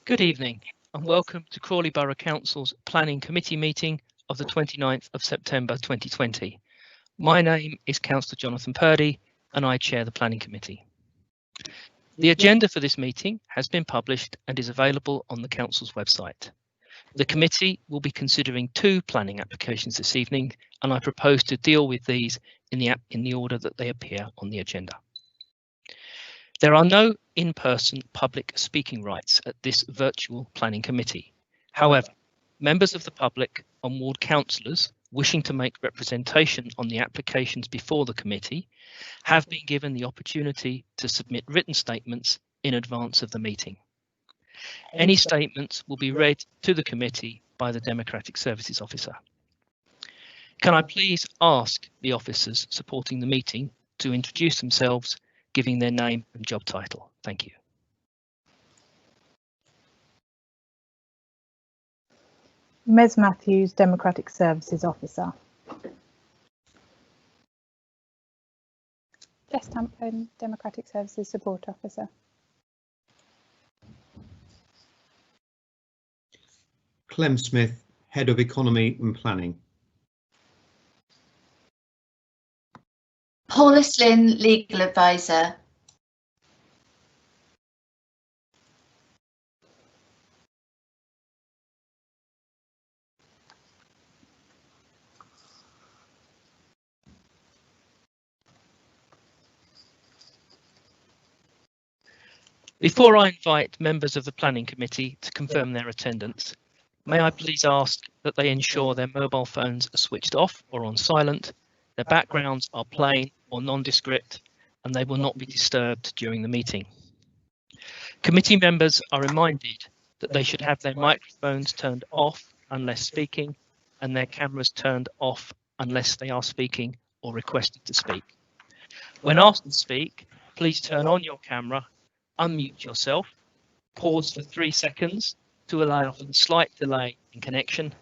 Good evening and welcome to Crawley Borough Council's Planning Committee meeting of the 29th of September 2020. My name is Councillor Jonathan Purdy and I chair the Planning Committee. The agenda for this meeting has been published and is available on the Council's website. The committee will be considering two planning applications this evening and I propose to deal with these in the order that they appear on the agenda. There are no in-person public speaking rights at this virtual planning committee. However, members of the public and ward councillors wishing to make representation on the applications before the committee have been given the opportunity to submit written statements in advance of the meeting. Any statements will be read to the committee by the Democratic Services Officer. Can I please ask the officers supporting the meeting to introduce themselves, giving their name and job title? Thank you. Ms Matthews, Democratic Services Officer. Jess Tampton, Democratic Services Support Officer. Clem Smith, Head of Economy and Planning. Paula Slynn, Legal Advisor. Before I invite members of the Planning Committee to confirm their attendance, may I please ask that they ensure their mobile phones are switched off or on silent, their backgrounds are plain or nondescript, and they will not be disturbed during the meeting. Committee members are reminded that they should have their microphones turned off unless speaking, and their cameras turned off unless they are speaking or requested to speak. When asked to speak, please turn on your camera, unmute yourself, pause for 3 seconds to allow for the slight delay in connection.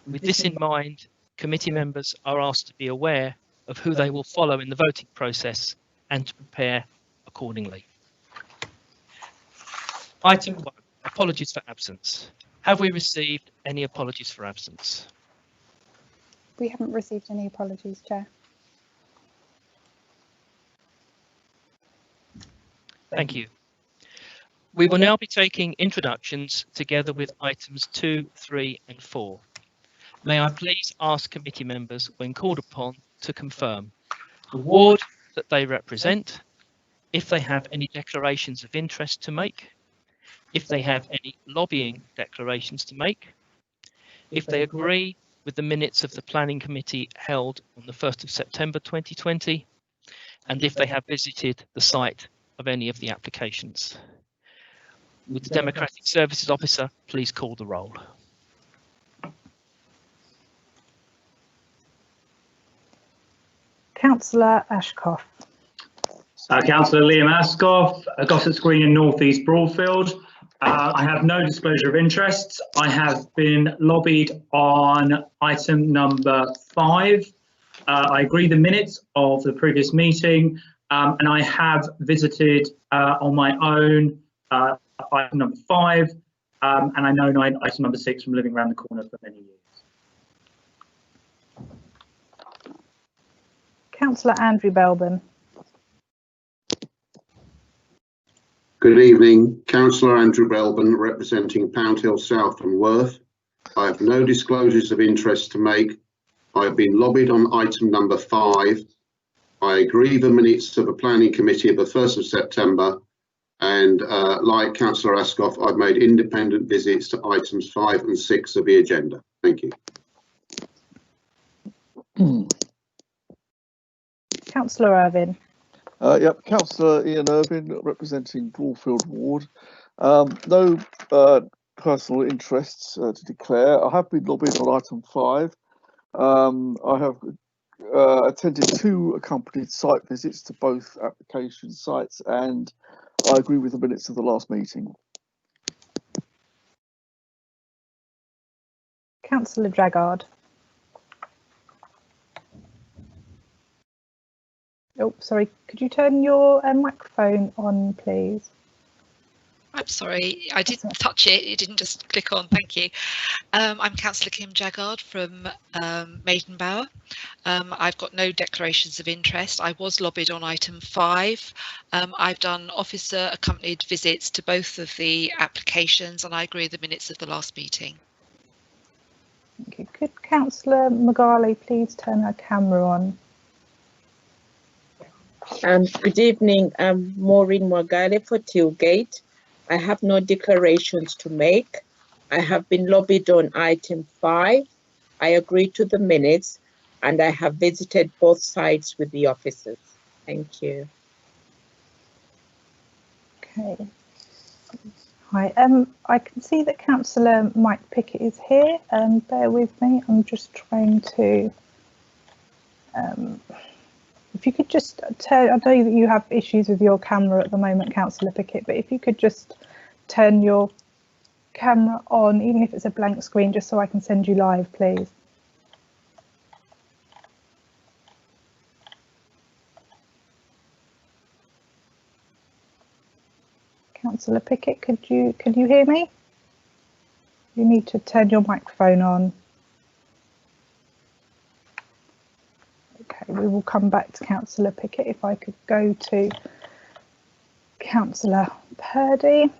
With this in mind, committee members are asked to be aware of who they will follow in the voting process and to prepare accordingly. Item 1, apologies for absence. Have we received any apologies for absence? We haven't received any apologies, Chair. Thank you. We will now be taking introductions together with items 2, 3 and 4. May I please ask committee members when called upon to confirm the ward that they represent, if they have any declarations of interest to make, if they have any lobbying declarations to make, if they agree with the minutes of the Planning Committee held on the 1st of September 2020, and if they have visited the site of any of the applications. Would the Democratic Services Officer please call the roll? Councillor Ashcroft. Councillor Liam Ascoff, Gossett Green in North East Broadfield. I have no disclosure of interests. I have been lobbied on item number 5. I agree the minutes of the previous meeting. And I have visited on my own item number 5, and I know item number 6 from living around the corner for many years. Councillor Andrew Belbin. Good evening, Councillor Andrew Belbin representing Pound Hill South and Worth. I have no disclosures of interest to make. I have been lobbied on item number 5. I agree the minutes of the Planning Committee of the 1st of September, and like Councillor Ascoff, I've made independent visits to items 5 and 6 of the agenda. Thank you. Councillor Irvine. Yep, Councillor Ian Irvine representing Broadfield Ward. No personal interests to declare. I have been lobbied on item 5. I have attended 2 accompanied site visits to both application sites, and I agree with the minutes of the last meeting. Councillor Draggard. Oh, sorry, could you turn your microphone on, please? I'm sorry, I didn't touch it. It didn't just click on. Thank you. I'm Councillor Kim Jaggard from Maidenbower. I've got no declarations of interest. I was lobbied on item 5. I've done officer accompanied visits to both of the applications, and I agree with the minutes of the last meeting. Thank you. Could Councillor Magali please turn her camera on? Good evening. I'm Maureen Magali for Tilgate. I have no declarations to make. I have been lobbied on item 5. I agree to the minutes, and I have visited both sites with the officers. Thank you. Okay. Hi. I can see that Councillor Mike Pickett is here. Bear with me. I'm just trying to. If you could just turn, I know that you have issues with your camera at the moment, Councillor Pickett, but if you could just turn your camera on, even if it's a blank screen, just so I can send you live, please. Councillor Pickett, could you hear me? You need to turn your microphone on. Okay, we will come back to Councillor Pickett. If I could go to Councillor Purdy.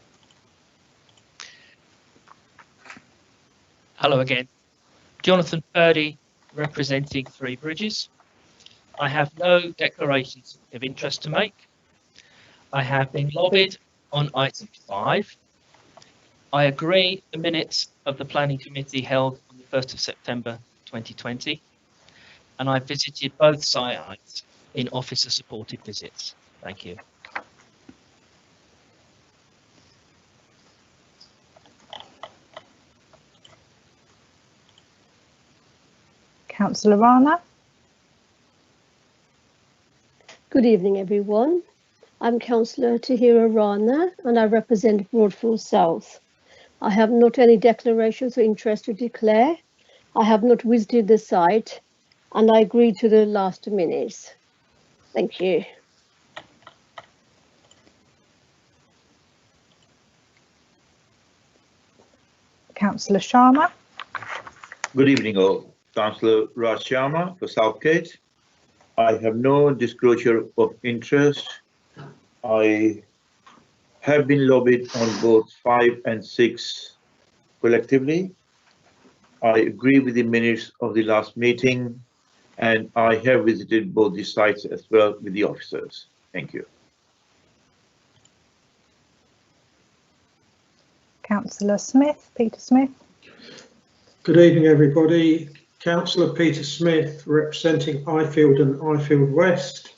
Hello again. Jonathan Purdy, representing Three Bridges. I have no declarations of interest to make. I have been lobbied on item 5. I agree the minutes of the Planning Committee held on the 1st of September 2020. And I visited both sites in officer supported visits. Thank you. Councillor Rana. Good evening, everyone. I'm Councillor Tahira Rana and I represent Broadfield South. I have not any declarations of interest to declare. I have not visited the site and I agree to the last minutes. Thank you. Councillor Sharma. Good evening all. Councillor Raj Sharma for Southgate. I have no disclosure of interest. I have been lobbied on both 5 and 6 collectively. I agree with the minutes of the last meeting, and I have visited both the sites as well with the officers. Thank you. Councillor Smith, Peter Smith. Good evening, everybody. Councillor Peter Smith, representing Ifield and Ifield West.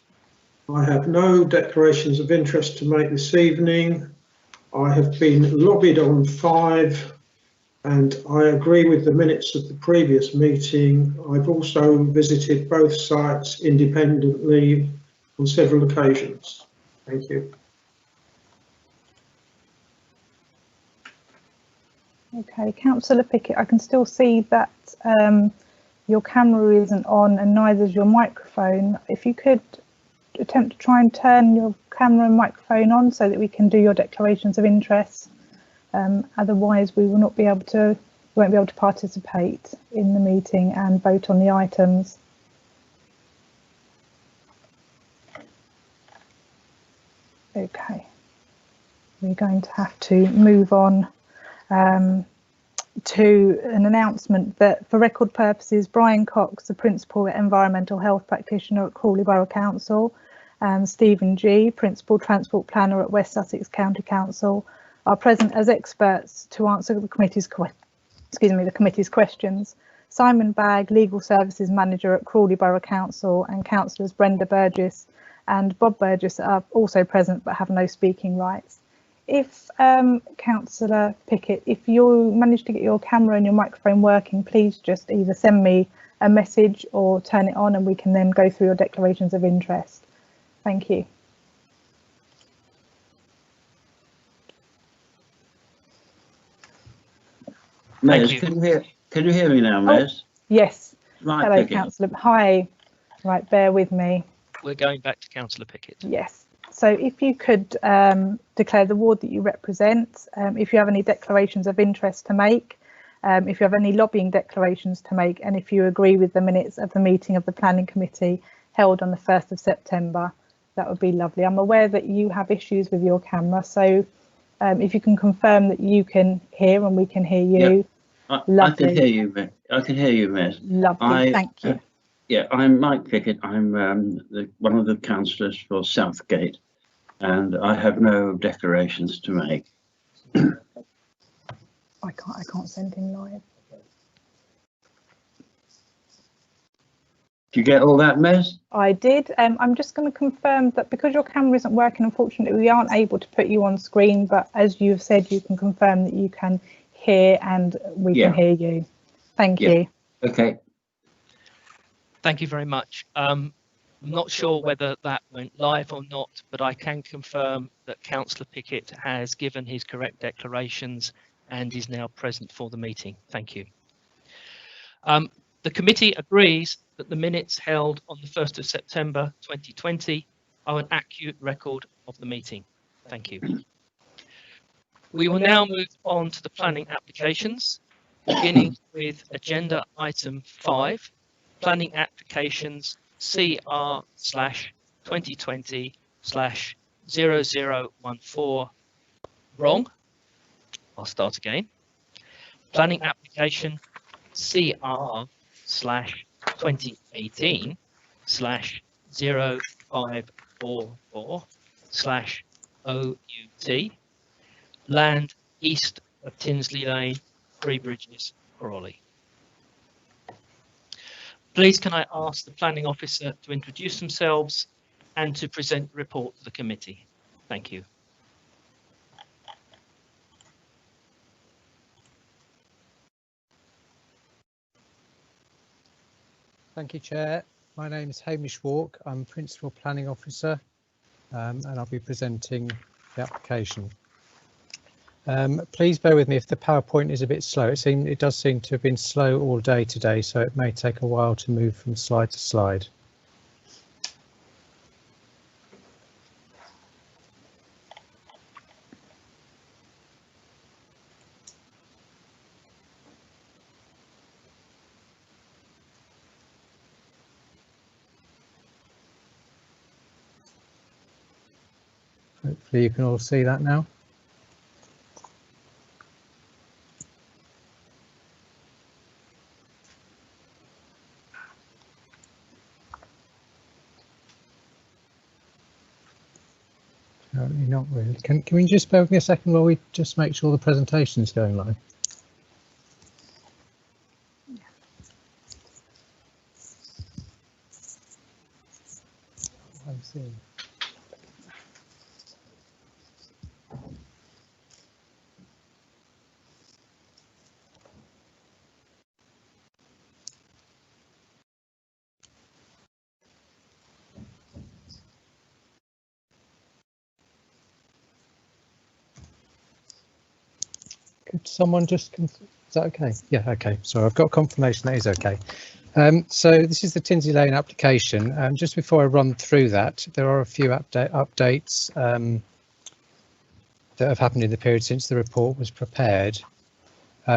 I have no declarations of interest to make this evening. I have been lobbied on 5 and I agree with the minutes of the previous meeting. I've also visited both sites independently on several occasions. Thank you. Okay, Councillor Pickett, I can still see that your camera isn't on and neither is your microphone. If you could attempt to try and turn your camera and microphone on so that we can do your declarations of interest. Otherwise, we will not be able to, we won't be able to participate in the meeting and vote on the items. Okay, we're going to have to move on to an announcement that, for record purposes, Brian Cox, the Principal Environmental Health Practitioner at Crawley Borough Council, and Stephen G, Principal Transport Planner at West Sussex County Council, are present as experts to answer the committee's questions. Simon Bagg, Legal Services Manager at Crawley Borough Council, and Councillors Brenda Burgess and Bob Burgess are also present but have no speaking rights. If Councillor Pickett, if you manage to get your camera and your microphone working, please just either send me a message or turn it on and we can then go through your declarations of interest. Thank you. Mez, can you hear me now, Mez? Yes. Right, hello, Councillor. Hi. Right, bear with me. We're going back to Councillor Pickett. Yes. So if you could declare the ward that you represent, if you have any declarations of interest to make, if you have any lobbying declarations to make, and if you agree with the minutes of the meeting of the Planning Committee held on the 1st of September, that would be lovely. I'm aware that you have issues with your camera, so if you can confirm that you can hear and we can hear you. Yeah, lovely. I can hear you. I can hear you, Miss. Lovely, thank you. Yeah, I'm Mike Pickett. I'm one of the councillors for Southgate, and I have no declarations to make. I can't send him live. Do you get all that, Miss? I did. I'm just going to confirm that because your camera isn't working, unfortunately, we aren't able to put you on screen. But as you've said, you can confirm that you can hear and we can hear you. Thank you. Okay. Thank you very much. I'm not sure whether that went live or not, but I can confirm that Councillor Pickett has given his correct declarations and is now present for the meeting. Thank you. The committee agrees that the minutes held on the 1st of September 2020 are an accurate record of the meeting. Thank you. We will now move on to the planning applications, beginning with agenda item 5, planning applications CR/2020/0014. Wrong. I'll start again. Planning application CR/2018/0544/OUT. Land east of Tinsley Lane, Three Bridges, Crawley. Please can I ask the planning officer to introduce themselves and to present the report to the committee. Thank you. Thank you, Chair. My name is Hamish Walk. I'm Principal Planning Officer and I'll be presenting the application. Please bear with me if the PowerPoint is a bit slow. It does seem to have been slow all day today, so it may take a while to move from slide to slide. Hopefully you can all see that now. Apparently not really. Can we just bear with me a second while we just make sure the presentation is going live? I see. Could someone just, is that okay? Yeah, okay. So I've got confirmation that is okay. So this is the Tinsley Lane application. Just before I run through that, there are a few updates that have happened in the period since the report was prepared.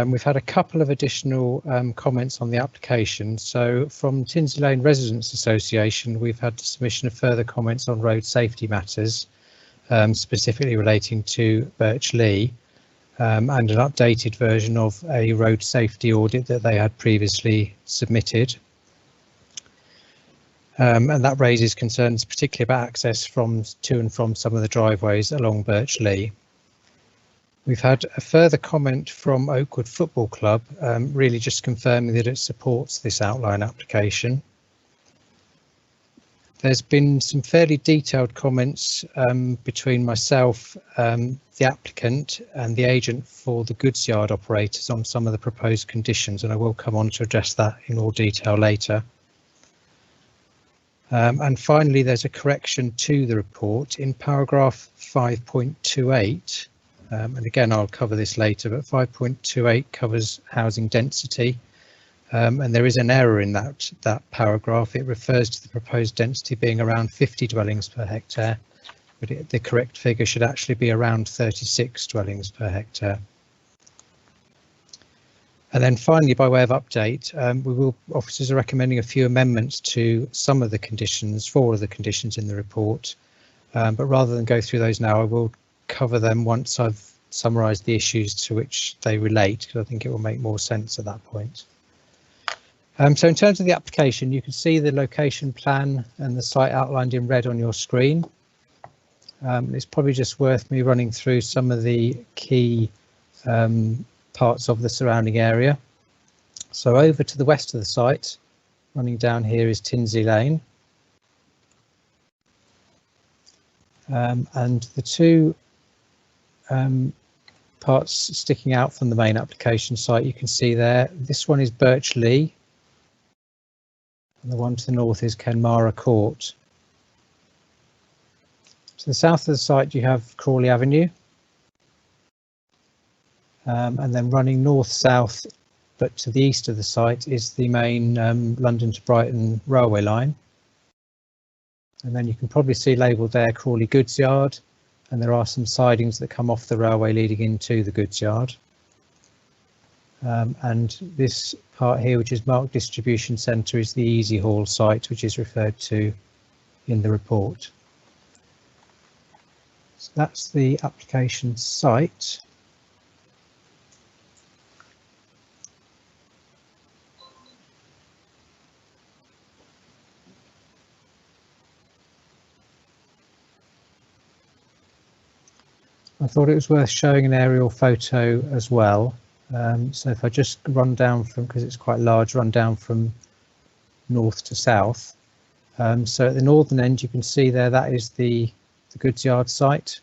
We've had a couple of additional comments on the application. So from Tinsley Lane Residents Association, we've had the submission of further comments on road safety matters, specifically relating to Birch Lee. And an updated version of a road safety audit that they had previously submitted. And that raises concerns particularly about access to and from some of the driveways along Birch Lee. We've had a further comment from Oakwood Football Club, really just confirming that it supports this outline application. There's been some fairly detailed comments between myself, the applicant and the agent for the goods yard operators on some of the proposed conditions, and I will come on to address that in more detail later. And finally, there's a correction to the report in paragraph 5.28, and again I'll cover this later, but 5.28 covers housing density. And there is an error in that paragraph. It refers to the proposed density being around 50 dwellings per hectare, but the correct figure should actually be around 36 dwellings per hectare. And then finally, by way of update, officers are recommending a few amendments to some of the conditions, 4 of the conditions in the report. But rather than go through those now, I will cover them once I've summarised the issues to which they relate, because I think it will make more sense at that point. So in terms of the application, you can see the location plan and the site outlined in red on your screen. It's probably just worth me running through some of the key parts of the surrounding area. So over to the west of the site, running down here, is Tinsley Lane. And the 2 parts sticking out from the main application site, you can see there, this one is Birch Lee, and the one to the north is Kenmara Court. To the south of the site you have Crawley Avenue, and then running north-south but to the east of the site is the main London to Brighton railway line. And then you can probably see labelled there Crawley Goods Yard, and there are some sidings that come off the railway leading into the goods yard. And this part here, which is marked Distribution Centre, is the Easy Haul site, which is referred to in the report. So that's the application site. I thought it was worth showing an aerial photo as well. So if I just run down from, because it's quite large, run down from north to south. So at the northern end, you can see there, that is the goods yard site.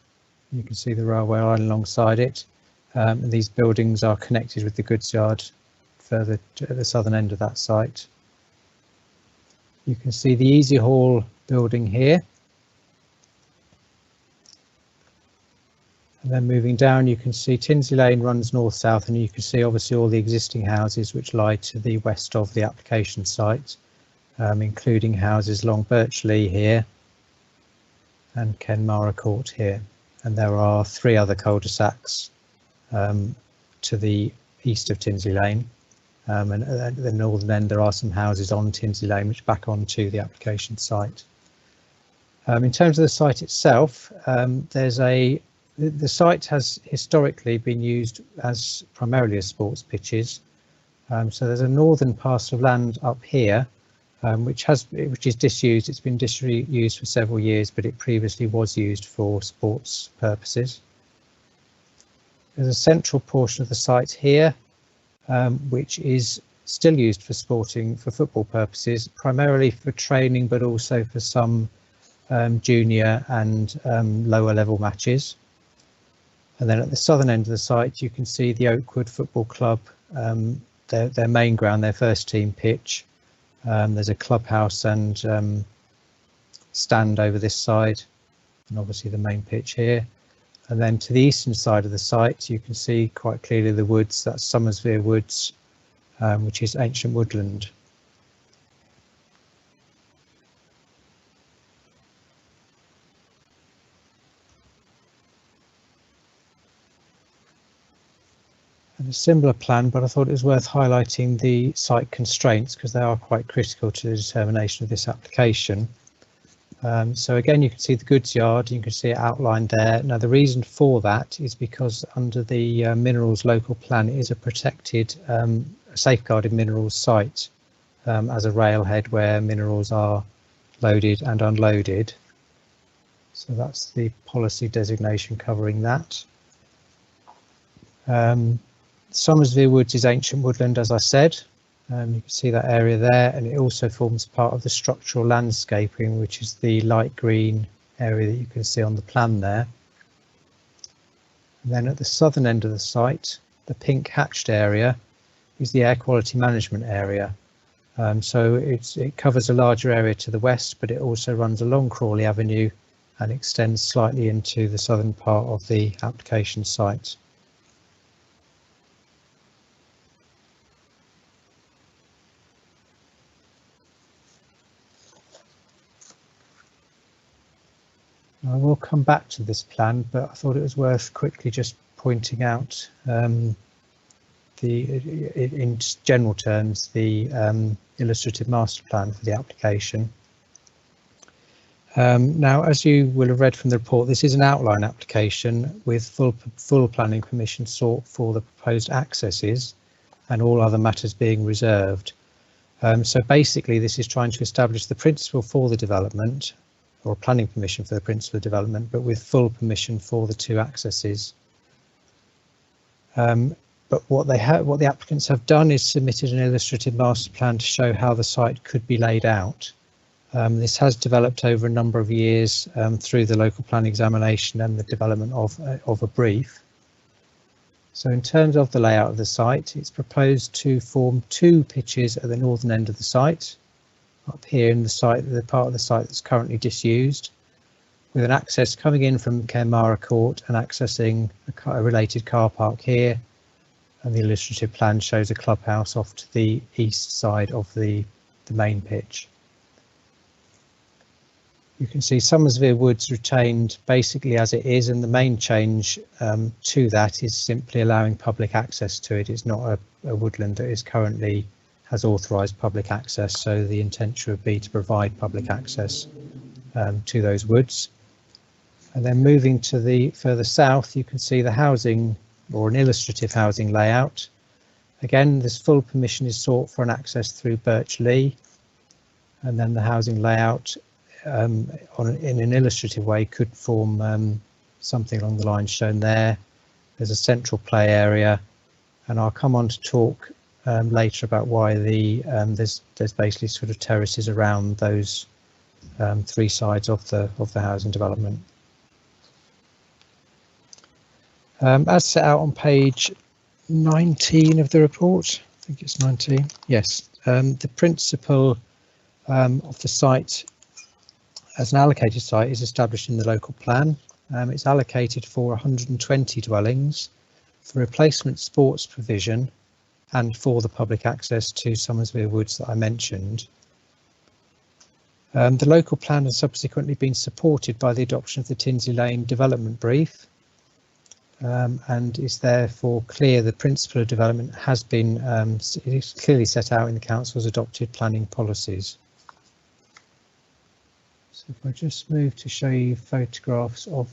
You can see the railway line alongside it. And these buildings are connected with the goods yard further at the southern end of that site. You can see the Easy Haul building here. And then moving down, you can see Tinsley Lane runs north-south, and you can see obviously all the existing houses which lie to the west of the application site, including houses along Birch Lee here and Kenmara Court here. And there are 3 other cul-de-sacs to the east of Tinsley Lane. And at the northern end, there are some houses on Tinsley Lane which back onto the application site. In terms of the site itself, the site has historically been used as primarily as sports pitches. So there's a northern parcel of land up here, which is disused. It's been disused for several years, but it previously was used for sports purposes. There's a central portion of the site here, which is still used for football purposes, primarily for training, but also for some junior and lower level matches. And then at the southern end of the site, you can see the Oakwood Football Club, their main ground, their first team pitch. There's a clubhouse and stand over this side, and obviously the main pitch here. And then to the eastern side of the site, you can see quite clearly the woods. That's Somersvere Woods, which is ancient woodland. And a similar plan, but I thought it was worth highlighting the site constraints because they are quite critical to the determination of this application. So again, you can see the goods yard, you can see it outlined there. Now the reason for that is because under the minerals local plan, it is a protected, safeguarded minerals site as a railhead where minerals are loaded and unloaded. So that's the policy designation covering that. Somersvere Woods is ancient woodland, as I said. You can see that area there, and it also forms part of the structural landscaping, which is the light green area that you can see on the plan there. And then at the southern end of the site, the pink hatched area is the air quality management area. So it covers a larger area to the west, but it also runs along Crawley Avenue and extends slightly into the southern part of the application site. I will come back to this plan, but I thought it was worth quickly just pointing out in general terms the illustrative master plan for the application. Now, as you will have read from the report, this is an outline application with full planning permission sought for the proposed accesses and all other matters being reserved. So basically this is trying to establish the principle for the development, or planning permission for the principle of development, but with full permission for the 2 accesses. But what the applicants have done is submitted an illustrative master plan to show how the site could be laid out. This has developed over a number of years through the local plan examination and the development of a brief. So in terms of the layout of the site, it's proposed to form 2 pitches at the northern end of the site, up here in the part of the site that's currently disused, with an access coming in from Kenmara Court and accessing a related car park here, and the illustrative plan shows a clubhouse off to the east side of the main pitch. You can see Somersville Woods retained basically as it is, and the main change to that is simply allowing public access to it. It's not a woodland that is currently has authorised public access, so the intention would be to provide public access to those woods. And then moving to the further south, you can see the housing, or an illustrative housing layout. Again, this full permission is sought for an access through Birch Lee, and then the housing layout in an illustrative way could form something along the lines shown there. There's a central play area, and I'll come on to talk later about why there's basically sort of terraces around those 3 sides of the housing development. As set out on page 19 of the report, I think it's 19. Yes, the principle of the site as an allocated site is established in the local plan. It's allocated for 120 dwellings for replacement sports provision and for the public access to Somersville Woods that I mentioned. The local plan has subsequently been supported by the adoption of the Tinsley Lane development brief, and is therefore clear the principle of development has been it is clearly set out in the council's adopted planning policies. So if I just move to show you photographs of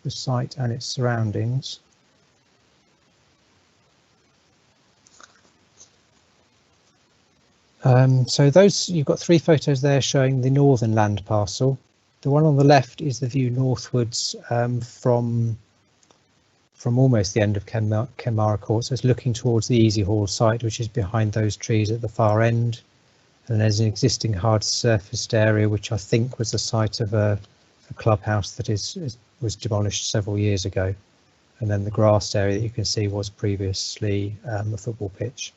the site and its surroundings. So those, you've got 3 photos there showing the northern land parcel. The one on the left is the view northwards from almost the end of Kenmara Court, so it's looking towards the Easy Hall site, which is behind those trees at the far end. And there's an existing hard surfaced area, which I think was the site of a clubhouse that was demolished several years ago. And then the grassed area that you can see was previously a football pitch.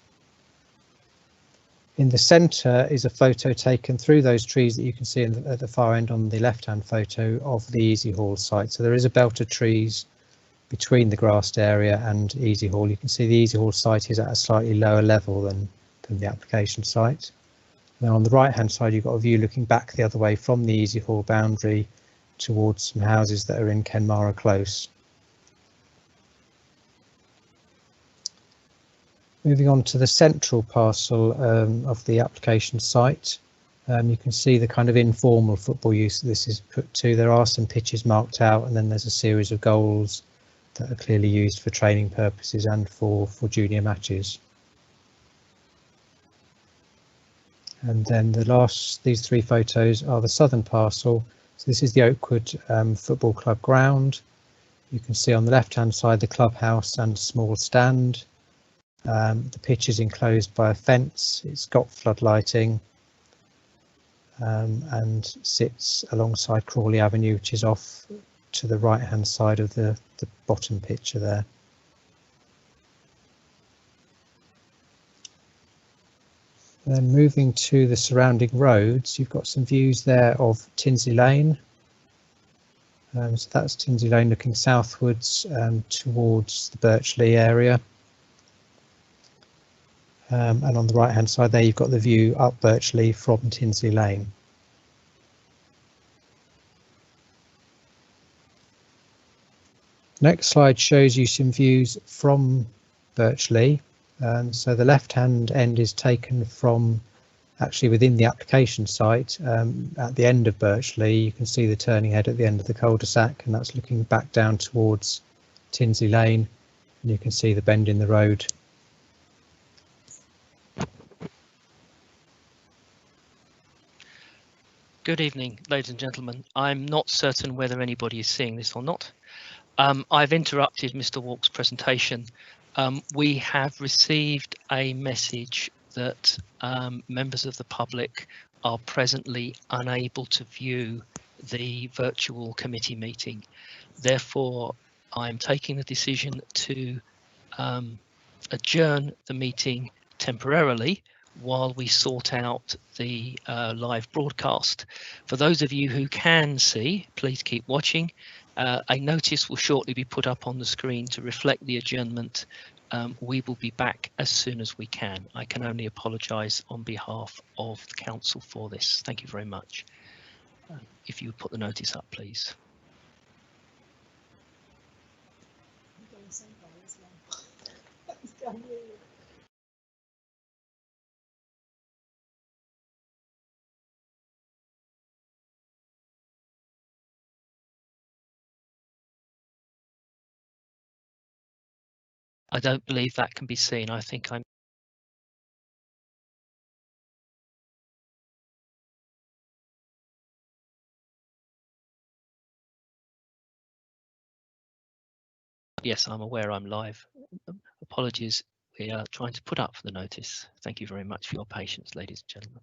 In the centre is a photo taken through those trees that you can see at the far end on the left-hand photo of the Easy Hall site. So there is a belt of trees between the grassed area and Easy Hall. You can see the Easy Hall site is at a slightly lower level than the application site. And then on the right-hand side, you've got a view looking back the other way from the Easy Hall boundary towards some houses that are in Kenmara Close. Moving on to the central parcel of the application site, you can see the kind of informal football use that this is put to. There are some pitches marked out, and then there's a series of goals that are clearly used for training purposes and for junior matches. And then these 3 photos are the southern parcel. So this is the Oakwood Football Club ground. You can see on the left-hand side the clubhouse and a small stand. The pitch is enclosed by a fence. It's got floodlighting and sits alongside Crawley Avenue, which is off to the right-hand side of the bottom picture there. Then moving to the surrounding roads, you've got some views there of Tinsley Lane. So that's Tinsley Lane looking southwards towards the Birch Lee area. And on the right hand side there, you've got the view up Birch Lee from Tinsley Lane. Next slide shows you some views from Birch. So the left-hand end is taken from actually within the application site at the end of Birch. You can see the turning head at the end of the cul-de-sac, and that's looking back down towards Tinsley Lane, and you can see the bend in the road. Good evening, ladies and gentlemen. I'm not certain whether anybody is seeing this or not. I've interrupted Mr. Walk's presentation. We have received a message that members of the public are presently unable to view the virtual committee meeting. Therefore, I'm taking the decision to adjourn the meeting temporarily while we sort out the live broadcast. For those of you who can see, please keep watching. A notice will shortly be put up on the screen to reflect the adjournment. We will be back as soon as we can. I can only apologise on behalf of the council for this. Thank you very much. If you would put the notice up, please. I don't believe that can be seen. I think I'm. Yes, I'm aware I'm live. Apologies. We are trying to put up the notice. Thank you very much for your patience, ladies and gentlemen.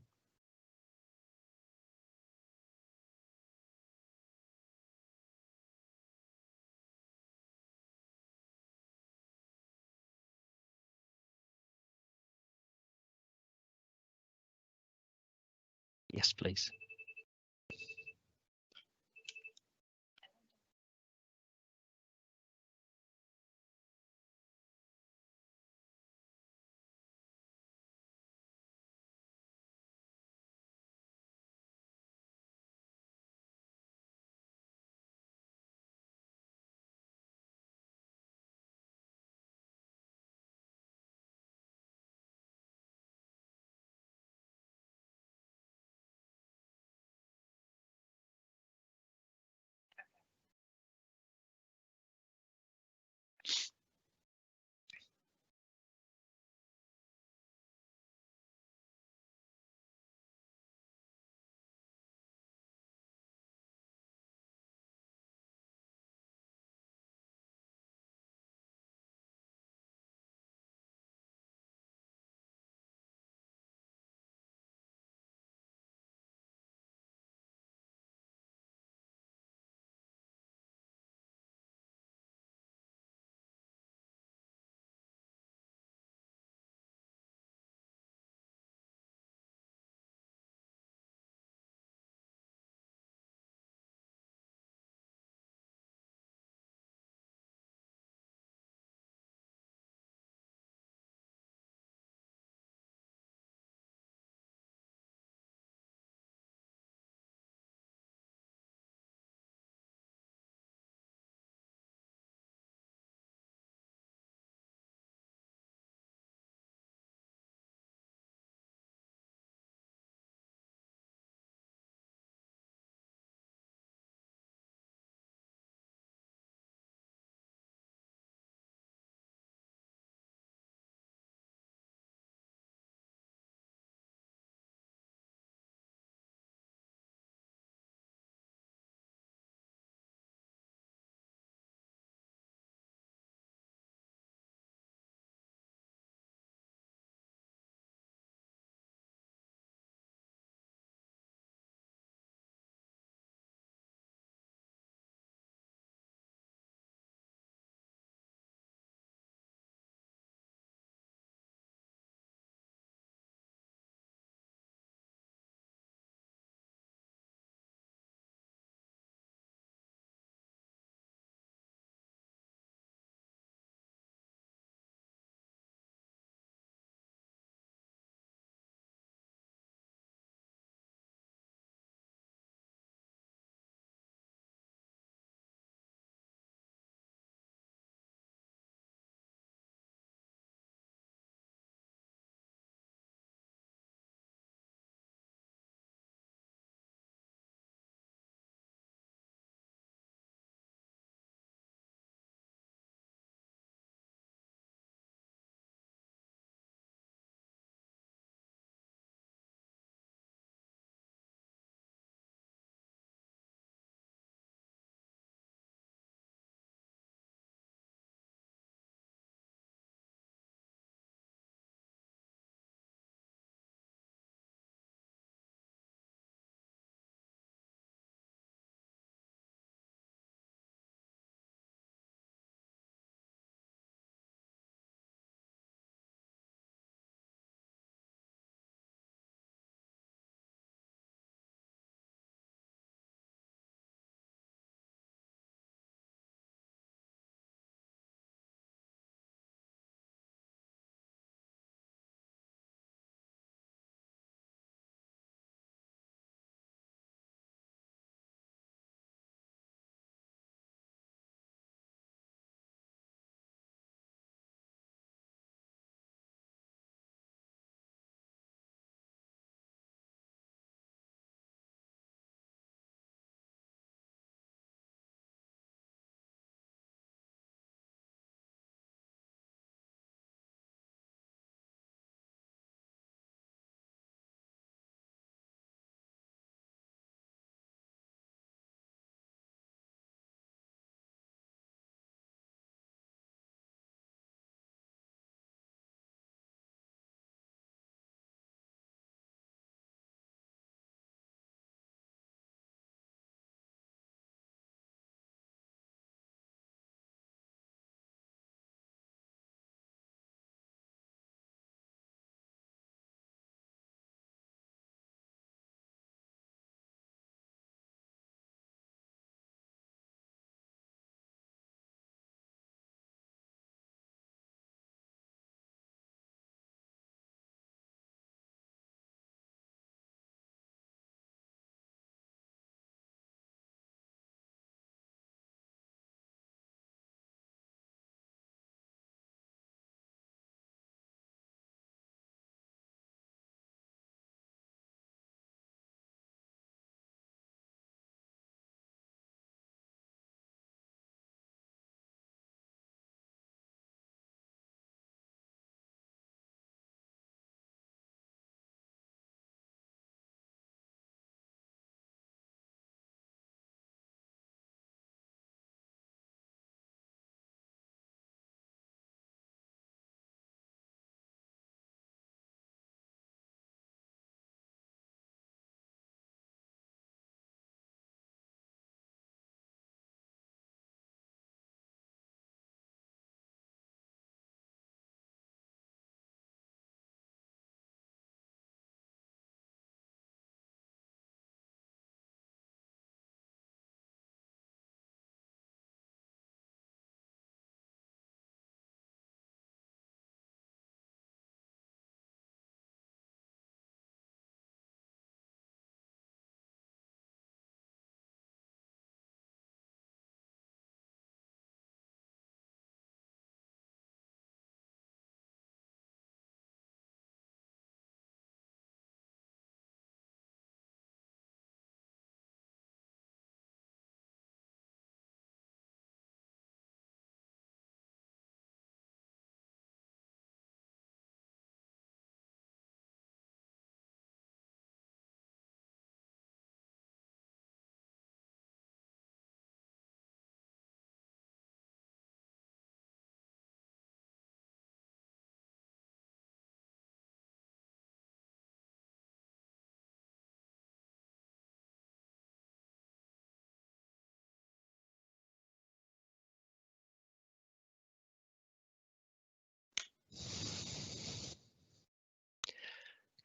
Yes, please.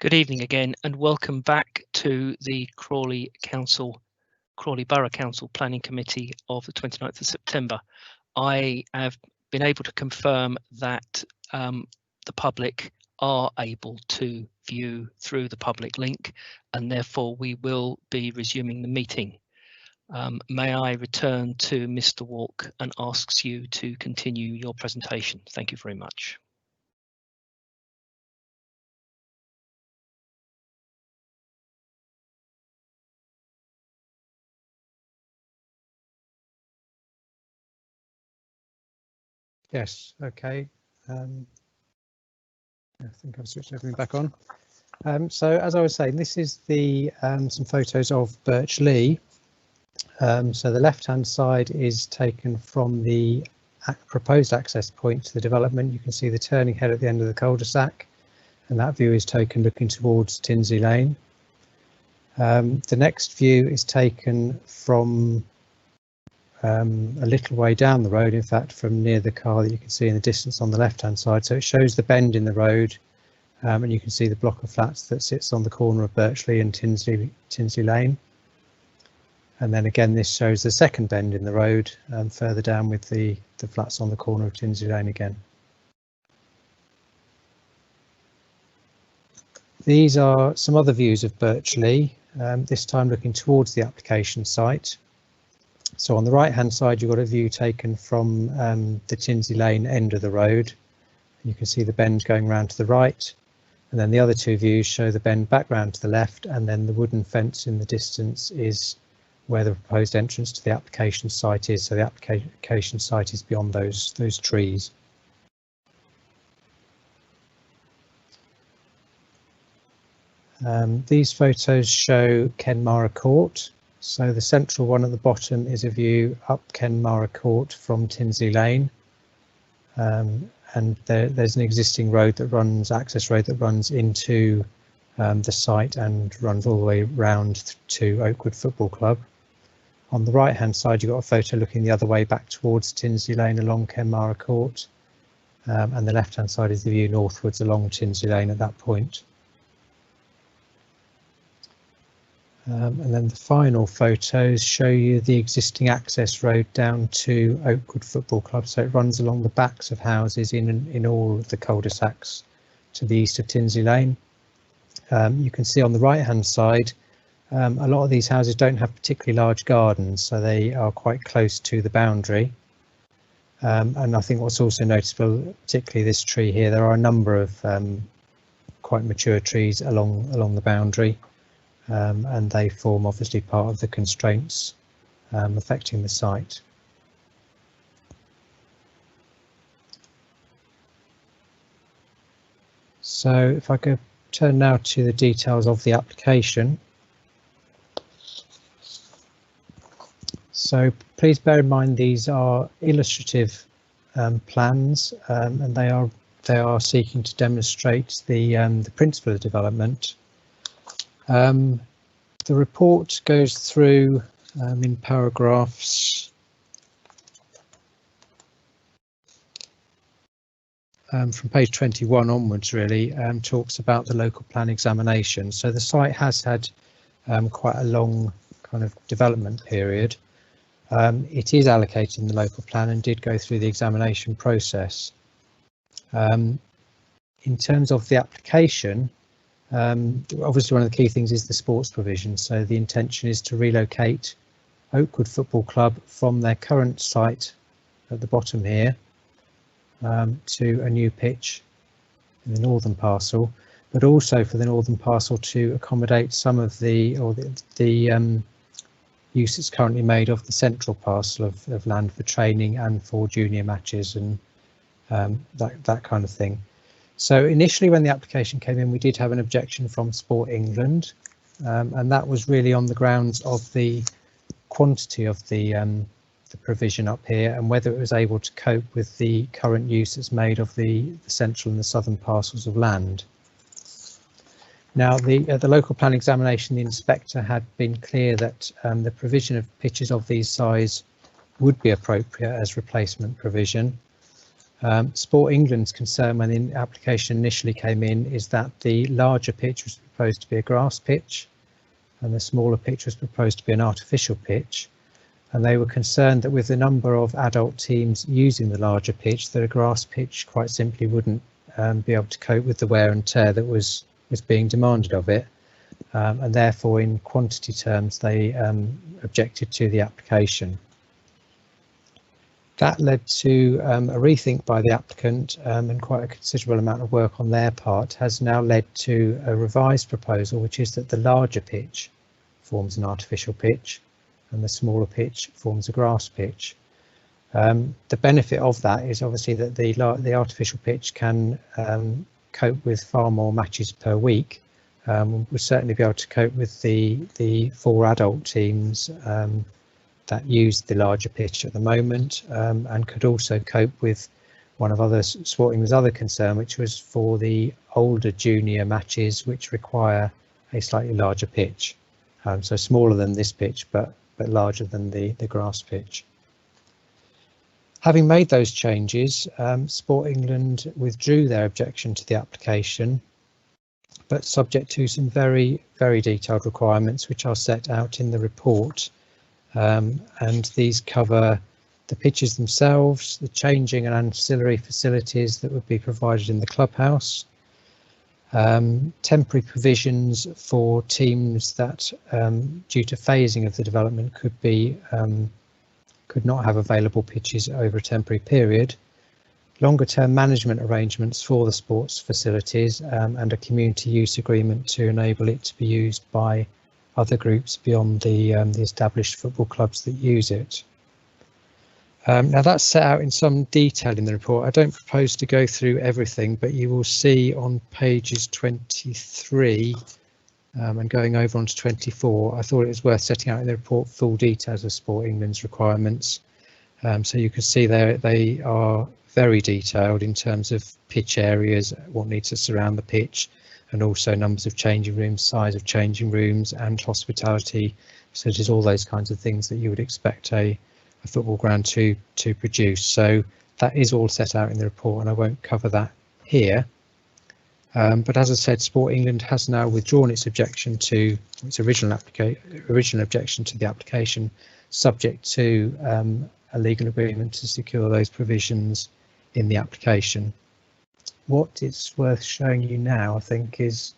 Good evening again, and welcome back to the Crawley Borough Council Planning Committee of the 29th of September. I have been able to confirm that the public are able to view through the public link, and therefore we will be resuming the meeting. May I return to Mr. Walk and asks you to continue your presentation. Thank you very much. Yes, okay. I think I've switched everything back on. So as I was saying, this is the some photos of Birch Lee. So the left-hand side is taken from the proposed access point to the development. You can see the turning head at the end of the cul-de-sac, and that view is taken looking towards Tinsley Lane. The next view is taken from a little way down the road, in fact from near the car that you can see in the distance on the left hand side. So it shows the bend in the road, and you can see the block of flats that sits on the corner of Birchley and Tinsley Lane. And then again this shows the second bend in the road further down with the flats on the corner of Tinsley Lane again. These are some other views of Birchley, this time looking towards the application site. So on the right hand side you've got a view taken from the Tinsley Lane end of the road. You can see the bend going round to the right, and then the other two views show the bend back round to the left, and then the wooden fence in the distance is where the proposed entrance to the application site is. So the application site is beyond those trees. These photos show Kenmara Court. So the central one at the bottom is a view up Kenmara Court from Tinsley Lane, and there's an existing road that runs, access road that runs into the site and runs all the way round to Oakwood Football Club. On the right hand side you've got a photo looking the other way back towards Tinsley Lane along Kenmara Court, and the left hand side is the view northwards along Tinsley Lane at that point. And then the final photos show you the existing access road down to Oakwood Football Club. So it runs along the backs of houses in all of the cul-de-sacs to the east of Tinsley Lane. You can see on the right hand side a lot of these houses don't have particularly large gardens, so they are quite close to the boundary. And I think what's also noticeable, particularly this tree here, there are a number of quite mature trees along the boundary. And they form obviously part of the constraints affecting the site. So if I could turn now to the details of the application. So please bear in mind these are illustrative plans, and they are seeking to demonstrate the principle of development. The report goes through in paragraphs from page 21 onwards, really, talks about the local plan examination. So the site has had quite a long kind of development period. It is allocated in the local plan and did go through the examination process. In terms of the application, obviously one of the key things is the sports provision. So the intention is to relocate Oakwood Football Club from their current site at the bottom here to a new pitch in the northern parcel, but also for the northern parcel to accommodate some of the use that's currently made of the central parcel of land for training and for junior matches and that kind of thing. So initially when the application came in, we did have an objection from Sport England, and that was really on the grounds of the quantity of the provision up here and whether it was able to cope with the current use that's made of the central and the southern parcels of land. Now, at the local plan examination, the inspector had been clear that the provision of pitches of these size would be appropriate as replacement provision. Sport England's concern when the application initially came in is that the larger pitch was proposed to be a grass pitch and the smaller pitch was proposed to be an artificial pitch. And they were concerned that with the number of adult teams using the larger pitch, that a grass pitch quite simply wouldn't be able to cope with the wear and tear that was being demanded of it. And therefore, in quantity terms, they objected to the application. That led to a rethink by the applicant, and quite a considerable amount of work on their part has now led to a revised proposal, which is that the larger pitch forms an artificial pitch and the smaller pitch forms a grass pitch. The benefit of that is obviously that the artificial pitch can cope with far more matches per week. We'll certainly be able to cope with the 4 adult teams that use the larger pitch at the moment, and could also cope with one of Sport England's other concern, which was for the older junior matches which require a slightly larger pitch. So smaller than this pitch, but larger than the grass pitch. Having made those changes, Sport England withdrew their objection to the application, but subject to some very, very detailed requirements which are set out in the report. And these cover the pitches themselves, the changing and ancillary facilities that would be provided in the clubhouse, temporary provisions for teams that, due to phasing of the development, could not have available pitches over a temporary period, longer term management arrangements for the sports facilities, and a community use agreement to enable it to be used by other groups beyond the established football clubs that use it. Now that's set out in some detail in the report. I don't propose to go through everything, but you will see on pages 23 and going over onto 24, I thought it was worth setting out in the report full details of Sport England's requirements. So you can see they are very detailed in terms of pitch areas, what needs to surround the pitch, and also numbers of changing rooms, size of changing rooms, and hospitality facilities, all those kinds of things that you would expect a football ground to produce. So that is all set out in the report, and I won't cover that here. But as I said, Sport England has now withdrawn its objection to its original objection to the application, subject to a legal agreement to secure those provisions in the application. What it's worth showing you now, I think, is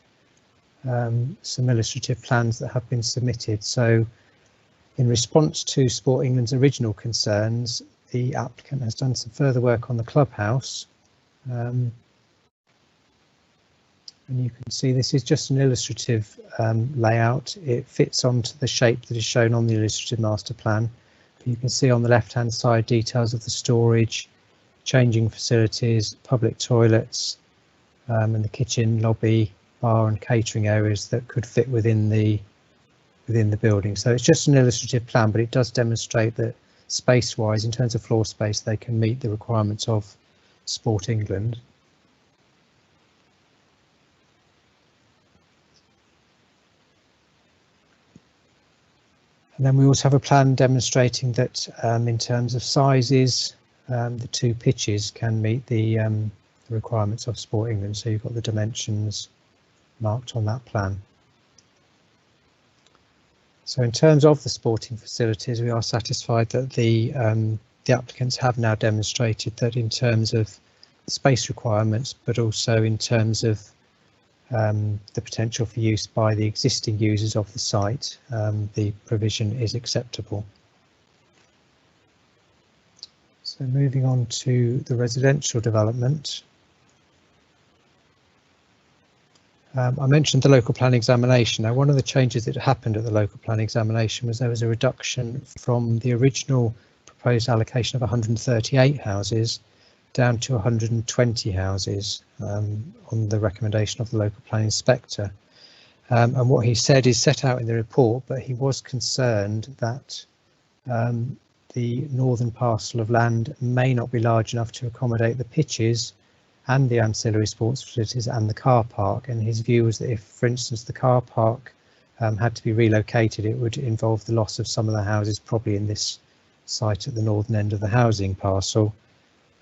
some illustrative plans that have been submitted. So in response to Sport England's original concerns, the applicant has done some further work on the clubhouse. And you can see this is just an illustrative layout. It fits onto the shape that is shown on the illustrative master plan. You can see on the left hand side details of the storage, changing facilities, public toilets, and the kitchen, lobby, bar and catering areas that could fit within the building. So it's just an illustrative plan, but it does demonstrate that space wise, in terms of floor space, they can meet the requirements of Sport England. And then we also have a plan demonstrating that in terms of sizes, the 2 pitches can meet the requirements of Sport England. So you've got the dimensions marked on that plan. So in terms of the sporting facilities, we are satisfied that the applicants have now demonstrated that in terms of space requirements, but also in terms of the potential for use by the existing users of the site, the provision is acceptable. So moving on to the residential development. I mentioned the local plan examination. Now, one of the changes that happened at the local plan examination was there was a reduction from the original proposed allocation of 138 houses down to 120 houses on the recommendation of the local plan inspector. And what he said is set out in the report, but he was concerned that the northern parcel of land may not be large enough to accommodate the pitches and the ancillary sports facilities and the car park. And his view was that if, for instance, the car park had to be relocated, it would involve the loss of some of the houses probably in this site at the northern end of the housing parcel.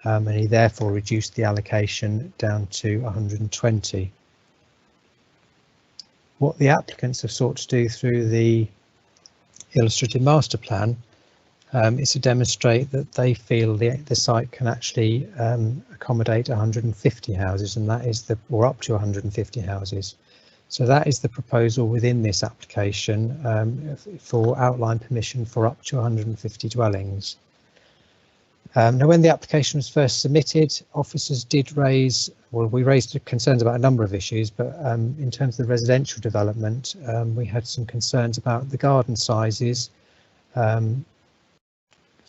and he therefore reduced the allocation down to 120. What the applicants have sought to do through the illustrative master plan is to demonstrate that they feel the site can actually accommodate 150 houses, and that is or up to 150 houses. So that is the proposal within this application for outline permission for up to 150 dwellings. Now, when the application was first submitted, officers did raise, well, we raised concerns about a number of issues, but in terms of the residential development, we had some concerns about the garden sizes,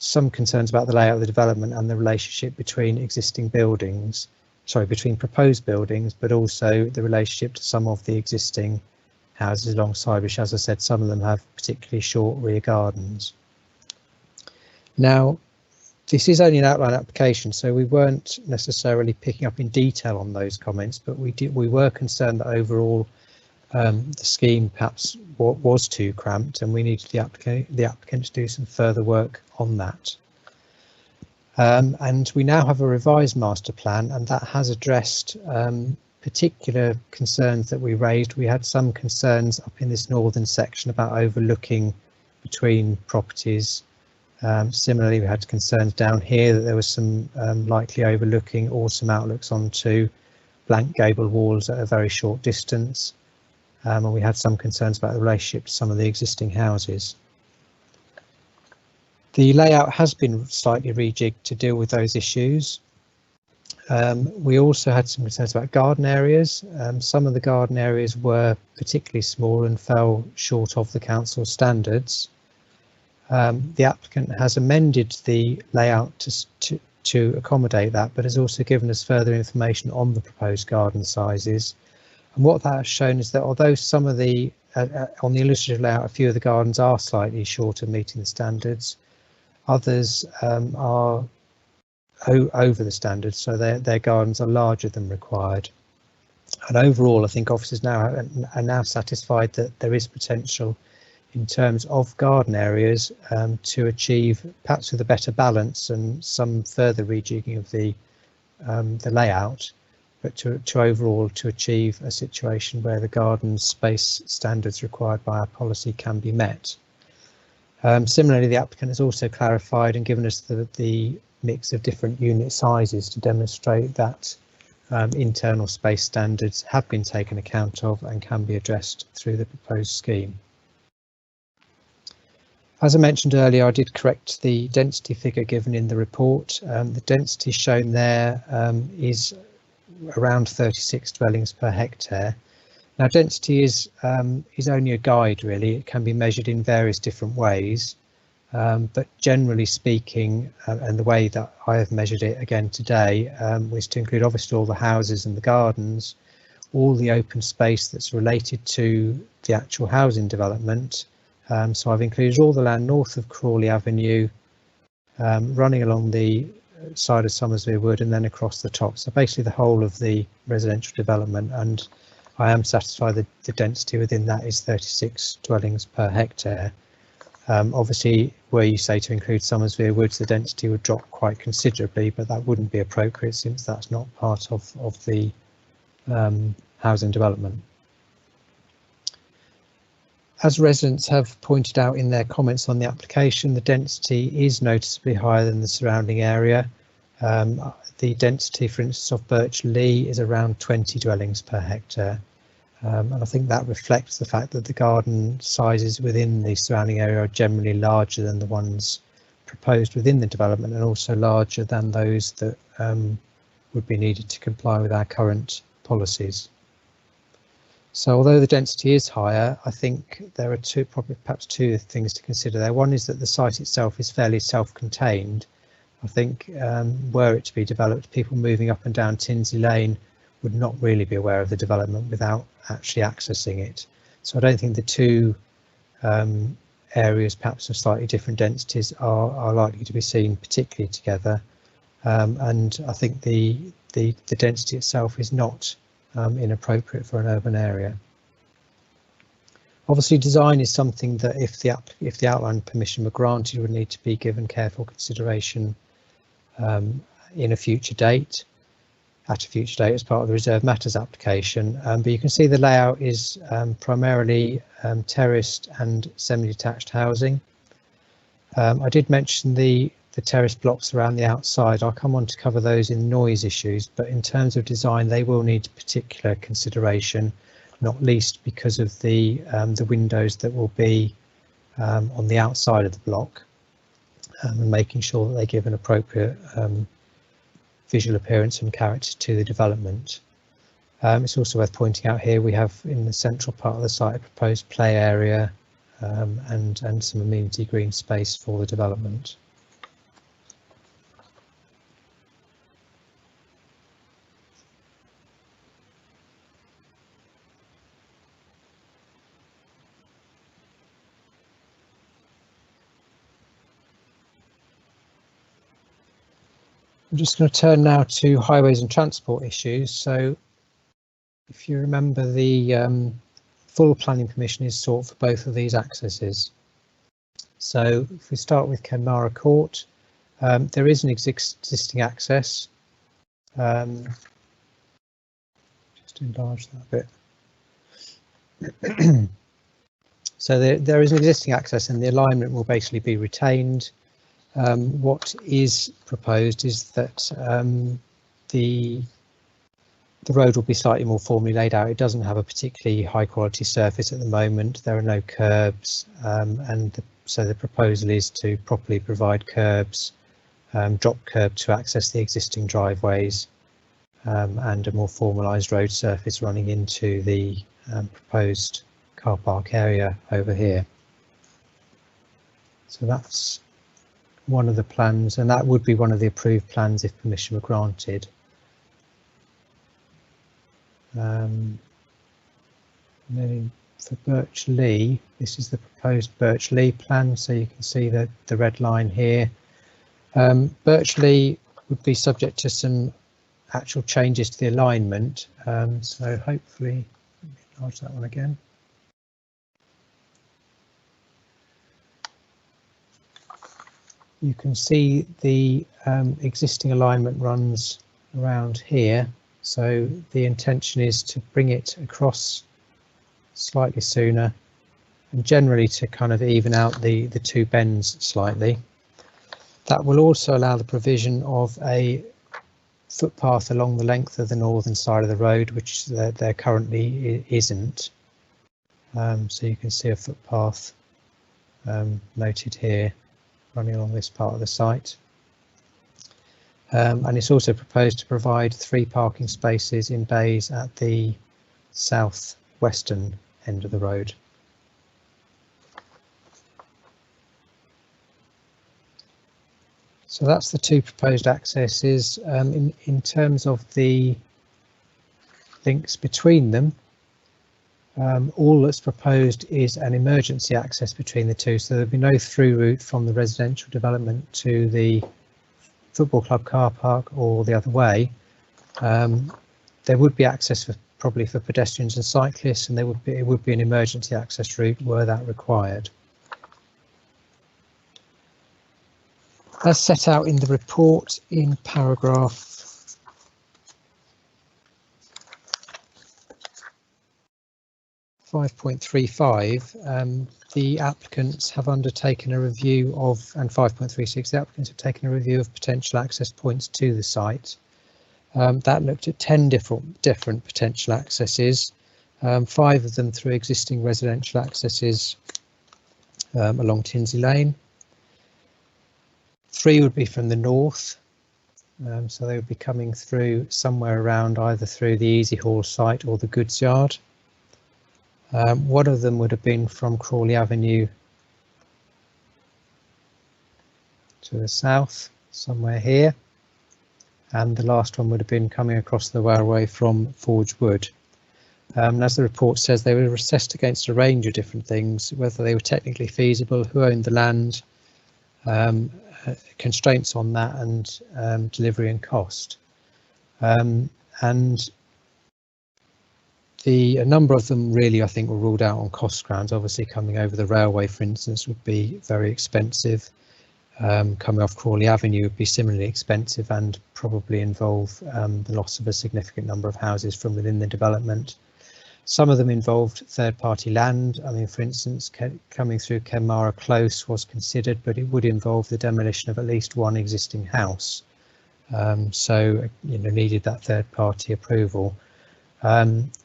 some concerns about the layout of the development and the relationship between existing buildings, between proposed buildings, but also the relationship to some of the existing houses alongside, which, as I said, some of them have particularly short rear gardens. Now, this is only an outline application, so we weren't necessarily picking up in detail on those comments, but we were concerned that overall the scheme perhaps was too cramped, and we needed the applicant to do some further work on that. And we now have a revised master plan, and that has addressed particular concerns that we raised. We had some concerns up in this northern section about overlooking between properties. Similarly, we had concerns down here that there was some likely overlooking or some outlooks onto blank gable walls at a very short distance. And we had some concerns about the relationship to some of the existing houses. The layout has been slightly rejigged to deal with those issues. We also had some concerns about garden areas. Some of the garden areas were particularly small and fell short of the council standards. The applicant has amended the layout to accommodate that, but has also given us further information on the proposed garden sizes. And what that has shown is that although some of the, on the illustrative layout, a few of the gardens are slightly short of meeting the standards, others are over the standards, so their gardens are larger than required. And overall, I think officers now are now satisfied that there is potential in terms of garden areas to achieve perhaps with a better balance and some further rejigging of the layout, but to overall to achieve a situation where the garden space standards required by our policy can be met. Similarly, the applicant has also clarified and given us the mix of different unit sizes to demonstrate that internal space standards have been taken account of and can be addressed through the proposed scheme. As I mentioned earlier, I did correct the density figure given in the report. The density shown there is around 36 dwellings per hectare. Now, density is only a guide, really. It can be measured in various different ways, but generally speaking, and the way that I have measured it again today was to include obviously all the houses and the gardens, all the open space that's related to the actual housing development. So I've included all the land north of Crawley Avenue, running along the side of Somersby Wood and then across the top. So basically the whole of the residential development, and I am satisfied that the density within that is 36 dwellings per hectare. Obviously, were you say to include Somersby Woods, the density would drop quite considerably, but that wouldn't be appropriate since that's not part of the housing development. As residents have pointed out in their comments on the application, the density is noticeably higher than the surrounding area. The density, for instance, of Birch Lee is around 20 dwellings per hectare. And I think that reflects the fact that the garden sizes within the surrounding area are generally larger than the ones proposed within the development, and also larger than those that would be needed to comply with our current policies. So although the density is higher, I think there are perhaps two things to consider there. One is that the site itself is fairly self-contained. I think were it to be developed, people moving up and down Tinsley Lane would not really be aware of the development without actually accessing it. So I don't think the two areas, perhaps of slightly different densities, are likely to be seen particularly together. And I think the density itself is not inappropriate for an urban area. Obviously, design is something that if the outline permission were granted would need to be given careful consideration in a future date, at a future date as part of the Reserved Matters application. But you can see the layout is primarily terraced and semi-detached housing. I did mention the terrace blocks around the outside. I'll come on to cover those in noise issues, but in terms of design, they will need particular consideration, not least because of the windows that will be on the outside of the block, and making sure that they give an appropriate visual appearance and character to the development. It's also worth pointing out here we have in the central part of the site a proposed play area and some amenity green space for the development. I'm just going to turn now to highways and transport issues. So if you remember, the full planning permission is sought for both of these accesses. So if we start with Kenmara Court, there is an existing access. Just enlarge that a bit. So there is an existing access and the alignment will basically be retained. What is proposed is that the road will be slightly more formally laid out. It doesn't have a particularly high quality surface at the moment. There are no curbs, so the proposal is to properly provide curbs, drop curb to access the existing driveways, and a more formalised road surface running into the proposed car park area over here. So that's one of the plans, and that would be one of the approved plans if permission were granted. Then for Birch Lee, this is the proposed Birch Lee plan, so you can see the red line here. Birch Lee would be subject to some actual changes to the alignment, so hopefully, let me enlarge that one again. You can see the existing alignment runs around here, so the intention is to bring it across slightly sooner and generally to kind of even out the two bends slightly. That will also allow the provision of a footpath along the length of the northern side of the road, which there currently isn't. So you can see a footpath noted here running along this part of the site. And it's also proposed to provide 3 parking spaces in bays at the south-western end of the road. So that's the 2 proposed accesses. In terms of the links between them, all that's proposed is an emergency access between the 2, so there'll be no through route from the residential development to the football club car park or the other way. There would be access probably for pedestrians and cyclists, and it would be an emergency access route were that required. As set out in the report in paragraph 5.35, the applicants have undertaken a review of, and 5.36, the applicants have taken a review of potential access points to the site. That looked at 10 different potential accesses, 5 of them through existing residential accesses along Tinsley Lane. 3 would be from the north, so they would be coming through somewhere around either through the Easy Hall site or the goods yard. One of them would have been from Crawley Avenue to the south, somewhere here, and the last one would have been coming across the railway from Forge Wood. And as the report says, they were assessed against a range of different things, whether they were technically feasible, who owned the land, constraints on that, and delivery and cost. And a number of them really, I think, were ruled out on cost grounds. Obviously, coming over the railway, for instance, would be very expensive. coming off Crawley Avenue would be similarly expensive and probably involve the loss of a significant number of houses from within the development. Some of them involved third-party land. I mean, for instance, coming through Kenmara Close was considered, but it would involve the demolition of at least one existing house. So, needed that third-party approval.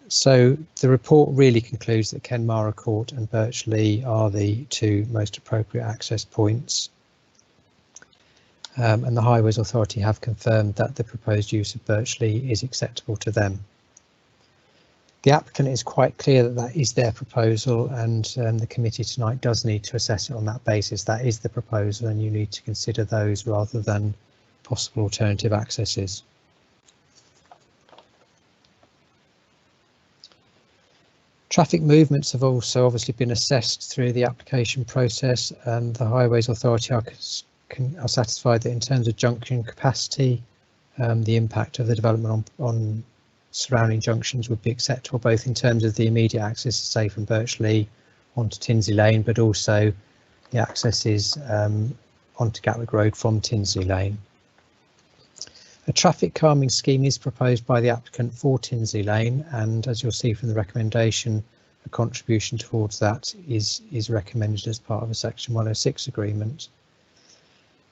So the report really concludes that Kenmara Court and Birch Lee are the two most appropriate access points. And the Highways Authority have confirmed that the proposed use of Birch Lee is acceptable to them. The applicant is quite clear that that is their proposal, and the committee tonight does need to assess it on that basis. That is the proposal, and you need to consider those rather than possible alternative accesses. Traffic movements have also obviously been assessed through the application process, and the Highways Authority are satisfied that in terms of junction capacity, the impact of the development on surrounding junctions would be acceptable, both in terms of the immediate access, say from Birch Lee onto Tinsley Lane, but also the accesses onto Gatwick Road from Tinsley Lane. A traffic calming scheme is proposed by the applicant for Tinsley Lane, and as you'll see from the recommendation, a contribution towards that is recommended as part of a Section 106 agreement.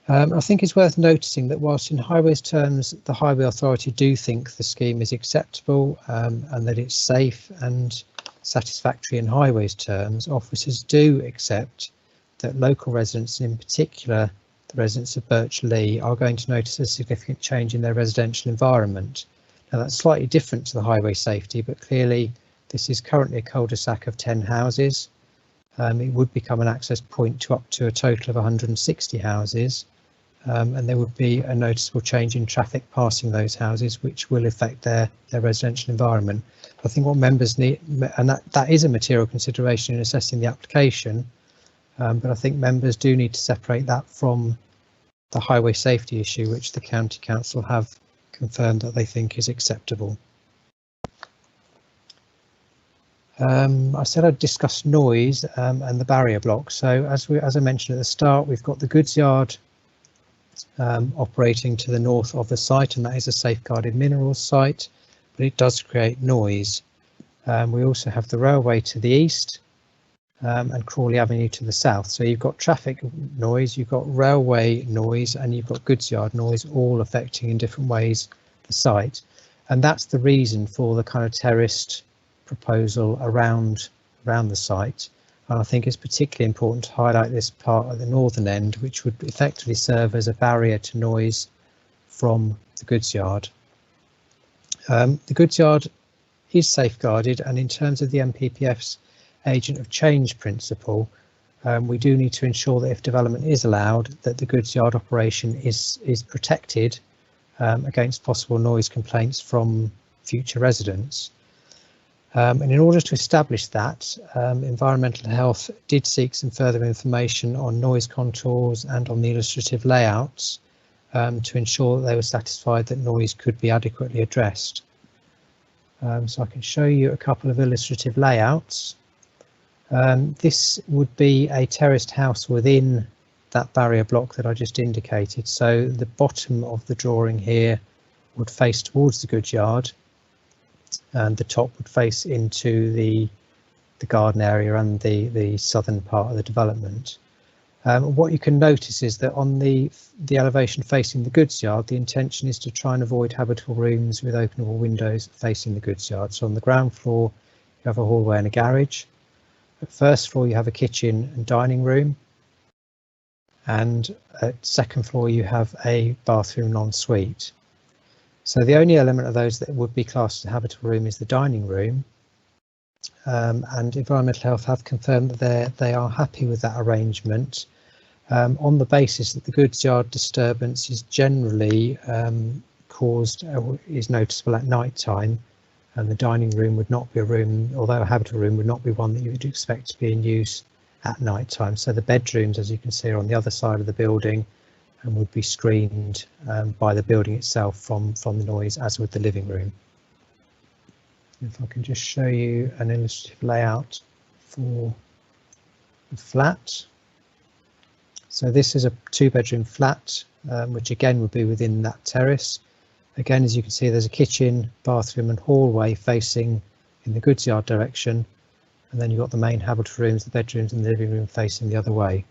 I think it's worth noticing that whilst in Highways terms, the Highway Authority do think the scheme is acceptable and that it's safe and satisfactory in Highways terms, officers do accept that local residents, in particular the residents of Birch Lee, are going to notice a significant change in their residential environment. Now that's slightly different to the highway safety, but clearly this is currently a cul-de-sac of 10 houses. It would become an access point to up to a total of 160 houses. And there would be a noticeable change in traffic passing those houses, which will affect their residential environment. I think what members need, and that is a material consideration in assessing the application, but I think members do need to separate that from the highway safety issue, which the County Council have confirmed that they think is acceptable. I said I'd discuss noise and the barrier block. So as I mentioned at the start, we've got the goods yard operating to the north of the site, and that is a safeguarded minerals site, but it does create noise. We also have the railway to the east and Crawley Avenue to the south. So you've got traffic noise, you've got railway noise, and you've got goods yard noise, all affecting in different ways the site. And that's the reason for the kind of terraced proposal around the site. And I think it's particularly important to highlight this part at the northern end, which would effectively serve as a barrier to noise from the goods yard. The goods yard is safeguarded, and in terms of the MPPF's agent of change principle, we do need to ensure that if development is allowed, that the goods yard operation is protected against possible noise complaints from future residents. And in order to establish that, Environmental Health did seek some further information on noise contours and on the illustrative layouts to ensure that they were satisfied that noise could be adequately addressed. So I can show you a couple of illustrative layouts. This would be a terraced house within that barrier block that I just indicated. So the bottom of the drawing here would face towards the goods yard, and the top would face into the garden area and the southern part of the development. What you can notice is that on the elevation facing the goods yard, the intention is to try and avoid habitable rooms with openable windows facing the goods yard. So on the ground floor, you have a hallway and a garage. At first floor, you have a kitchen and dining room. And at second floor, you have a bathroom and ensuite. So the only element of those that would be classed as a habitable room is the dining room. And Environmental Health have confirmed that they are happy with that arrangement on the basis that the goods yard disturbance is generally is noticeable at night time, and the dining room would not be a room, although a habitable room, would not be one that you would expect to be in use at night time. So the bedrooms, as you can see, are on the other side of the building and would be screened by the building itself from the noise, as would the living room. If I can just show you an illustrative layout for the flat. So this is a 2-bedroom flat, which again would be within that terrace. Again, as you can see, there's a kitchen, bathroom and hallway facing in the goods yard direction. And then you've got the main habitable rooms, the bedrooms and the living room facing the other way.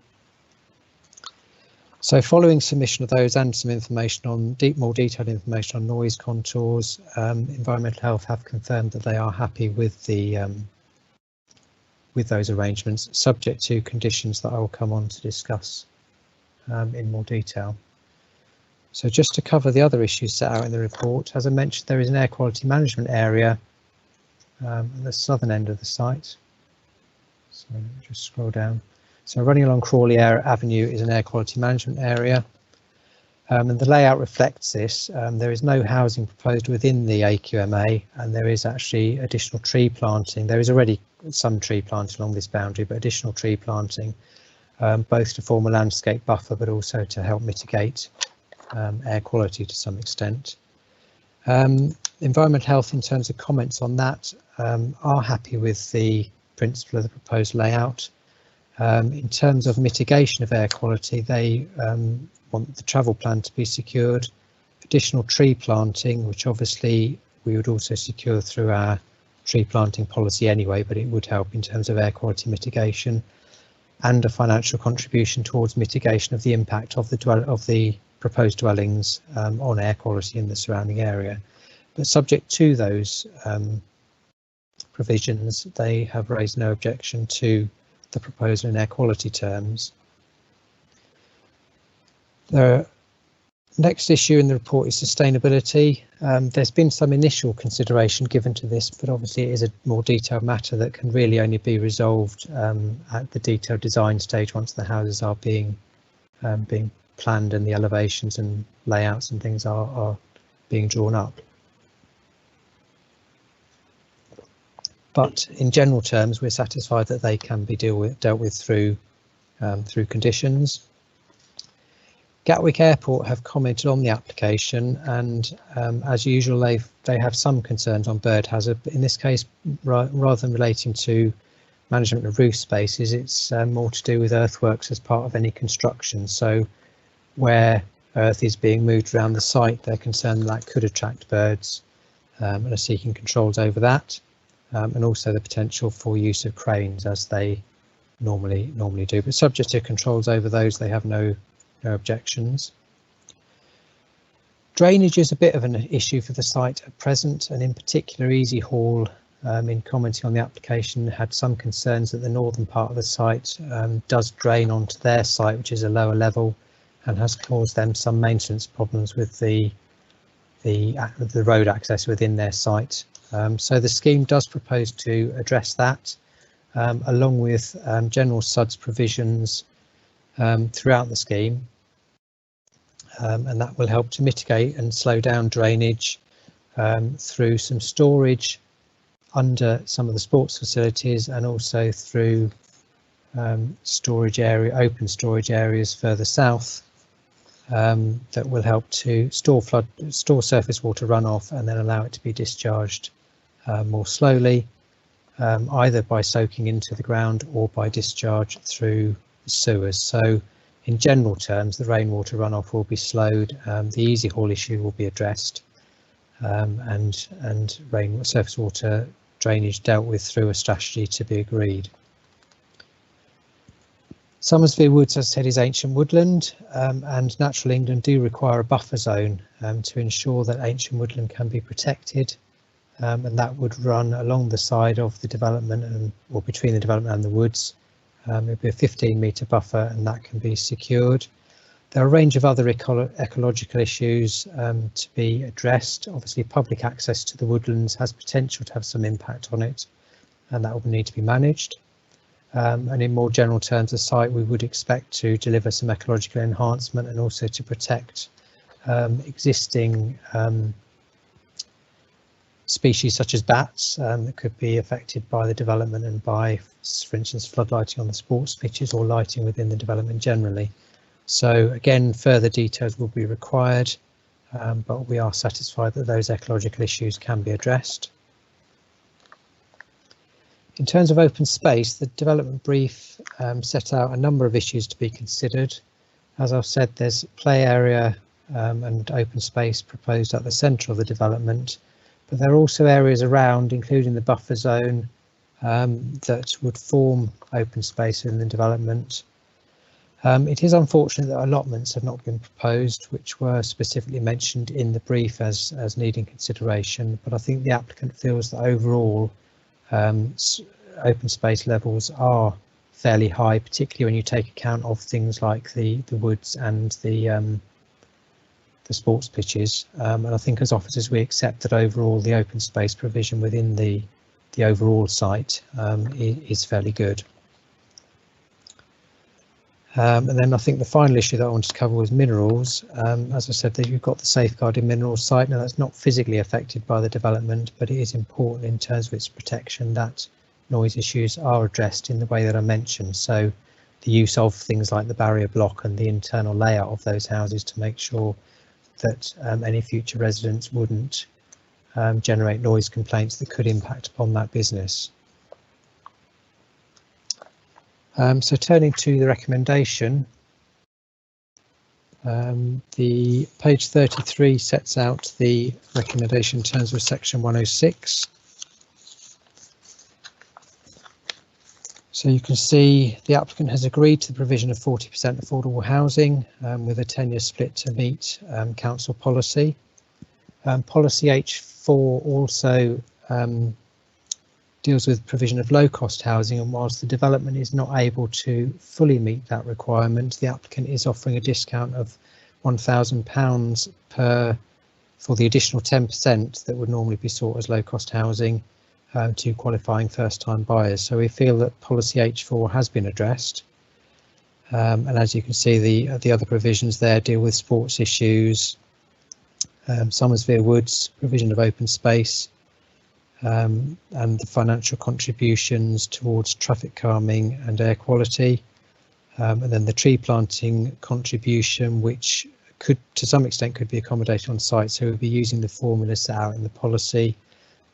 So following submission of those and some information on more detailed information on noise contours, Environmental Health have confirmed that they are happy with those arrangements, subject to conditions that I will come on to discuss in more detail. So just to cover the other issues set out in the report, as I mentioned, there is an air quality management area at the southern end of the site. So let me just scroll down. So running along Crawley Avenue is an air quality management area, and the layout reflects this. There is no housing proposed within the AQMA, and there is actually additional tree planting. There is already some tree planting along this boundary, but additional tree planting, both to form a landscape buffer, but also to help mitigate air quality to some extent. Environmental Health, in terms of comments on that, are happy with the principle of the proposed layout. In terms of mitigation of air quality, they want the travel plan to be secured, additional tree planting, which obviously we would also secure through our tree planting policy anyway, but it would help in terms of air quality mitigation, and a financial contribution towards mitigation of the impact of the proposed dwellings on air quality in the surrounding area. But subject to those provisions, they have raised no objection to the proposal in air quality terms. The next issue in the report is sustainability. There's been some initial consideration given to this, but obviously it is a more detailed matter that can really only be resolved at the detailed design stage once the houses are being planned and the elevations and layouts and things are being drawn up. But in general terms, we're satisfied that they can be dealt with through conditions. Gatwick Airport have commented on the application, and as usual, they have some concerns on bird hazard. But in this case, rather than relating to management of roof spaces, it's more to do with earthworks as part of any construction. So where earth is being moved around the site, they're concerned that could attract birds and are seeking controls over that. And also the potential for use of cranes as they normally do, but subject to controls over those, they have no objections. Drainage is a bit of an issue for the site at present, and in particular Easy Hall, in commenting on the application, had some concerns that the northern part of the site does drain onto their site, which is a lower level, and has caused them some maintenance problems with the road access within their site. So the scheme does propose to address that, along with general SUDS provisions throughout the scheme, and that will help to mitigate and slow down drainage through some storage under some of the sports facilities, and also through open storage areas further south that will help to store surface water runoff and then allow it to be discharged more slowly, either by soaking into the ground or by discharge through sewers. So in general terms, the rainwater runoff will be slowed, the Easy Hall issue will be addressed, and surface water drainage dealt with through a strategy to be agreed. Somersby Woods, as I said, is ancient woodland, and Natural England do require a buffer zone to ensure that ancient woodland can be protected, and that would run along the side of the development or between the development and the woods. It would be a 15-metre buffer, and that can be secured. There are a range of other ecological issues to be addressed. Obviously, public access to the woodlands has potential to have some impact on it, and that will need to be managed. And in more general terms, the site we would expect to deliver some ecological enhancement and also to protect existing species such as bats that could be affected by the development and by, for instance, floodlighting on the sports pitches or lighting within the development generally. So again, further details will be required, but we are satisfied that those ecological issues can be addressed. In terms of open space, the development brief set out a number of issues to be considered. As I've said, there's play area and open space proposed at the centre of the development, but there are also areas around, including the buffer zone, that would form open space in the development. It is unfortunate that allotments have not been proposed, which were specifically mentioned in the brief as needing consideration, but I think the applicant feels that overall open space levels are fairly high, particularly when you take account of things like the woods and the sports pitches. And I think as officers we accept that overall the open space provision within the overall site is fairly good. And then I think the final issue that I wanted to cover was minerals. As I said, that you've got the safeguarding minerals site. Now that's not physically affected by the development, but it is important in terms of its protection that noise issues are addressed in the way that I mentioned. So the use of things like the barrier block and the internal layout of those houses to make sure that any future residents wouldn't generate noise complaints that could impact upon that business. So turning to the recommendation, the page 33 sets out the recommendation in terms of section 106. So you can see the applicant has agreed to the provision of 40% affordable housing with a 10-year split to meet council policy. Policy H4 also deals with provision of low-cost housing, and whilst the development is not able to fully meet that requirement, the applicant is offering a discount of £1,000 for the additional 10% that would normally be sought as low-cost housing to qualifying first-time buyers. So we feel that policy H4 has been addressed, and as you can see, the other provisions there deal with sports issues, Somersville Woods, provision of open space, and the financial contributions towards traffic calming and air quality, and then the tree planting contribution, which could to some extent could be accommodated on site. So we'll be using the formula set out in the policy,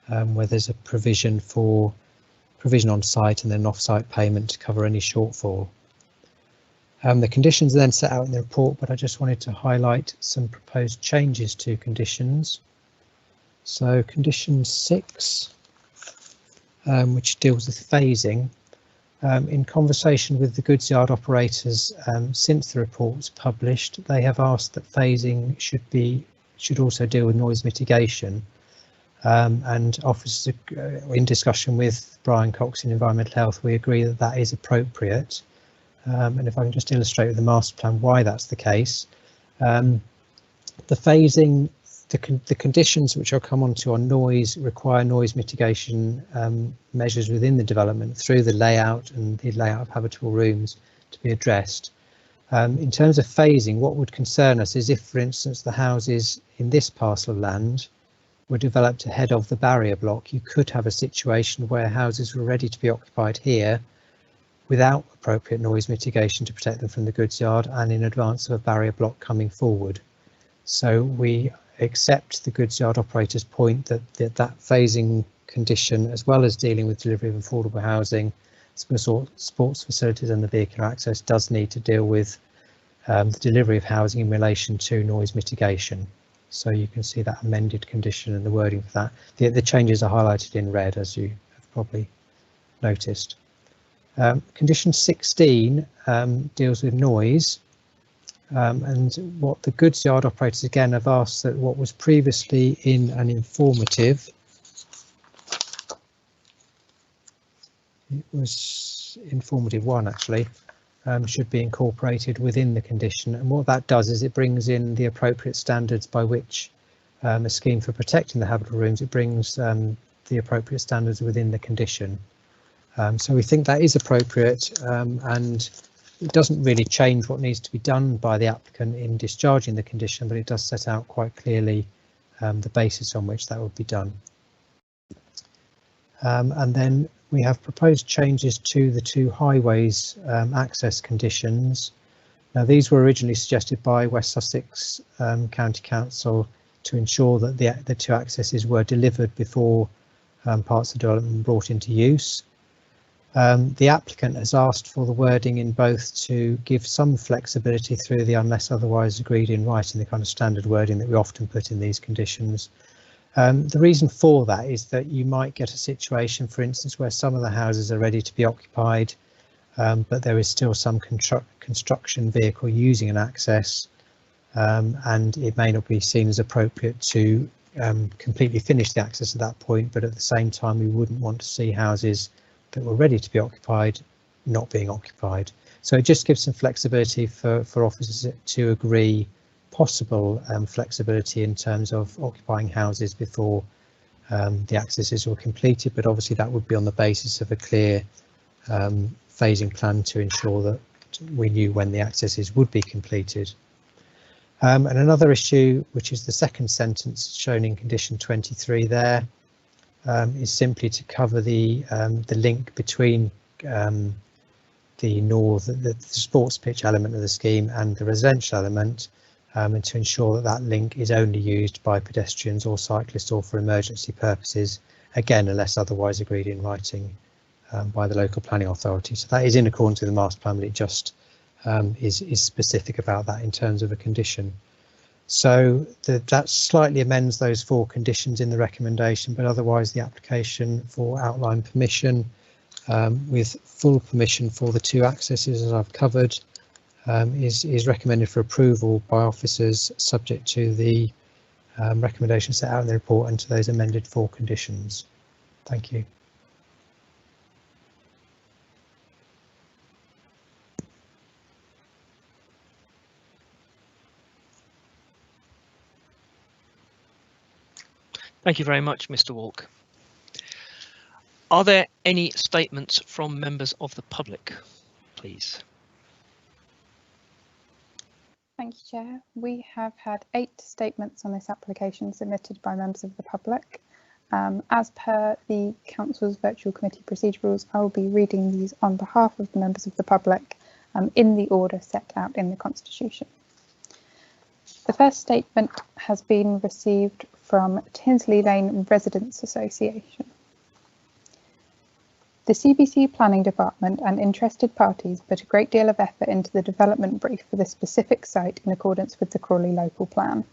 where there's a provision on site and then off-site payment to cover any shortfall. The conditions are then set out in the report, but I just wanted to highlight some proposed changes to conditions. So condition 6, which deals with phasing. In conversation with the goods yard operators since the report was published, they have asked that phasing should also deal with noise mitigation. And officers, in discussion with Brian Cox in Environmental Health, we agree that that is appropriate. And if I can just illustrate with the master plan why that's the case. The phasing, the conditions which I'll come on to on noise require noise mitigation measures within the development through the layout and the layout of habitable rooms to be addressed. In terms of phasing, what would concern us is if, for instance, the houses in this parcel of land were developed ahead of the barrier block, you could have a situation where houses were ready to be occupied here without appropriate noise mitigation to protect them from the goods yard and in advance of a barrier block coming forward. So we accept the goods yard operator's point that phasing condition, as well as dealing with delivery of affordable housing, sports facilities and the vehicular access, does need to deal with the delivery of housing in relation to noise mitigation. So you can see that amended condition and the wording for that. The changes are highlighted in red, as you have probably noticed. Condition 16 deals with noise, and what the goods yard operators again have asked that what was previously in an informative, it was informative 1 actually, should be incorporated within the condition. And what that does is it brings in the appropriate standards by which a scheme for protecting the habitable rooms, it brings the appropriate standards within the condition. So we think that is appropriate, and it doesn't really change what needs to be done by the applicant in discharging the condition, but it does set out quite clearly the basis on which that would be done. And then we have proposed changes to the 2 highways access conditions. Now these were originally suggested by West Sussex County Council to ensure that the 2 accesses were delivered before parts of the development were brought into use. The applicant has asked for the wording in both to give some flexibility through the unless otherwise agreed in writing, the kind of standard wording that we often put in these conditions. The reason for that is that you might get a situation, for instance, where some of the houses are ready to be occupied, but there is still some construction vehicle using an access, and it may not be seen as appropriate to completely finish the access at that point, but at the same time we wouldn't want to see houses that were ready to be occupied not being occupied. So it just gives some flexibility for officers to agree possible flexibility in terms of occupying houses before the accesses were completed, but obviously that would be on the basis of a clear phasing plan to ensure that we knew when the accesses would be completed. And another issue, which is the second sentence shown in condition 23 there, is simply to cover the link between the sports pitch element of the scheme and the residential element, and to ensure that that link is only used by pedestrians or cyclists or for emergency purposes, again unless otherwise agreed in writing by the local planning authority. So that is in accordance with the master plan, but it just is specific about that in terms of a condition. So that slightly amends those 4 conditions in the recommendation, but otherwise the application for outline permission with full permission for the 2 accesses, as I've covered, is recommended for approval by officers subject to the recommendations set out in the report and to those amended 4 conditions. Thank you. Thank you very much, Mr. Walk. Are there any statements from members of the public, please? Thank you, Chair. We have had 8 statements on this application submitted by members of the public. As per the Council's virtual committee procedure rules, I will be reading these on behalf of the members of the public in the order set out in the Constitution. The first statement has been received from Tinsley Lane Residents Association. The CBC Planning Department and interested parties put a great deal of effort into the development brief for the specific site in accordance with the Crawley local plan.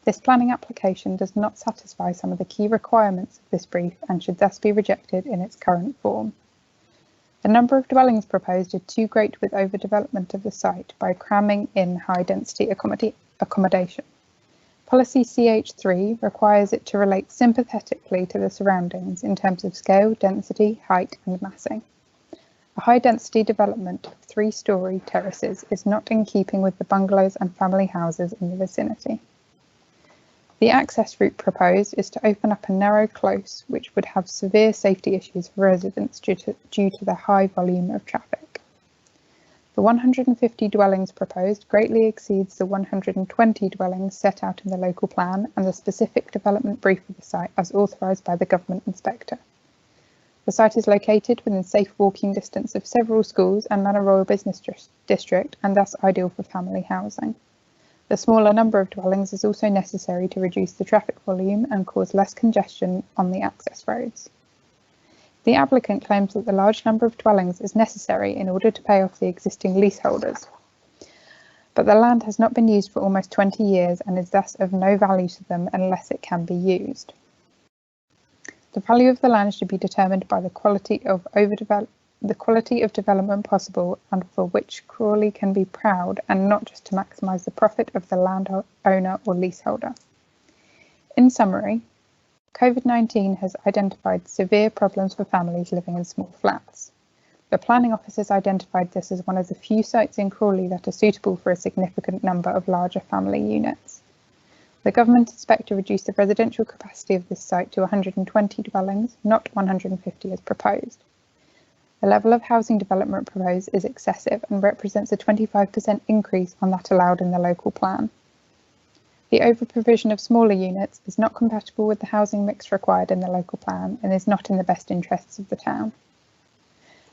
This planning application does not satisfy some of the key requirements of this brief and should thus be rejected in its current form. The number of dwellings proposed are too great with overdevelopment of the site by cramming in high density accommodation. Policy CH3 requires it to relate sympathetically to the surroundings in terms of scale, density, height and massing. A high density development of 3-storey terraces is not in keeping with the bungalows and family houses in the vicinity. The access route proposed is to open up a narrow close which would have severe safety issues for residents due to the high volume of traffic. The 150 dwellings proposed greatly exceeds the 120 dwellings set out in the local plan and the specific development brief of the site as authorised by the Government Inspector. The site is located within safe walking distance of several schools and Manor Royal Business District and thus ideal for family housing. The smaller number of dwellings is also necessary to reduce the traffic volume and cause less congestion on the access roads. The applicant claims that the large number of dwellings is necessary in order to pay off the existing leaseholders, but the land has not been used for almost 20 years and is thus of no value to them unless it can be used. The value of the land should be determined by the quality of development possible and for which Crawley can be proud, and not just to maximise the profit of the landowner or leaseholder. In summary, COVID-19 has identified severe problems for families living in small flats. The planning officers identified this as one of the few sites in Crawley that are suitable for a significant number of larger family units. The Government Inspector reduced the residential capacity of this site to 120 dwellings, not 150 as proposed. The level of housing development proposed is excessive and represents a 25% increase on that allowed in the local plan. The over-provision of smaller units is not compatible with the housing mix required in the local plan and is not in the best interests of the town.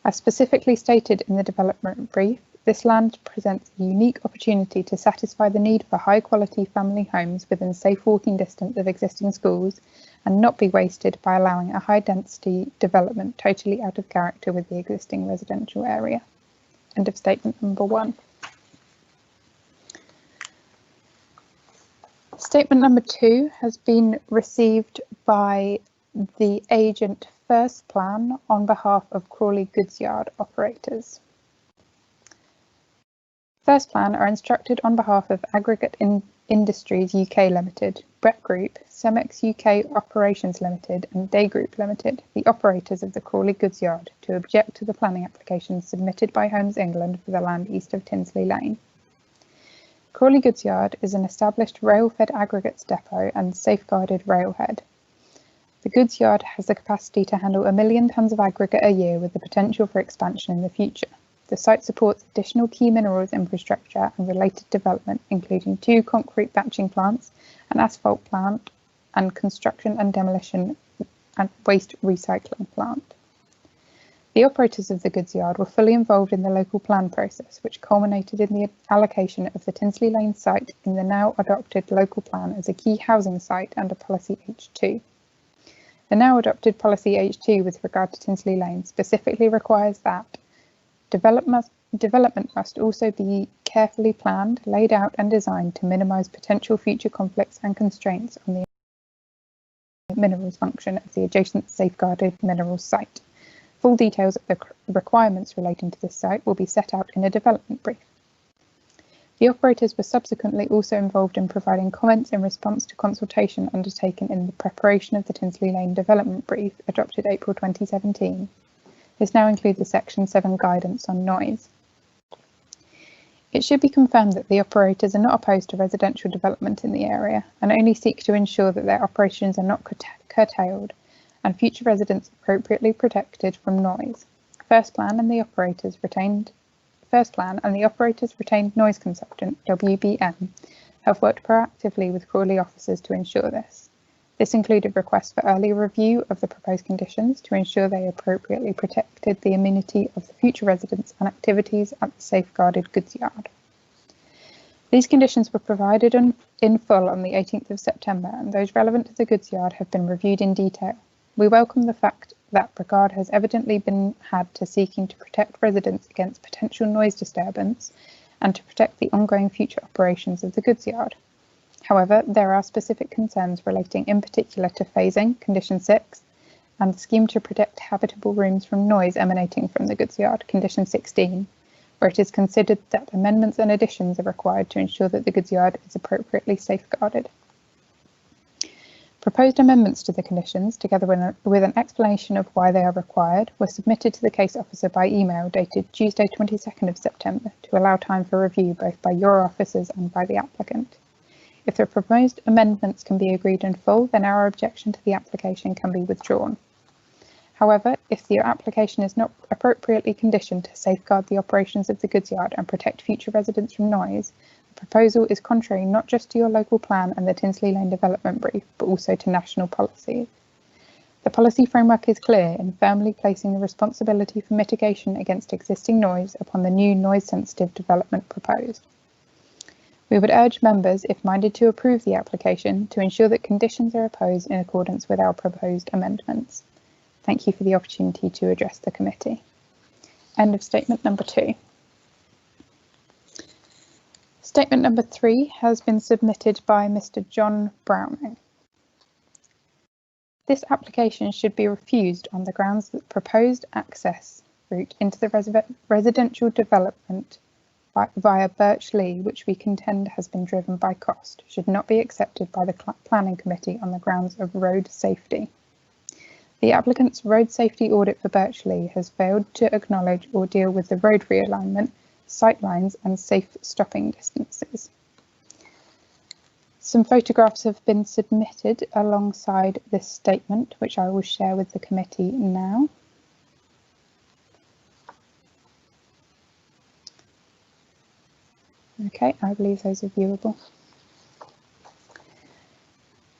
As specifically stated in the development brief, this land presents a unique opportunity to satisfy the need for high-quality family homes within safe walking distance of existing schools and not be wasted by allowing a high density development totally out of character with the existing residential area. End of statement number 1. Statement number 2 has been received by the agent First Plan on behalf of Crawley Goods Yard operators. First Plan are instructed on behalf of Aggregate Industries UK Limited, Brett Group, Cemex UK Operations Limited and Day Group Limited, the operators of the Crawley Goods Yard, to object to the planning application submitted by Homes England for the land east of Tinsley Lane. Crawley Goods Yard is an established rail-fed aggregates depot and safeguarded railhead. The goods yard has the capacity to handle 1 million tonnes of aggregate a year with the potential for expansion in the future. The site supports additional key minerals infrastructure and related development, including 2 concrete batching plants, an asphalt plant, and construction and demolition and waste recycling plant. The operators of the goods yard were fully involved in the local plan process, which culminated in the allocation of the Tinsley Lane site in the now adopted local plan as a key housing site under Policy H2. The now adopted Policy H2 with regard to Tinsley Lane specifically requires that development must also be carefully planned, laid out and designed to minimise potential future conflicts and constraints on the minerals function of the adjacent safeguarded minerals site. Full details of the requirements relating to this site will be set out in a development brief. The operators were subsequently also involved in providing comments in response to consultation undertaken in the preparation of the Tinsley Lane development brief adopted April 2017. This now includes the Section 7 guidance on noise. It should be confirmed that the operators are not opposed to residential development in the area and only seek to ensure that their operations are not curtailed and future residents appropriately protected from noise. First Plan and the operators retained noise consultant, WBM, have worked proactively with Crawley officers to ensure this. This included requests for early review of the proposed conditions to ensure they appropriately protected the amenity of the future residents and activities at the safeguarded goods yard. These conditions were provided in full on the 18th of September, and those relevant to the goods yard have been reviewed in detail. We welcome the fact that regard has evidently been had to seeking to protect residents against potential noise disturbance and to protect the ongoing future operations of the goods yard. However, there are specific concerns relating in particular to phasing, Condition 6, and the scheme to protect habitable rooms from noise emanating from the goods yard, Condition 16, where it is considered that amendments and additions are required to ensure that the goods yard is appropriately safeguarded. Proposed amendments to the conditions, together with an explanation of why they are required, were submitted to the case officer by email dated Tuesday 22nd of September to allow time for review both by your officers and by the applicant. If the proposed amendments can be agreed in full, then our objection to the application can be withdrawn. However, if the application is not appropriately conditioned to safeguard the operations of the goods yard and protect future residents from noise, the proposal is contrary not just to your local plan and the Tinsley Lane development brief, but also to national policy. The policy framework is clear in firmly placing the responsibility for mitigation against existing noise upon the new noise-sensitive development proposed. We would urge members, if minded to approve the application, to ensure that conditions are opposed in accordance with our proposed amendments. Thank you for the opportunity to address the committee. End of statement number 2. Statement number 3 has been submitted by Mr. John Browning. This application should be refused on the grounds that proposed access route into the residential development via Birch, which we contend has been driven by cost, should not be accepted by the Planning Committee on the grounds of road safety. The applicant's road safety audit for Birch has failed to acknowledge or deal with the road realignment, sight lines and safe stopping distances. Some photographs have been submitted alongside this statement, which I will share with the committee now. Okay, I believe those are viewable.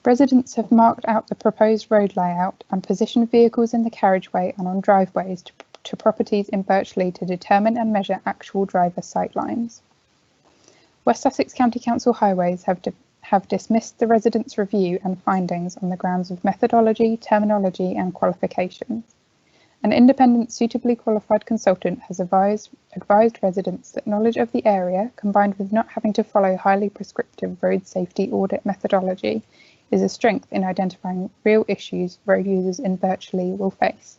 Residents have marked out the proposed road layout and positioned vehicles in the carriageway and on driveways to properties in Birch to determine and measure actual driver sight lines. West Sussex County Council highways have have dismissed the residents' review and findings on the grounds of methodology, terminology and qualifications. An independent, suitably qualified consultant has advised residents that knowledge of the area, combined with not having to follow highly prescriptive road safety audit methodology, is a strength in identifying real issues road users in Birch will face.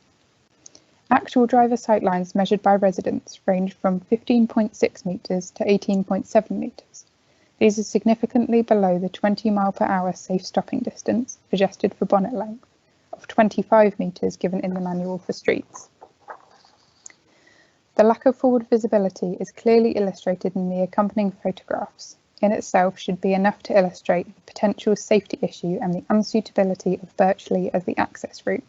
Actual driver sightlines measured by residents range from 15.6 metres to 18.7 metres. These are significantly below the 20 mph safe stopping distance, adjusted for bonnet length, of 25 metres given in the manual for streets. The lack of forward visibility is clearly illustrated in the accompanying photographs. In itself should be enough to illustrate the potential safety issue and the unsuitability of Birchley as the access route.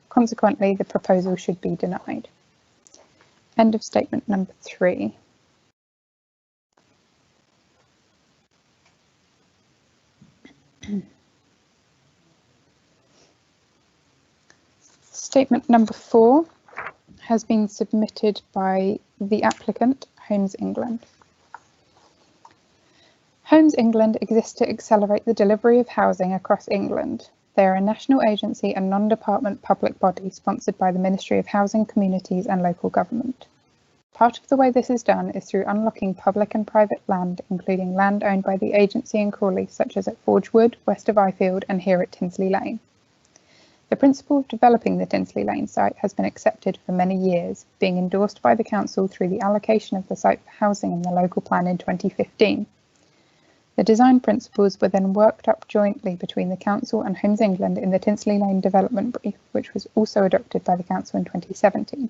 Consequently, the proposal should be denied. End of statement number 3. Statement number 4 has been submitted by the applicant, Homes England. Homes England exists to accelerate the delivery of housing across England. They are a national agency and non-department public body sponsored by the Ministry of Housing, Communities and Local Government. Part of the way this is done is through unlocking public and private land, including land owned by the agency in Crawley, such as at Forge Wood, west of Ifield and here at Tinsley Lane. The principle of developing the Tinsley Lane site has been accepted for many years, being endorsed by the council through the allocation of the site for housing in the local plan in 2015. The design principles were then worked up jointly between the council and Homes England in the Tinsley Lane development brief, which was also adopted by the council in 2017.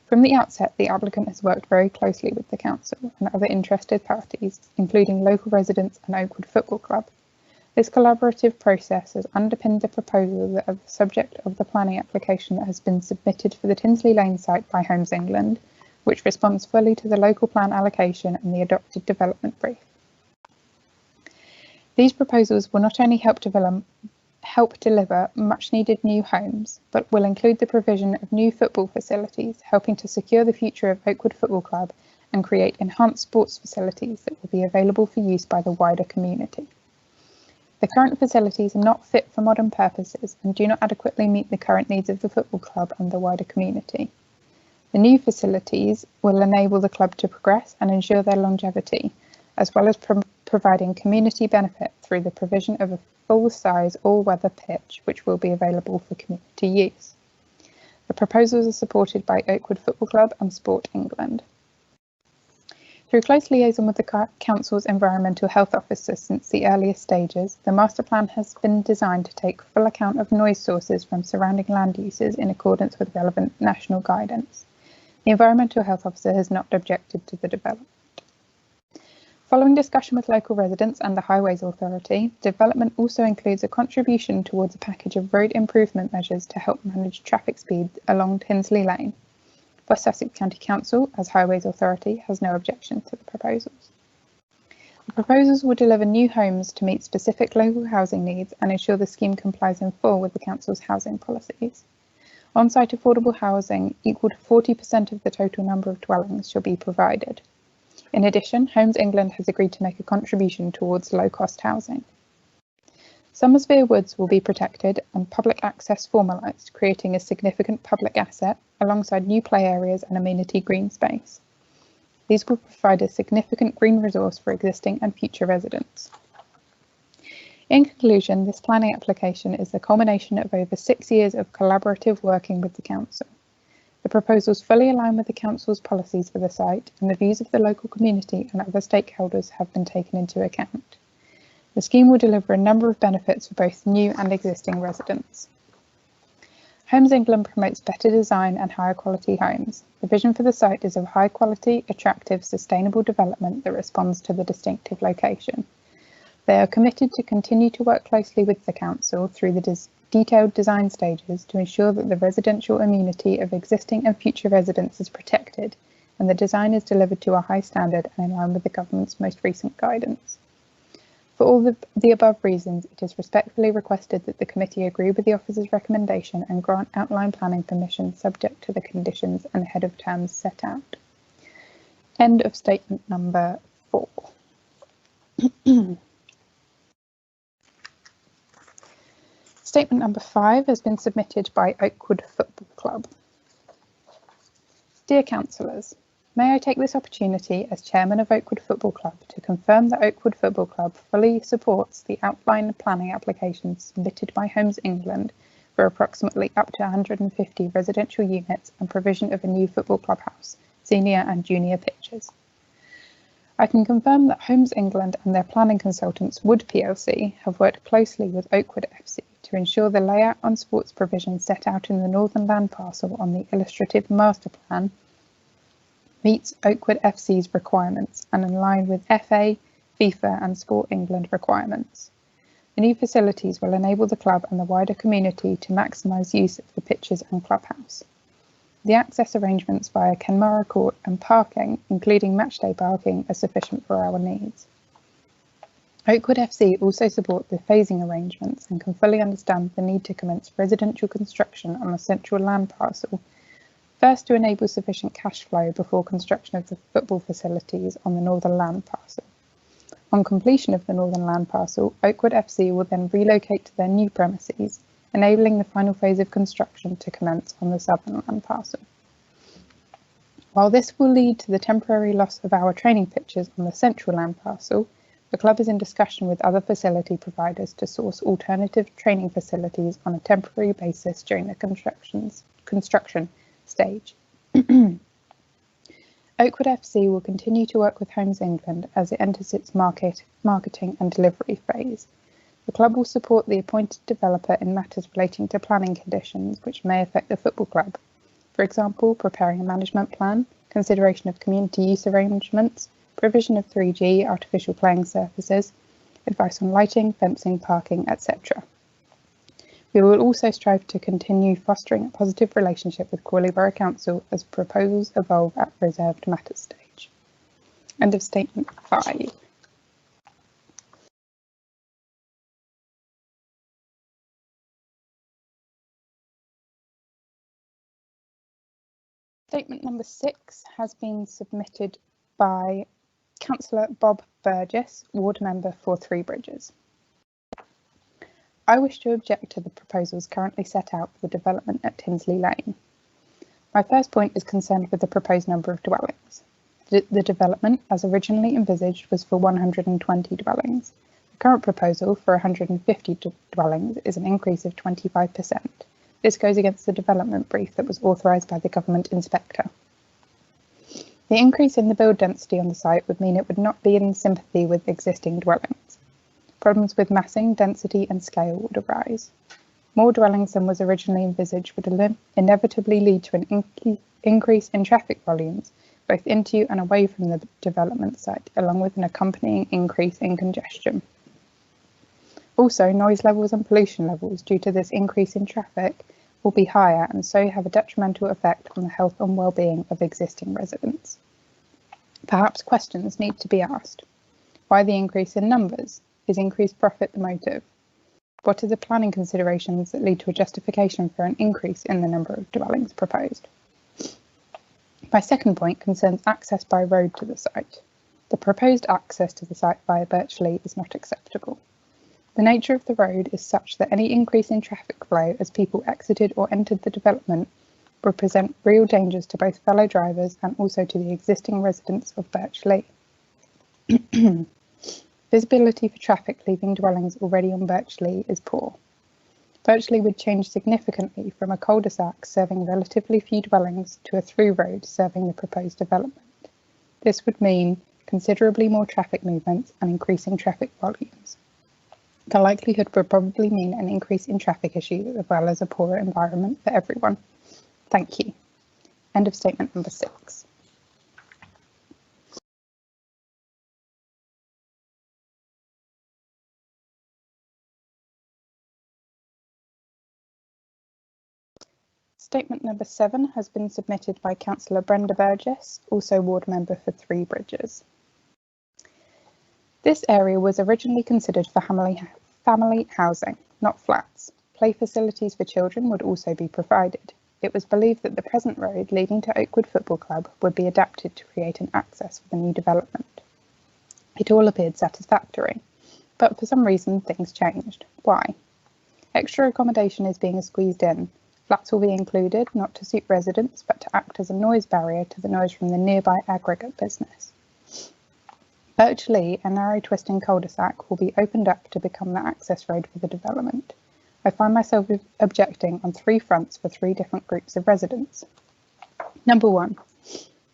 From the outset, the applicant has worked very closely with the council and other interested parties, including local residents and Oakwood Football Club. This collaborative process has underpinned the proposal that is the subject of the planning application that has been submitted for the Tinsley Lane site by Homes England, which responds fully to the local plan allocation and the adopted development brief. These proposals will not only help deliver much needed new homes, but will include the provision of new football facilities, helping to secure the future of Oakwood Football Club and create enhanced sports facilities that will be available for use by the wider community. The current facilities are not fit for modern purposes and do not adequately meet the current needs of the football club and the wider community. The new facilities will enable the club to progress and ensure their longevity, as well as providing community benefit through the provision of a full-size all-weather pitch, which will be available for community use. The proposals are supported by Oakwood Football Club and Sport England. Through close liaison with the Council's Environmental Health Officer since the earliest stages, the master plan has been designed to take full account of noise sources from surrounding land uses in accordance with relevant national guidance. The Environmental Health Officer has not objected to the development. Following discussion with local residents and the Highways Authority, development also includes a contribution towards a package of road improvement measures to help manage traffic speed along Tinsley Lane. West Sussex County Council, as Highways Authority, has no objection to the proposals. The proposals will deliver new homes to meet specific local housing needs and ensure the scheme complies in full with the Council's housing policies. On-site affordable housing equal to 40% of the total number of dwellings shall be provided. In addition, Homes England has agreed to make a contribution towards low-cost housing. Somersville Woods will be protected and public access formalised, creating a significant public asset alongside new play areas and amenity green space. These will provide a significant green resource for existing and future residents. In conclusion, this planning application is the culmination of over 6 years of collaborative working with the Council. The proposals fully align with the Council's policies for the site, and the views of the local community and other stakeholders have been taken into account. The scheme will deliver a number of benefits for both new and existing residents. Homes England promotes better design and higher quality homes. The vision for the site is of high quality, attractive, sustainable development that responds to the distinctive location. They are committed to continue to work closely with the Council through the detailed design stages to ensure that the residential amenity of existing and future residents is protected and the design is delivered to a high standard and in line with the Government's most recent guidance. For all the above reasons, it is respectfully requested that the committee agree with the officer's recommendation and grant outline planning permission subject to the conditions and ahead of terms set out. End of statement number 4. Statement number 5 has been submitted by Oakwood Football Club. Dear councillors, may I take this opportunity as chairman of Oakwood Football Club to confirm that Oakwood Football Club fully supports the outline planning applications submitted by Homes England for approximately up to 150 residential units and provision of a new football clubhouse, senior and junior pitches. I can confirm that Homes England and their planning consultants Wood plc have worked closely with Oakwood FC to ensure the layout on sports provision set out in the Northern Land Parcel on the Illustrative Master Plan meets Oakwood FC's requirements and in line with FA, FIFA and Sport England requirements. The new facilities will enable the club and the wider community to maximise use of the pitches and clubhouse. The access arrangements via Kenmara Court and parking, including matchday parking, are sufficient for our needs. Oakwood FC also support the phasing arrangements and can fully understand the need to commence residential construction on the central land parcel, first to enable sufficient cash flow before construction of the football facilities on the northern land parcel. On completion of the northern land parcel, Oakwood FC will then relocate to their new premises, enabling the final phase of construction to commence on the southern land parcel. While this will lead to the temporary loss of our training pitches on the central land parcel, the club is in discussion with other facility providers to source alternative training facilities on a temporary basis during the construction stage. Oakwood FC will continue to work with Homes England as it enters its marketing and delivery phase. The club will support the appointed developer in matters relating to planning conditions which may affect the football club. For example, preparing a management plan, consideration of community use arrangements, provision of 3G, artificial playing surfaces, advice on lighting, fencing, parking, etc. We will also strive to continue fostering a positive relationship with Crawley Borough Council as proposals evolve at reserved matters stage. End of statement 5. Statement number 6 has been submitted by Councillor Bob Burgess, Ward Member for Three Bridges. I wish to object to the proposals currently set out for the development at Tinsley Lane. My first point is concerned with the proposed number of dwellings. The development, as originally envisaged, was for 120 dwellings. The current proposal for 150 dwellings is an increase of 25%. This goes against the development brief that was authorised by the Government Inspector. The increase in the build density on the site would mean it would not be in sympathy with existing dwellings. Problems with massing, density and scale would arise. More dwellings than was originally envisaged would inevitably lead to an increase in traffic volumes, both into and away from the development site, along with an accompanying increase in congestion. Also, noise levels and pollution levels due to this increase in traffic will be higher and so have a detrimental effect on the health and well-being of existing residents. Perhaps questions need to be asked. Why the increase in numbers? Is increased profit the motive? What are the planning considerations that lead to a justification for an increase in the number of dwellings proposed? My second point concerns access by road to the site. The proposed access to the site via Birch is not acceptable. The nature of the road is such that any increase in traffic flow as people exited or entered the development would present real dangers to both fellow drivers and also to the existing residents of Birch. Visibility for traffic leaving dwellings already on Birch is poor. Birch would change significantly from a cul-de-sac serving relatively few dwellings to a through road serving the proposed development. This would mean considerably more traffic movements and increasing traffic volumes. The likelihood would probably mean an increase in traffic issues as well as a poorer environment for everyone. Thank you. End of statement number 6. Statement number 7 has been submitted by Councillor Brenda Burgess, also ward member for Three Bridges. This area was originally considered for family housing, not flats. Play facilities for children would also be provided. It was believed that the present road leading to Oakwood Football Club would be adapted to create an access for the new development. It all appeared satisfactory, but for some reason things changed. Why? Extra accommodation is being squeezed in. Flats will be included, not to suit residents, but to act as a noise barrier to the noise from the nearby aggregate business. Birch Lee, a narrow twisting cul-de-sac, will be opened up to become the access road for the development. I find myself objecting on 3 fronts for 3 different groups of residents. Number 1,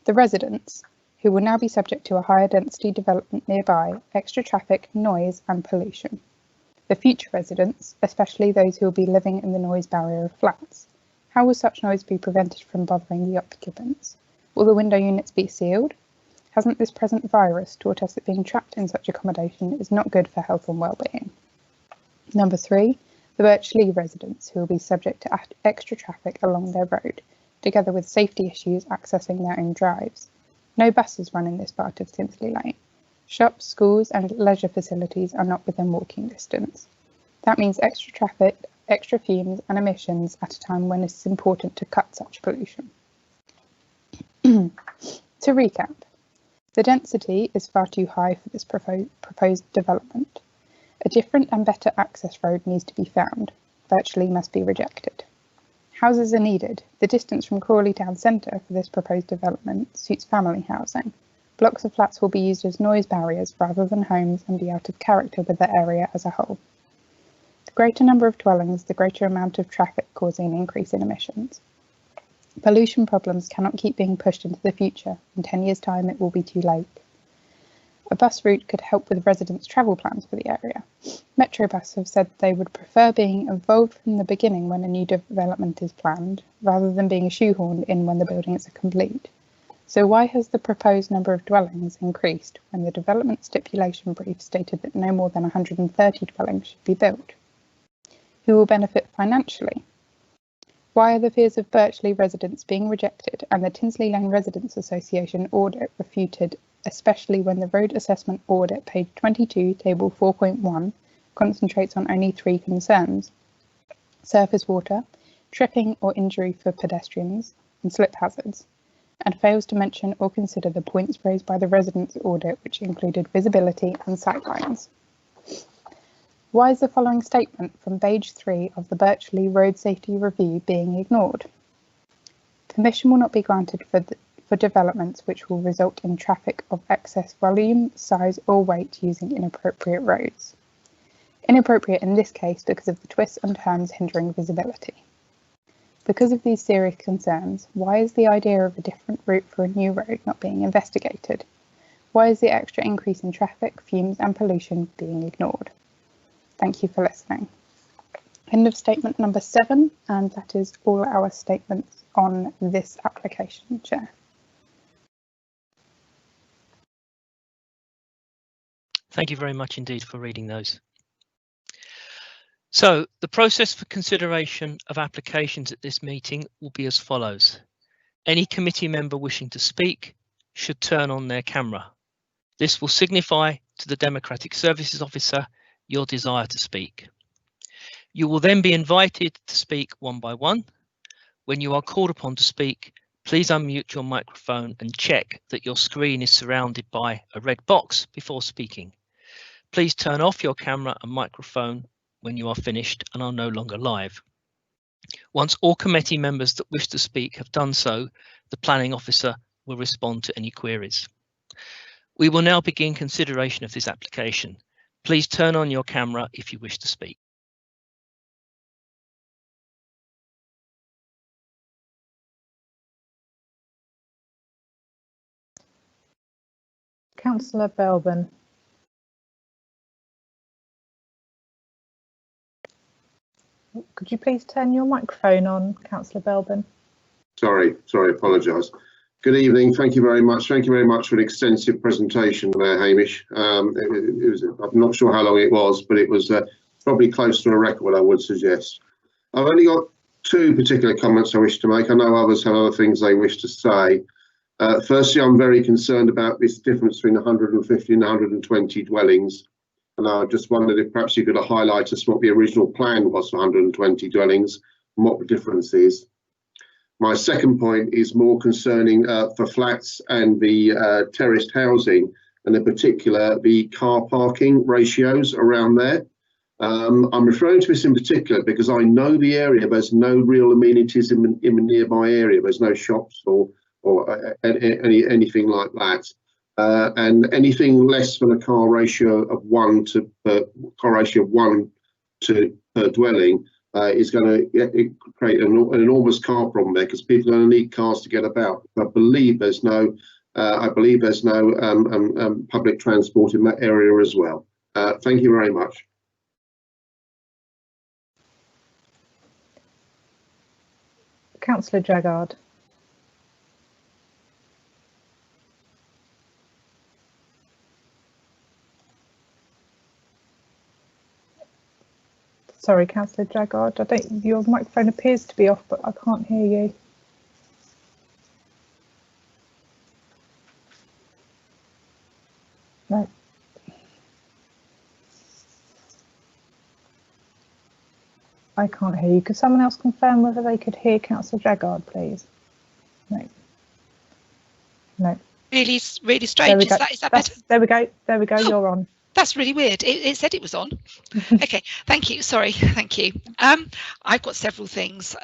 the residents, who will now be subject to a higher density development nearby, extra traffic, noise and pollution. The future residents, especially those who will be living in the noise barrier of flats. How will such noise be prevented from bothering the occupants? Will the window units be sealed? Hasn't this present virus taught us that being trapped in such accommodation is not good for health and well-being? Number 3, the Birch Lee residents, who will be subject to extra traffic along their road, together with safety issues accessing their own drives. No buses run in this part of Tinsley Lane. Shops, schools and leisure facilities are not within walking distance. That means extra traffic, extra fumes and emissions at a time when it is important to cut such pollution. To recap, the density is far too high for this proposed development. A different and better access road needs to be found. Birch Lee must be rejected. Houses are needed. The distance from Crawley town centre for this proposed development suits family housing. Blocks of flats will be used as noise barriers rather than homes and be out of character with the area as a whole. The greater number of dwellings, the greater amount of traffic causing an increase in emissions. Pollution problems cannot keep being pushed into the future. In 10 years' time, it will be too late. A bus route could help with residents' travel plans for the area. Metrobus have said they would prefer being involved from the beginning when a new development is planned, rather than being shoehorned in when the buildings are complete. So why has the proposed number of dwellings increased when the development stipulation brief stated that no more than 130 dwellings should be built? Who will benefit financially? Why are the fears of Birch Lee residents being rejected and the Tinsley Lane Residents Association audit refuted, especially when the road assessment audit page 22 table 4.1 concentrates on only 3 concerns: surface water, tripping or injury for pedestrians and slip hazards, and fails to mention or consider the points raised by the residents' audit, which included visibility and sightlines. Why is the following statement from page 3 of the Birch Lee Road Safety Review being ignored? Permission will not be granted for developments which will result in traffic of excess volume, size or weight using inappropriate roads. Inappropriate in this case because of the twists and turns hindering visibility. Because of these serious concerns, why is the idea of a different route for a new road not being investigated? Why is the extra increase in traffic, fumes and pollution being ignored? Thank you for listening. End of statement number 7, and that is all our statements on this application, Chair. Thank you very much indeed for reading those. So the process for consideration of applications at this meeting will be as follows. Any committee member wishing to speak should turn on their camera. This will signify to the Democratic Services Officer your desire to speak. You will then be invited to speak one by one. When you are called upon to speak, please unmute your microphone and check that your screen is surrounded by a red box before speaking. Please turn off your camera and microphone when you are finished and are no longer live. Once all committee members that wish to speak have done so, the planning officer will respond to any queries. We will now begin consideration of this application. Please turn on your camera if you wish to speak. Councillor Belbin. Could you please turn your microphone on, Councillor Belbin? Sorry, apologise. Good evening. Thank you very much. Thank you very much for an extensive presentation there, Hamish. I'm not sure how long it was, but it was probably close to a record, I would suggest. I've only got 2 particular comments I wish to make. I know others have other things they wish to say. Firstly, I'm very concerned about this difference between 150 and 120 dwellings. And I just wondered if perhaps you could highlight us what the original plan was for 120 dwellings and what the difference is. My second point is more concerning for flats and the terraced housing, and in particular the car parking ratios around there. I'm referring to this in particular because I know the area. There's no real amenities in the nearby area. There's no shops or anything like that. And anything less than a car ratio of one to per dwelling is going to create an enormous car problem there, because people are going to need cars to get about. I believe there's no public transport in that area as well. Thank you very much. Councillor Jaggard. Sorry, Councillor Jaggard, your microphone appears to be off, but I can't hear you. No. I can't hear you. Could someone else confirm whether they could hear Councillor Jaggard, please? No. No. Really strange. Is that better? There we go. There we go. Oh, you're on. That's really weird. It said it was on. Okay. Thank you. Sorry. Thank you. I've got several things.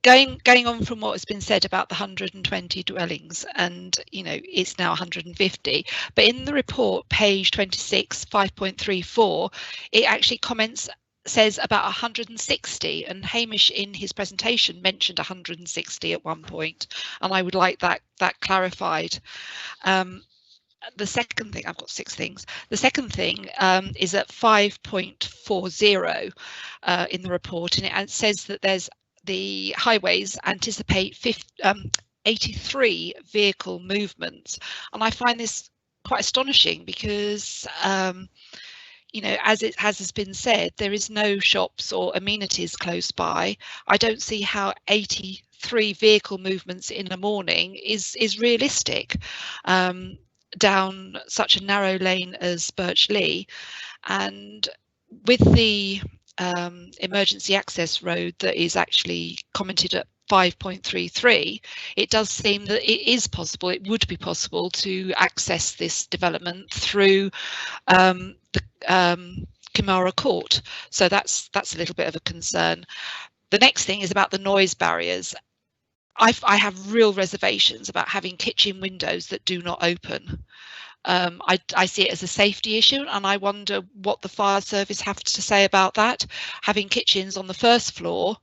Going on from what has been said about the 120 dwellings, and it's now 150. But in the report, page 26, 5.34, it actually says about 160, and Hamish in his presentation mentioned 160 at one point, and I would like that clarified. The second thing, I've got 6 things. The second thing is at 5.40 in the report, and it says that the highways anticipate 83 vehicle movements, and I find this quite astonishing because as it has been said, there is no shops or amenities close by. I don't see how 83 vehicle movements in the morning is realistic down such a narrow lane as Birch Lee, and with the emergency access road that is actually commented at 5.33, it does seem that it would be possible to access this development through the Kimara Court. So that's a little bit of a concern. The next thing is about the noise barriers. I have real reservations about having kitchen windows that do not open. I see it as a safety issue, and I wonder what the fire service have to say about that, having kitchens on the first floor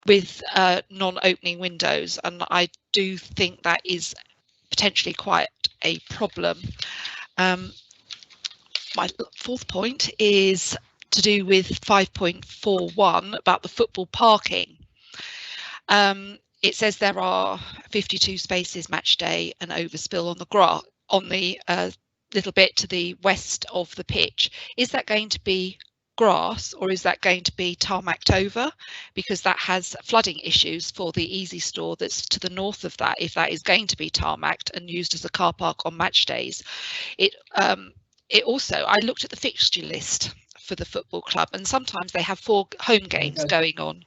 with non-opening windows, and I do think that is potentially quite a problem. My fourth point is to do with 5.41 about the football parking. It says there are 52 spaces match day and overspill on the little bit to the west of the pitch. Is that going to be grass, or is that going to be tarmacked over? Because that has flooding issues for the Easy Store that's to the north of that, if that is going to be tarmacked and used as a car park on match days. It also, I looked at the fixture list for the football club, and sometimes they have 4 home games going on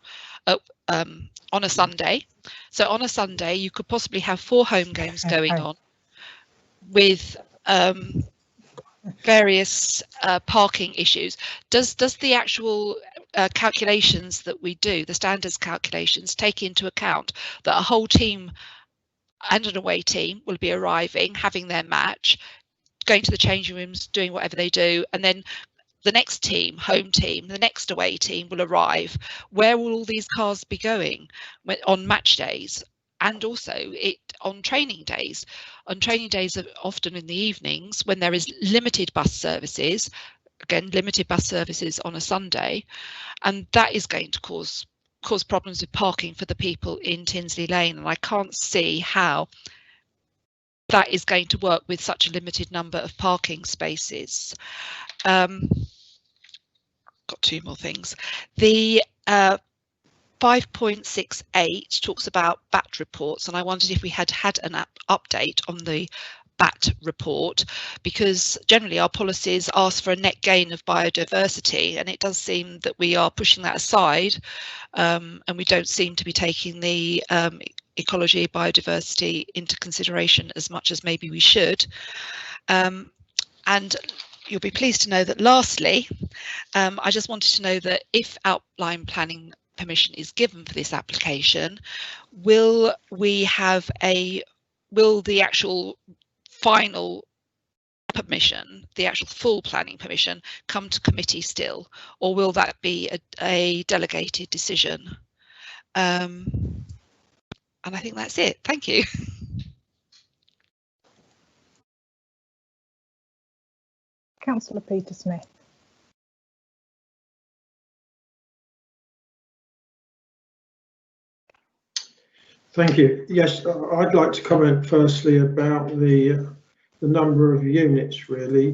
a Sunday. So on a Sunday you could possibly have 4 home games going on with various parking issues. Does the actual calculations that we do, the standards calculations, take into account that a whole team and an away team will be arriving, having their match, going to the changing rooms, doing whatever they do, and then the next team, home team, the next away team will arrive? Where will all these cars be going on match days? And also on training days. On training days are often in the evenings when there is limited bus services, again limited bus services on a Sunday, and that is going to cause problems with parking for the people in Tinsley Lane, and I can't see how that is going to work with such a limited number of parking spaces. Got 2 more things. The 5.68 talks about BAT reports, and I wondered if we had an update on the BAT report, because generally our policies ask for a net gain of biodiversity, and it does seem that we are pushing that aside, and we don't seem to be taking the ecology, biodiversity into consideration as much as maybe we should. And you'll be pleased to know that lastly, I just wanted to know that if outline planning permission is given for this application, will the actual final permission, the actual full planning permission, come to committee still, or will that be a delegated decision? And I think that's it. Thank you. Councillor Peter Smith. Thank you. Yes, I'd like to comment firstly about the number of units, really.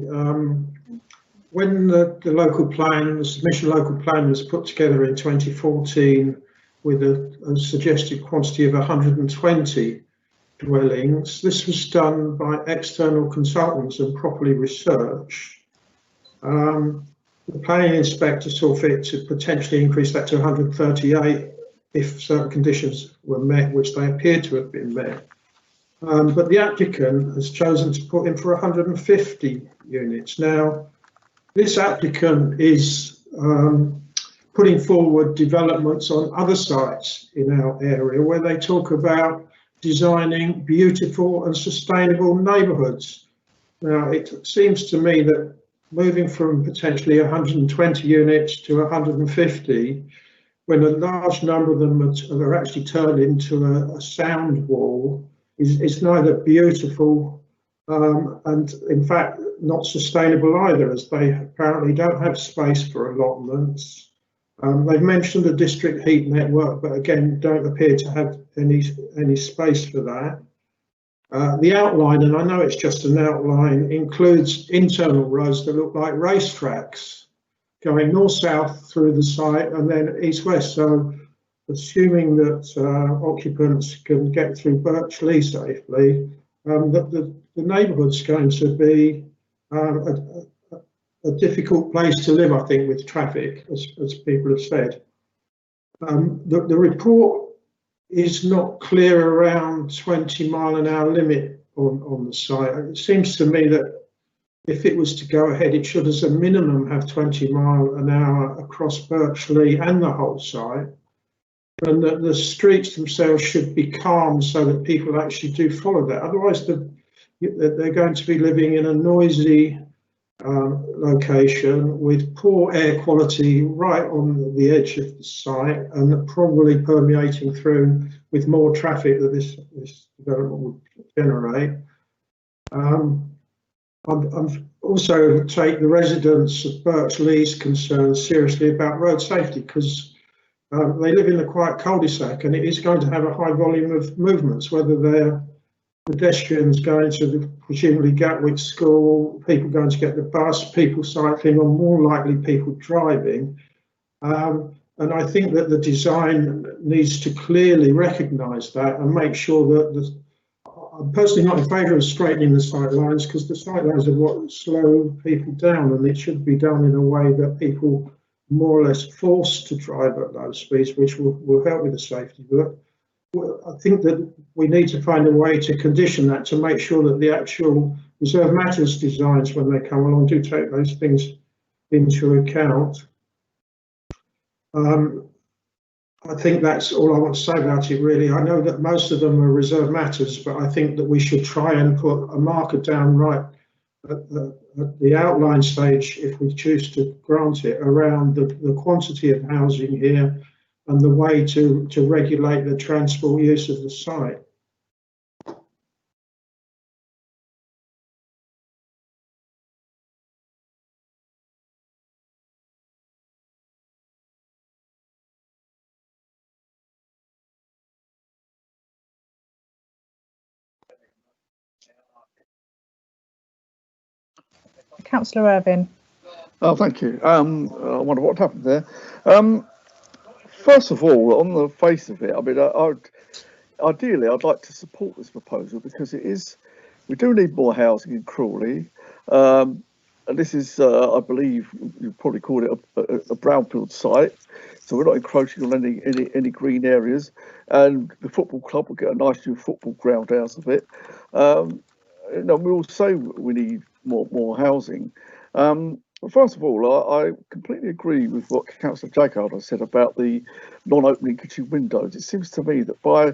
When the local plan, the submission local plan was put together in 2014 with a suggested quantity of 120 dwellings, this was done by external consultants and properly researched. The planning inspector saw fit to potentially increase that to 138 if certain conditions were met, which they appear to have been met. But the applicant has chosen to put in for 150 units. Now, this applicant is putting forward developments on other sites in our area where they talk about designing beautiful and sustainable neighbourhoods. Now, it seems to me that moving from potentially 120 units to 150, when a large number of them are actually turned into a sound wall, is neither beautiful and in fact not sustainable either, as they apparently don't have space for allotments. They've mentioned a district heat network, but again don't appear to have any space for that. The outline, and I know it's just an outline, includes internal roads that look like racetracks going north-south through the site and then east-west. So assuming that occupants can get through Birch safely, that the neighbourhood's going to be a difficult place to live, I think, with traffic, as people have said. The report is not clear around 20-mile-an-hour limit on the site. It seems to me that if it was to go ahead, it should as a minimum have 20 mile an hour across Birch and the whole site, and that the streets themselves should be calm so that people actually do follow that. Otherwise, they're going to be living in a noisy location with poor air quality right on the edge of the site, and probably permeating through with more traffic that this development would generate. I'm also take the residents of Birch concerns seriously about road safety, because they live in a quiet cul-de-sac and it is going to have a high volume of movements, whether they're pedestrians going to presumably Gatwick School, people going to get the bus, people cycling, or more likely people driving. And I think that the design needs to clearly recognise that and make sure that I'm personally not in favour of straightening the sight lines, because the sight lines are what slow people down, and it should be done in a way that people more or less forced to drive at low speeds, which will help with the safety. But I think that we need to find a way to condition that to make sure that the actual reserve matters designs, when they come along, do take those things into account. I think that's all I want to say about it, really. I know that most of them are reserve matters, but I think that we should try and put a marker down right at the outline stage, if we choose to grant it, around the quantity of housing here and the way to regulate the transport use of the site. Councillor Irvine. Oh, thank you. I wonder what happened there. First of all, on the face of it, I mean, ideally, I'd like to support this proposal, because we do need more housing in Crawley. And this is, I believe, you'd probably call it a brownfield site. So we're not encroaching on any green areas. And the football club will get a nice new football ground out of it. We all say we need more housing. First of all, I completely agree with what Councillor Jaggard has said about the non-opening kitchen windows. It seems to me that by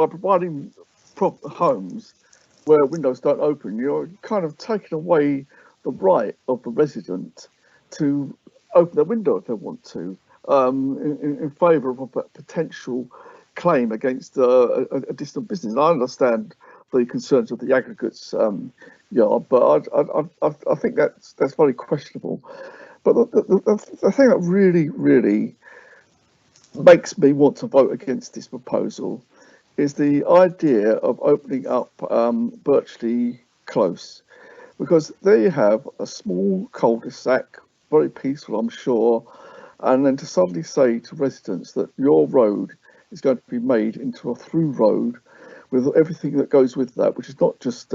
providing homes where windows don't open, you're kind of taking away the right of the resident to open their window if they want to, in favour of a potential claim against a distant business. And I understand the concerns of the aggregates yard, but I think that's very questionable. But the thing that really makes me want to vote against this proposal is the idea of opening up Birchley Close, because there you have a small cul-de-sac, very peaceful, I'm sure, and then to suddenly say to residents that your road is going to be made into a through road with everything that goes with that, which is not just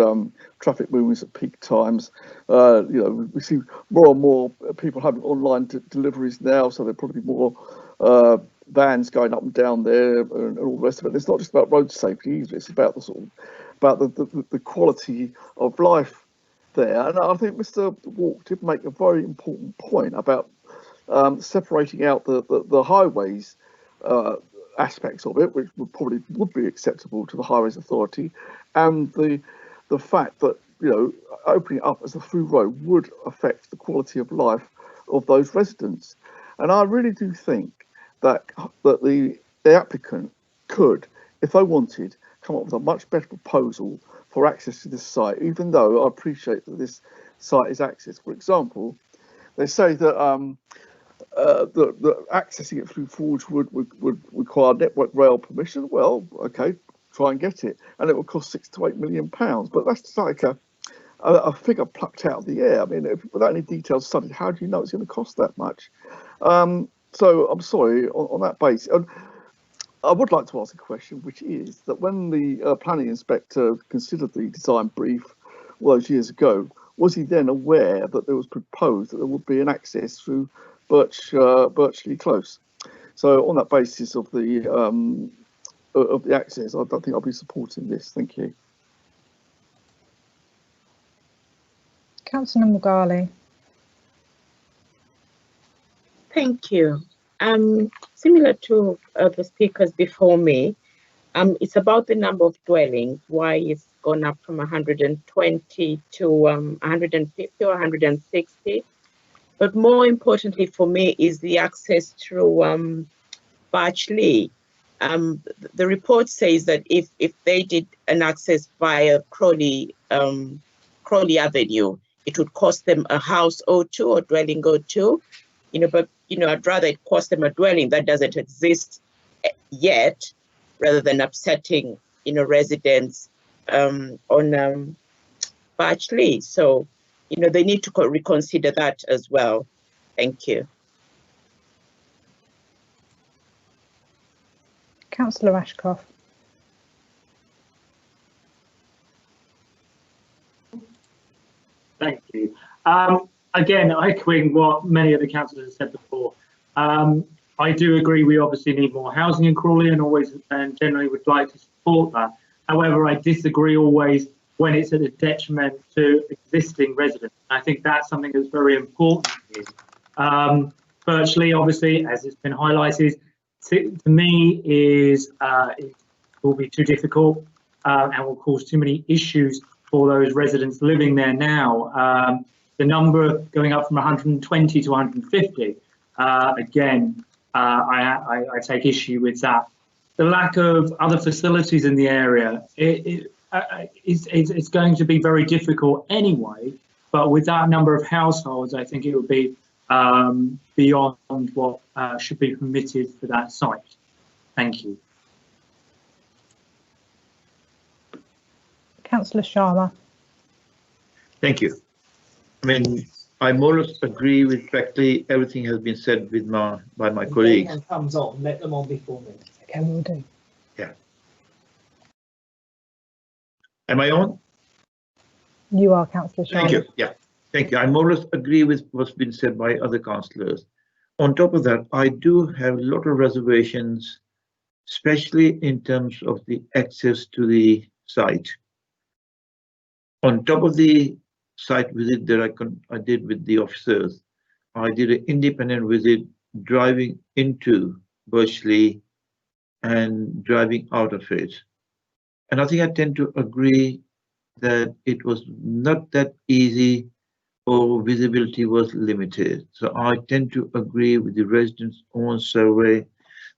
traffic movements at peak times. You know, we see more and more people having online deliveries now, so there'll probably be more vans going up and down there and all the rest of it. It's not just about road safety either. It's about the quality of life there. And I think Mr. Walk did make a very important point about separating out the highways aspects of it, which would be acceptable to the Highways Authority, and the fact that, you know, opening it up as a through road would affect the quality of life of those residents. And I really do think that the applicant could, if they wanted, come up with a much better proposal for access to this site, even though I appreciate that this site is accessed. For example, they say that the accessing it through Forge would require Network Rail permission. Well, okay, try and get it, and it will cost £6 to £8 million. But that's just like a figure plucked out of the air. I mean, without any detailed study, how do you know it's going to cost that much? So I'm sorry on that basis. And I would like to ask a question, which is that when the planning inspector considered the design brief all those years ago, was he then aware that there was proposed that there would be an access through Birchley Close? So on that basis of the access, I don't think I'll be supporting this. Thank you. Councillor Mughali. Thank you. Similar to the speakers before me, it's about the number of dwellings, why it's gone up from 120 to 150 or 160. But more importantly for me is the access through Birchley. The report says that if they did an access via Crawley Avenue, it would cost them a house or two or dwelling or two. You know, but you know, I'd rather it cost them a dwelling that doesn't exist yet, rather than upsetting, you know, residents on Birchley. So, you know, they need to reconsider that as well. Thank you. Councillor Ashcroft. Thank you. Again, echoing what many of the councillors have said before, I do agree we obviously need more housing in Crawley and generally would like to support that. However, I disagree always when it's at a detriment to existing residents. I think that's something that's very important here. Birchley, obviously, as it's been highlighted, to me it will be too difficult and will cause too many issues for those residents living there now. The number going up from 120 to 150, again, I take issue with that. The lack of other facilities in the area, it's going to be very difficult anyway, but with that number of households, I think it would be beyond what should be permitted for that site. Thank you. Councillor Sharma. Thank you. I mean, I more or less agree with practically everything has been said with by my colleagues. When comes on, let them on before me. Okay, we'll do. Yeah. Am I on? You are, Councillor Sharma. Thank you. Yeah. Thank you. I more or less agree with what's been said by other councillors. On top of that, I do have a lot of reservations, especially in terms of the access to the site. On top of the site visit that I did with the officers. I did an independent visit driving into Birchley and driving out of it. And I think I tend to agree that it was not that easy or visibility was limited. So I tend to agree with the residents' own survey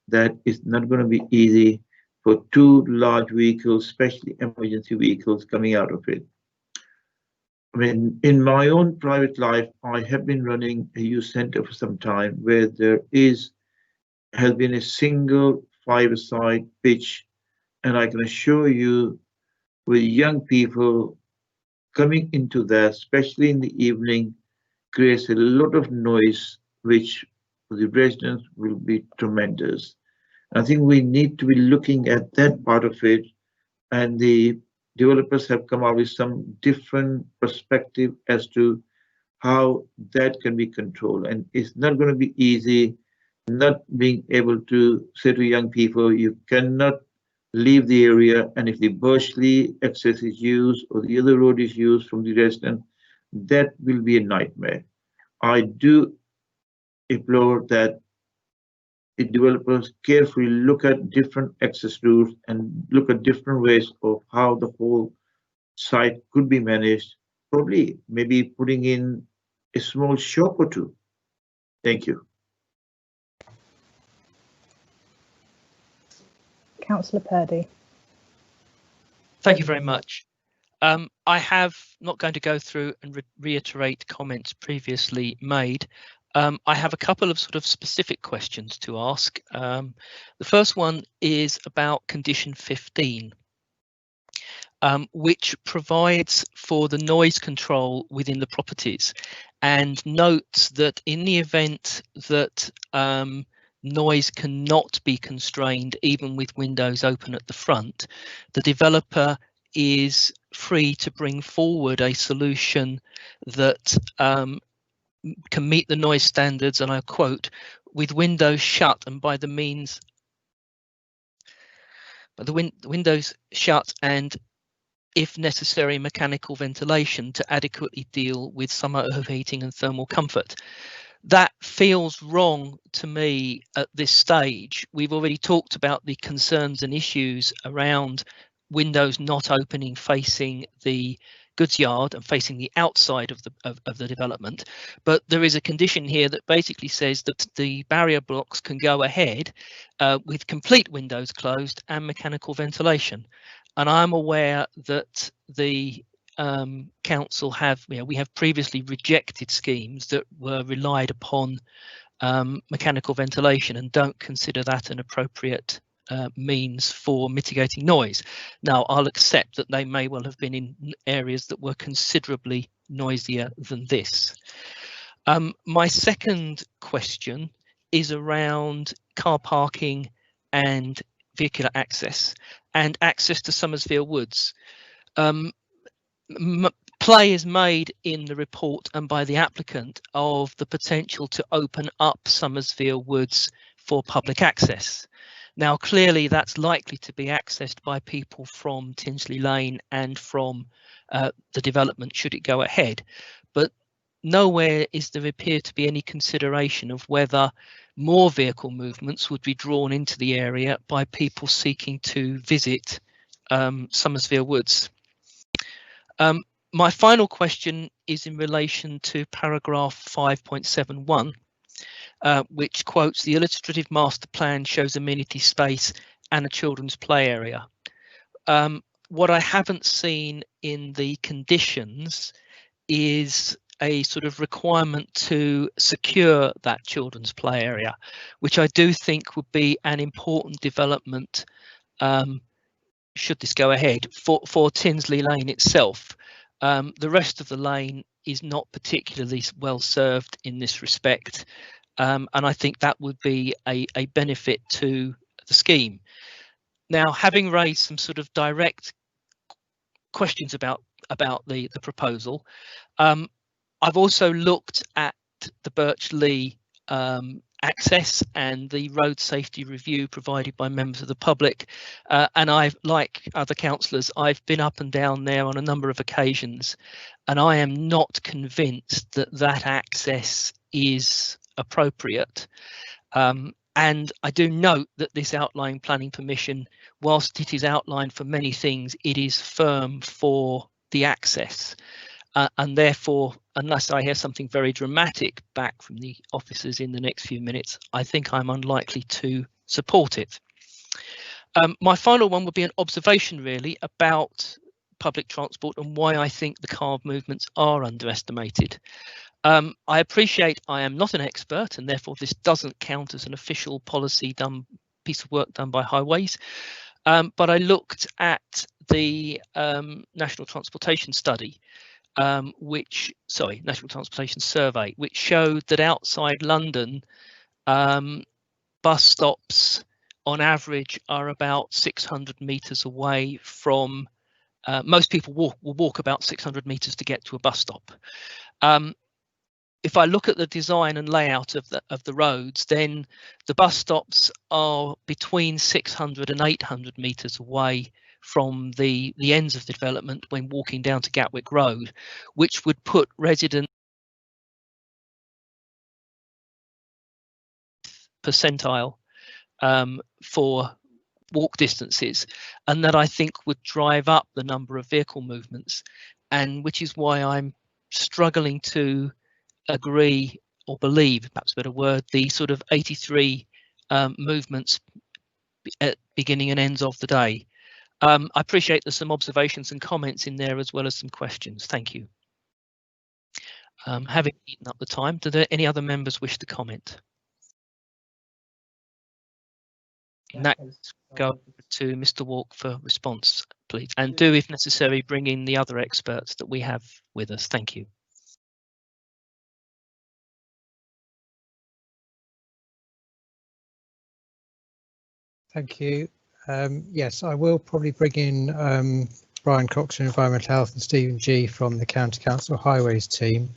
that it's not going to be easy for two large vehicles, especially emergency vehicles, coming out of it. I mean, in my own private life, I have been running a youth center for some time where there has been a single five-a-side pitch, and I can assure you, with young people coming into that, especially in the evening, creates a lot of noise, which for the residents will be tremendous. I think we need to be looking at that part of it, and the developers have come up with some different perspective as to how that can be controlled. And it's not going to be easy, not being able to say to young people, you cannot leave the area, and if the Birchley access is used or the other road is used from the resident, that will be a nightmare. I do implore that the developers carefully look at different access routes and look at different ways of how the whole site could be managed, probably maybe putting in a small shop or two. Thank you. Councillor Purdy. Thank you very much. I have not going to go through and reiterate comments previously made. I have a couple of sort of specific questions to ask. The first one is about condition 15, which provides for the noise control within the properties, and notes that in the event that noise cannot be constrained, even with windows open at the front, the developer is free to bring forward a solution that can meet the noise standards, and I quote, with windows shut and by the windows shut and, if necessary, mechanical ventilation to adequately deal with summer overheating and thermal comfort. That feels wrong to me at this stage. We've already talked about the concerns and issues around windows not opening facing the goods yard and facing the outside of the development, but there is a condition here that basically says that the barrier blocks can go ahead with complete windows closed and mechanical ventilation. And I'm aware that the council we have previously rejected schemes that were relied upon mechanical ventilation and don't consider that an appropriate means for mitigating noise. Now, I'll accept that they may well have been in areas that were considerably noisier than this. My second question is around car parking and vehicular access and access to Summersville Woods. Play is made in the report and by the applicant of the potential to open up Summersville Woods for public access. Now, clearly that's likely to be accessed by people from Tinsley Lane and from the development should it go ahead, but nowhere is there appear to be any consideration of whether more vehicle movements would be drawn into the area by people seeking to visit Summersville Woods. My final question is in relation to paragraph 5.71. Which quotes, the illustrative master plan shows amenity space and a children's play area. What I haven't seen in the conditions is a sort of requirement to secure that children's play area, which I do think would be an important development should this go ahead for Tinsley Lane itself. The rest of the lane is not particularly well served in this respect. And I think that would be a benefit to the scheme. Now, having raised some sort of direct questions about the proposal, I've also looked at the Birch Lee access and the road safety review provided by members of the public, and I've, like other councillors, I've been up and down there on a number of occasions, and I am not convinced that that access is appropriate. And I do note that this outline planning permission, whilst it is outlined for many things, it is firm for the access. And therefore, unless I hear something very dramatic back from the officers in the next few minutes, I think I'm unlikely to support it. My final one would be an observation really about public transport and why I think the car movements are underestimated. I appreciate I am not an expert and therefore this doesn't count as an official policy piece of work done by Highways, but I looked at the National Transportation Study, National Transportation Survey, which showed that outside London, bus stops on average are about 600 metres away from, most people will walk about 600 metres to get to a bus stop. If I look at the design and layout of the roads, then the bus stops are between 600 and 800 metres away from the ends of the development when walking down to Gatwick Road, which would put residents percentile for walk distances, and that I think would drive up the number of vehicle movements, and which is why I'm struggling to agree or believe, perhaps a better word, the sort of 83 movements at beginning and ends of the day. I appreciate there's some observations and comments in there as well as some questions. Thank you. Having eaten up the time, do there any other members wish to comment? In that case, go to Mr. Walk for response, please, and do, if necessary, bring in the other experts that we have with us. Thank you. Thank you. Yes, I will probably bring in Brian Cox from Environmental Health and Stephen G from the County Council Highways team.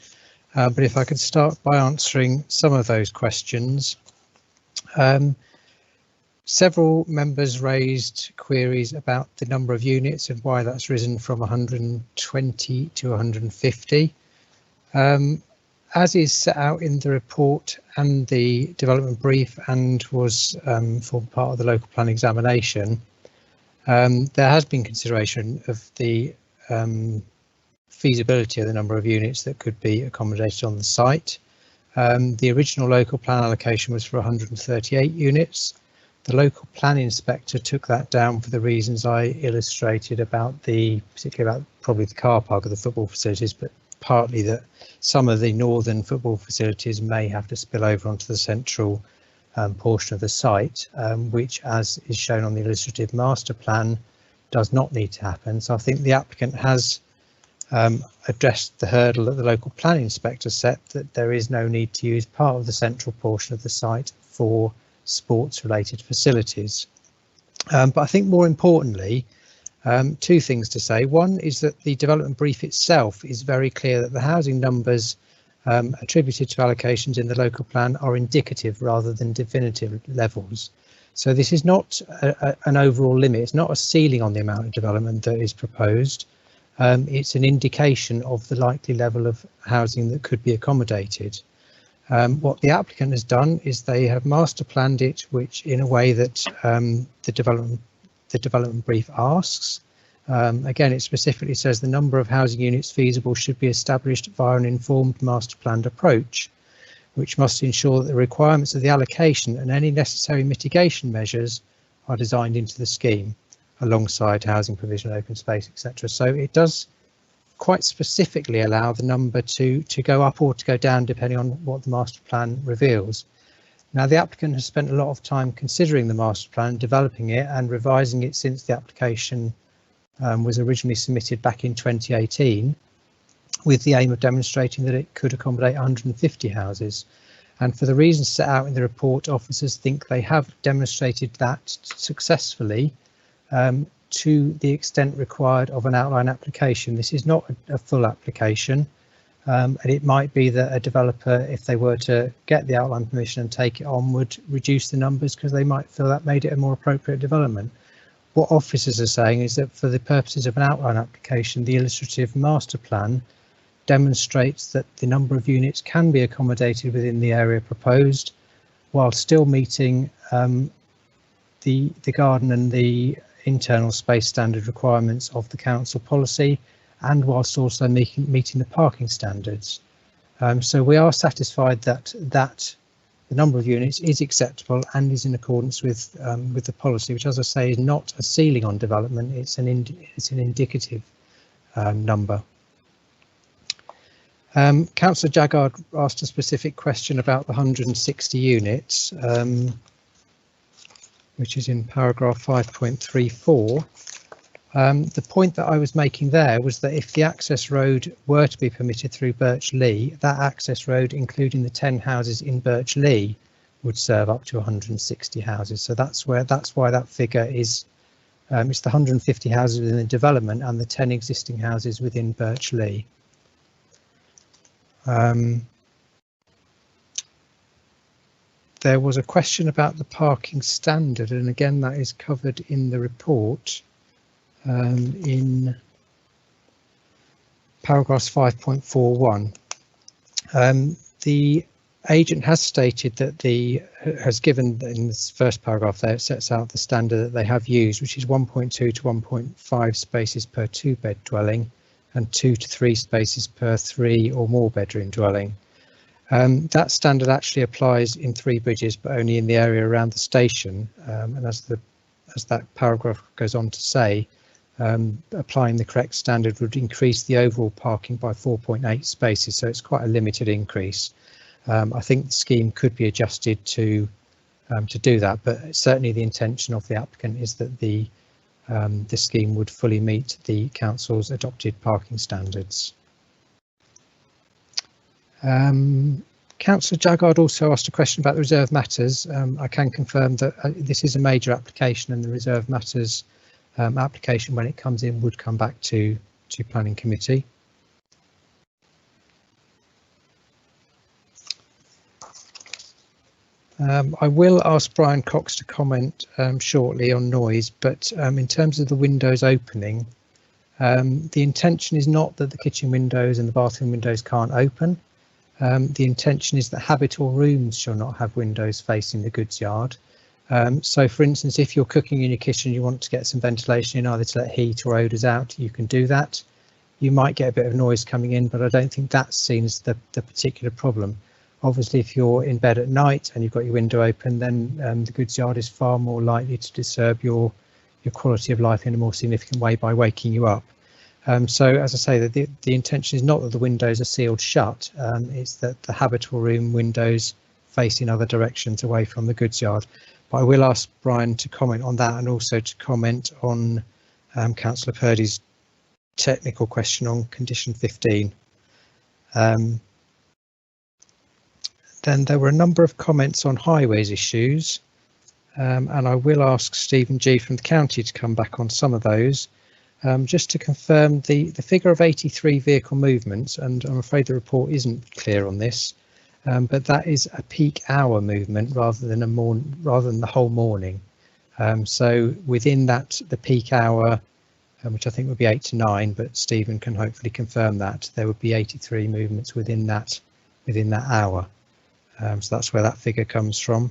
But if I could start by answering some of those questions. Several members raised queries about the number of units and why that's risen from 120 to 150. As is set out in the report and the development brief and was formed part of the local plan examination, there has been consideration of the feasibility of the number of units that could be accommodated on the site. The original local plan allocation was for 138 units. The local plan inspector took that down for the reasons I illustrated about particularly about probably the car park of the football facilities, but partly that some of the northern football facilities may have to spill over onto the central portion of the site, which, as is shown on the illustrative master plan, does not need to happen. So I think the applicant has addressed the hurdle that the local plan inspector set, that there is no need to use part of the central portion of the site for sports related facilities. But I think more importantly, two things to say. One is that the development brief itself is very clear that the housing numbers attributed to allocations in the local plan are indicative rather than definitive levels. So this is not an overall limit. It's not a ceiling on the amount of development that is proposed. It's an indication of the likely level of housing that could be accommodated. What the applicant has done is they have master planned it, which in a way that the development brief asks. Again, it specifically says the number of housing units feasible should be established via an informed master planned approach, which must ensure that the requirements of the allocation and any necessary mitigation measures are designed into the scheme alongside housing provision, open space, etc. So it does quite specifically allow the number to go up or to go down depending on what the master plan reveals. Now, the applicant has spent a lot of time considering the master plan, developing it and revising it since the application was originally submitted back in 2018, with the aim of demonstrating that it could accommodate 150 houses. And for the reasons set out in the report, officers think they have demonstrated that successfully to the extent required of an outline application. This is not a full application. And it might be that a developer, if they were to get the outline permission and take it on, would reduce the numbers because they might feel that made it a more appropriate development. What officers are saying is that for the purposes of an outline application, the illustrative master plan demonstrates that the number of units can be accommodated within the area proposed, while still meeting the garden and the internal space standard requirements of the council policy, and whilst also meeting the parking standards. So we are satisfied that the number of units is acceptable and is in accordance with the policy, which, as I say, is not a ceiling on development. It's an indicative number. Councillor Jaggard asked a specific question about the 160 units, which is in paragraph 5.34. The point that I was making there was that if the access road were to be permitted through Birch Lee, that access road, including the 10 houses in Birch Lee, would serve up to 160 houses. So that's why that figure is, it's the 150 houses within the development and the 10 existing houses within Birch Lee. There was a question about the parking standard, and again that is covered in the report in paragraphs 5.41. The agent has stated that has given in this first paragraph there, it sets out the standard that they have used, which is 1.2 to 1.5 spaces per 2-bed dwelling and 2 to 3 spaces per 3 or more bedroom dwelling. That standard actually applies in Three Bridges, but only in the area around the station. And as that paragraph goes on to say, applying the correct standard would increase the overall parking by 4.8 spaces. So it's quite a limited increase. I think the scheme could be adjusted to do that, but certainly the intention of the applicant is that the scheme would fully meet the council's adopted parking standards. Councillor Jaggard also asked a question about the reserve matters. I can confirm that this is a major application, and the reserve matters application, when it comes in, would come back to planning committee. I will ask Brian Cox to comment shortly on noise, but in terms of the windows opening, the intention is not that the kitchen windows and the bathroom windows can't open. The intention is that habitable rooms shall not have windows facing the goods yard. So, for instance, if you're cooking in your kitchen, you want to get some ventilation in, either to let heat or odours out, you can do that. You might get a bit of noise coming in, but I don't think that's seen as the particular problem. Obviously, if you're in bed at night and you've got your window open, then the goods yard is far more likely to disturb your quality of life in a more significant way by waking you up. So, as I say, the intention is not that the windows are sealed shut, it's that the habitable room windows face in other directions away from the goods yard. But I will ask Brian to comment on that, and also to comment on Councillor Purdy's technical question on condition 15. Then there were a number of comments on highways issues, and I will ask Stephen G from the county to come back on some of those. Just to confirm the figure of 83 vehicle movements, and I'm afraid the report isn't clear on this, but that is a peak hour movement rather than the whole morning. So within that, the peak hour, which I think would be 8 to 9, but Stephen can hopefully confirm that there would be 83 movements within that hour. So that's where that figure comes from.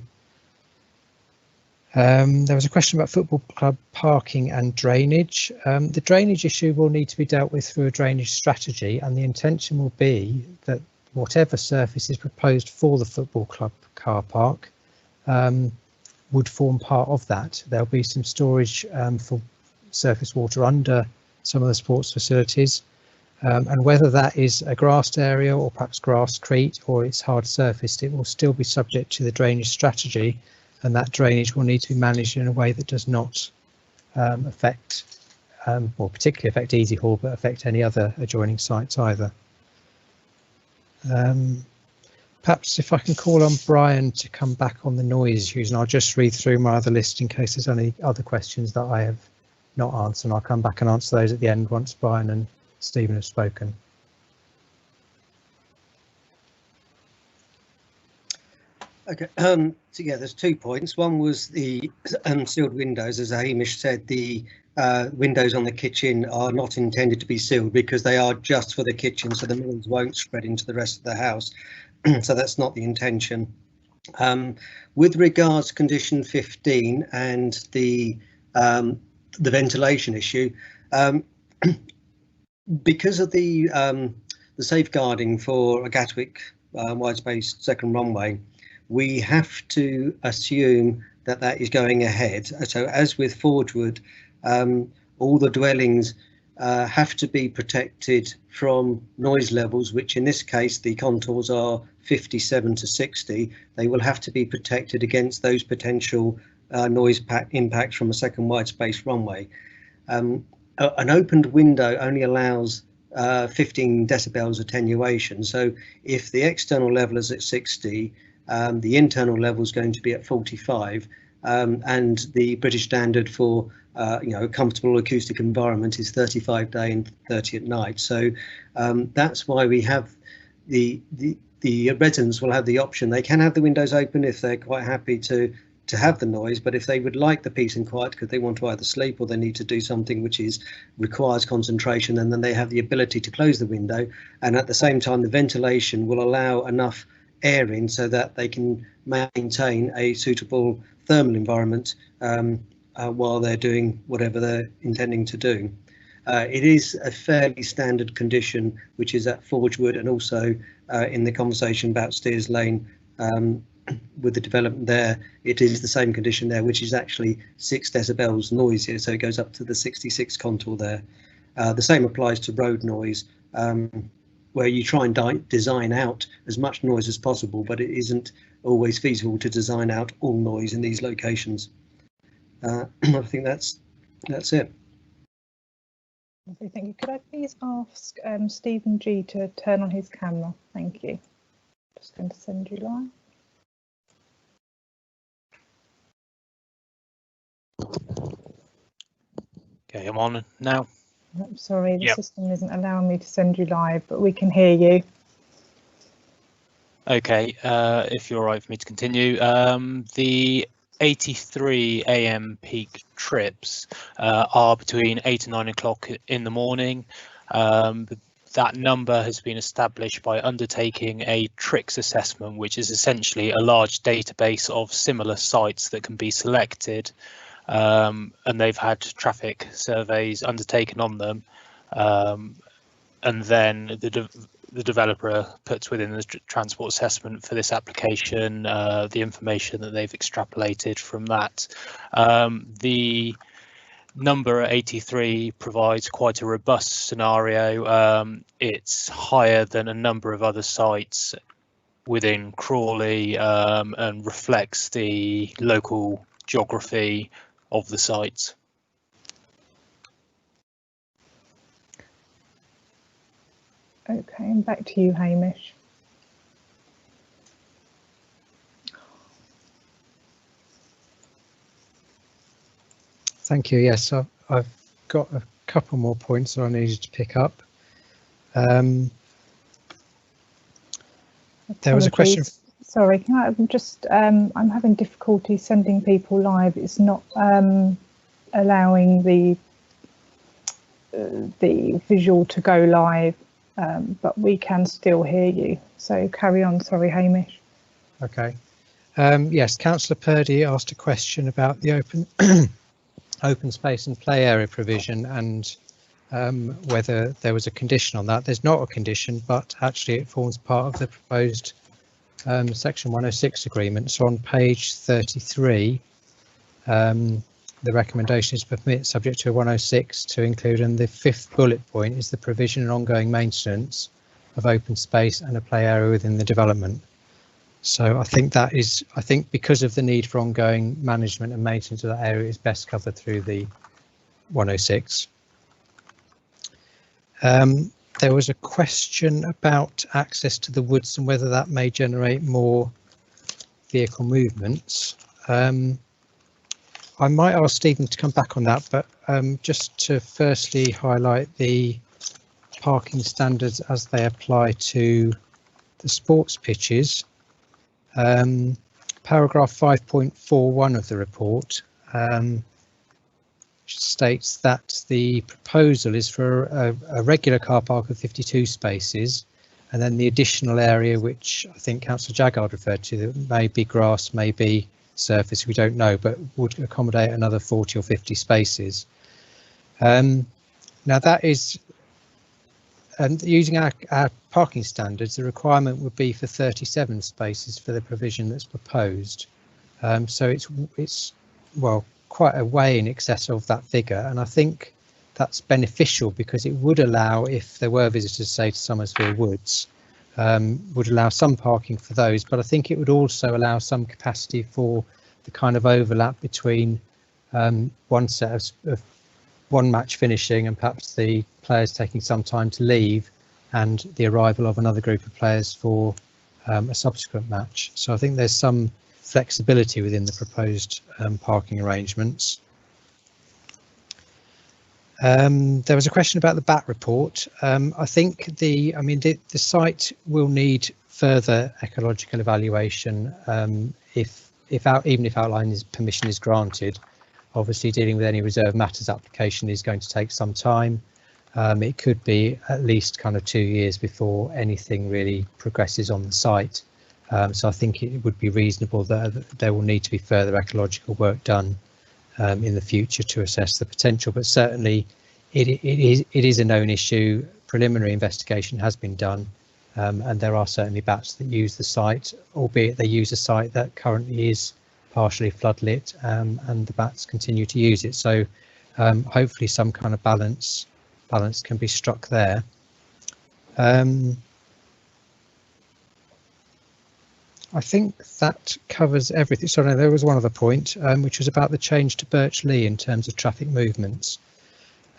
There was a question about football club parking and drainage. The drainage issue will need to be dealt with through a drainage strategy, and the intention will be that whatever surface is proposed for the football club car park would form part of that. There'll be some storage for surface water under some of the sports facilities, and whether that is a grassed area or perhaps grasscrete or it's hard surfaced, it will still be subject to the drainage strategy, and that drainage will need to be managed in a way that does not affect, or particularly affect Easy Hall, but affect any other adjoining sites either. Perhaps if I can call on Brian to come back on the noise issues, and I'll just read through my other list in case there's any other questions that I have not answered, and I'll come back and answer those at the end once Brian and Stephen have spoken. Okay, so yeah, there's 2 points. One was the unsealed windows. As Hamish said, the windows on the kitchen are not intended to be sealed because they are just for the kitchen, so the noise won't spread into the rest of the house. So that's not the intention. With regards to condition 15 and the ventilation issue, because of the safeguarding for a Gatwick wide space second runway, we have to assume that that is going ahead. So as with Forgewood, all the dwellings have to be protected from noise levels, which in this case the contours are 57 to 60. They will have to be protected against those potential noise impacts from a second wide space runway. An opened window only allows 15 decibels attenuation. So if the external level is at 60, the internal level is going to be at 45, and the British standard for a comfortable acoustic environment is 35 day and 30 at night. So that's why we have the residents will have the option. They can have the windows open if they're quite happy to have the noise, but if they would like the peace and quiet because they want to either sleep or they need to do something which requires concentration, and then they have the ability to close the window, and at the same time the ventilation will allow enough air in so that they can maintain a suitable thermal environment while they're doing whatever they're intending to do. It is a fairly standard condition which is at Forgewood, and also in the conversation about Steers Lane with the development there, it is the same condition there, which is actually 6 decibels noisier, so it goes up to the 66 contour there. The same applies to road noise, where you try and design out as much noise as possible, but it isn't always feasible to design out all noise in these locations. I think that's it. Thank you. Could I please ask Stephen G to turn on his camera? Thank you. Just going to send you live. Okay, I'm on now. I'm sorry, the system isn't allowing me to send you live, but we can hear you. Okay, if you're all right for me to continue. The 83 AM peak trips are between 8 and 9 o'clock in the morning. That number has been established by undertaking a TRIX assessment, which is essentially a large database of similar sites that can be selected. And they've had traffic surveys undertaken on them, and then the developer puts within the transport assessment for this application the information that they've extrapolated from that. The number at 83 provides quite a robust scenario. It's higher than a number of other sites within Crawley and reflects the local geography of the sites. Okay, and back to you, Hamish. Thank you. Yes, I've got a couple more points that I needed to pick up. There was a question. Sorry, can I just, I'm having difficulty sending people live. It's not allowing the visual to go live, but we can still hear you. So carry on. Sorry, Hamish. Okay. Yes, Councillor Purdy asked a question about the open space and play area provision and whether there was a condition on that. There's not a condition, but actually it forms part of the proposed section 106 agreement. So on page 33, the recommendation is permit subject to 106 to include, and the 5th bullet point is the provision and ongoing maintenance of open space and a play area within the development. So I think that is, because of the need for ongoing management and maintenance of that area is best covered through the 106. There was a question about access to the woods and whether that may generate more vehicle movements. I might ask Stephen to come back on that, but just to firstly highlight the parking standards as they apply to the sports pitches. paragraph 5.41 of the report, which states that the proposal is for a regular car park of 52 spaces, and then the additional area, which I think Councillor Jaggard referred to, that may be grass, may be surface, we don't know, but would accommodate another 40 or 50 spaces. Now that is, using our parking standards, the requirement would be for 37 spaces for the provision that's proposed. So it's well, quite a way in excess of that figure, and I think that's beneficial because it would allow, if there were visitors, say to Somersville Woods, would allow some parking for those, but I think it would also allow some capacity for the kind of overlap between one set of one match finishing and perhaps the players taking some time to leave and the arrival of another group of players for a subsequent match. So I think there's some flexibility within the proposed parking arrangements. There was a question about the BAT report. I think the site will need further ecological evaluation even if outline permission is granted. Obviously, dealing with any reserve matters application is going to take some time. It could be at least kind of 2 years before anything really progresses on the site. So I think it would be reasonable that there will need to be further ecological work done in the future to assess the potential, but certainly it is a known issue. Preliminary investigation has been done, and there are certainly bats that use the site, albeit they use a site that currently is partially floodlit, and the bats continue to use it. So hopefully some kind of balance can be struck there. I think that covers everything. Sorry, there was one other point, which was about the change to Birch Lee in terms of traffic movements.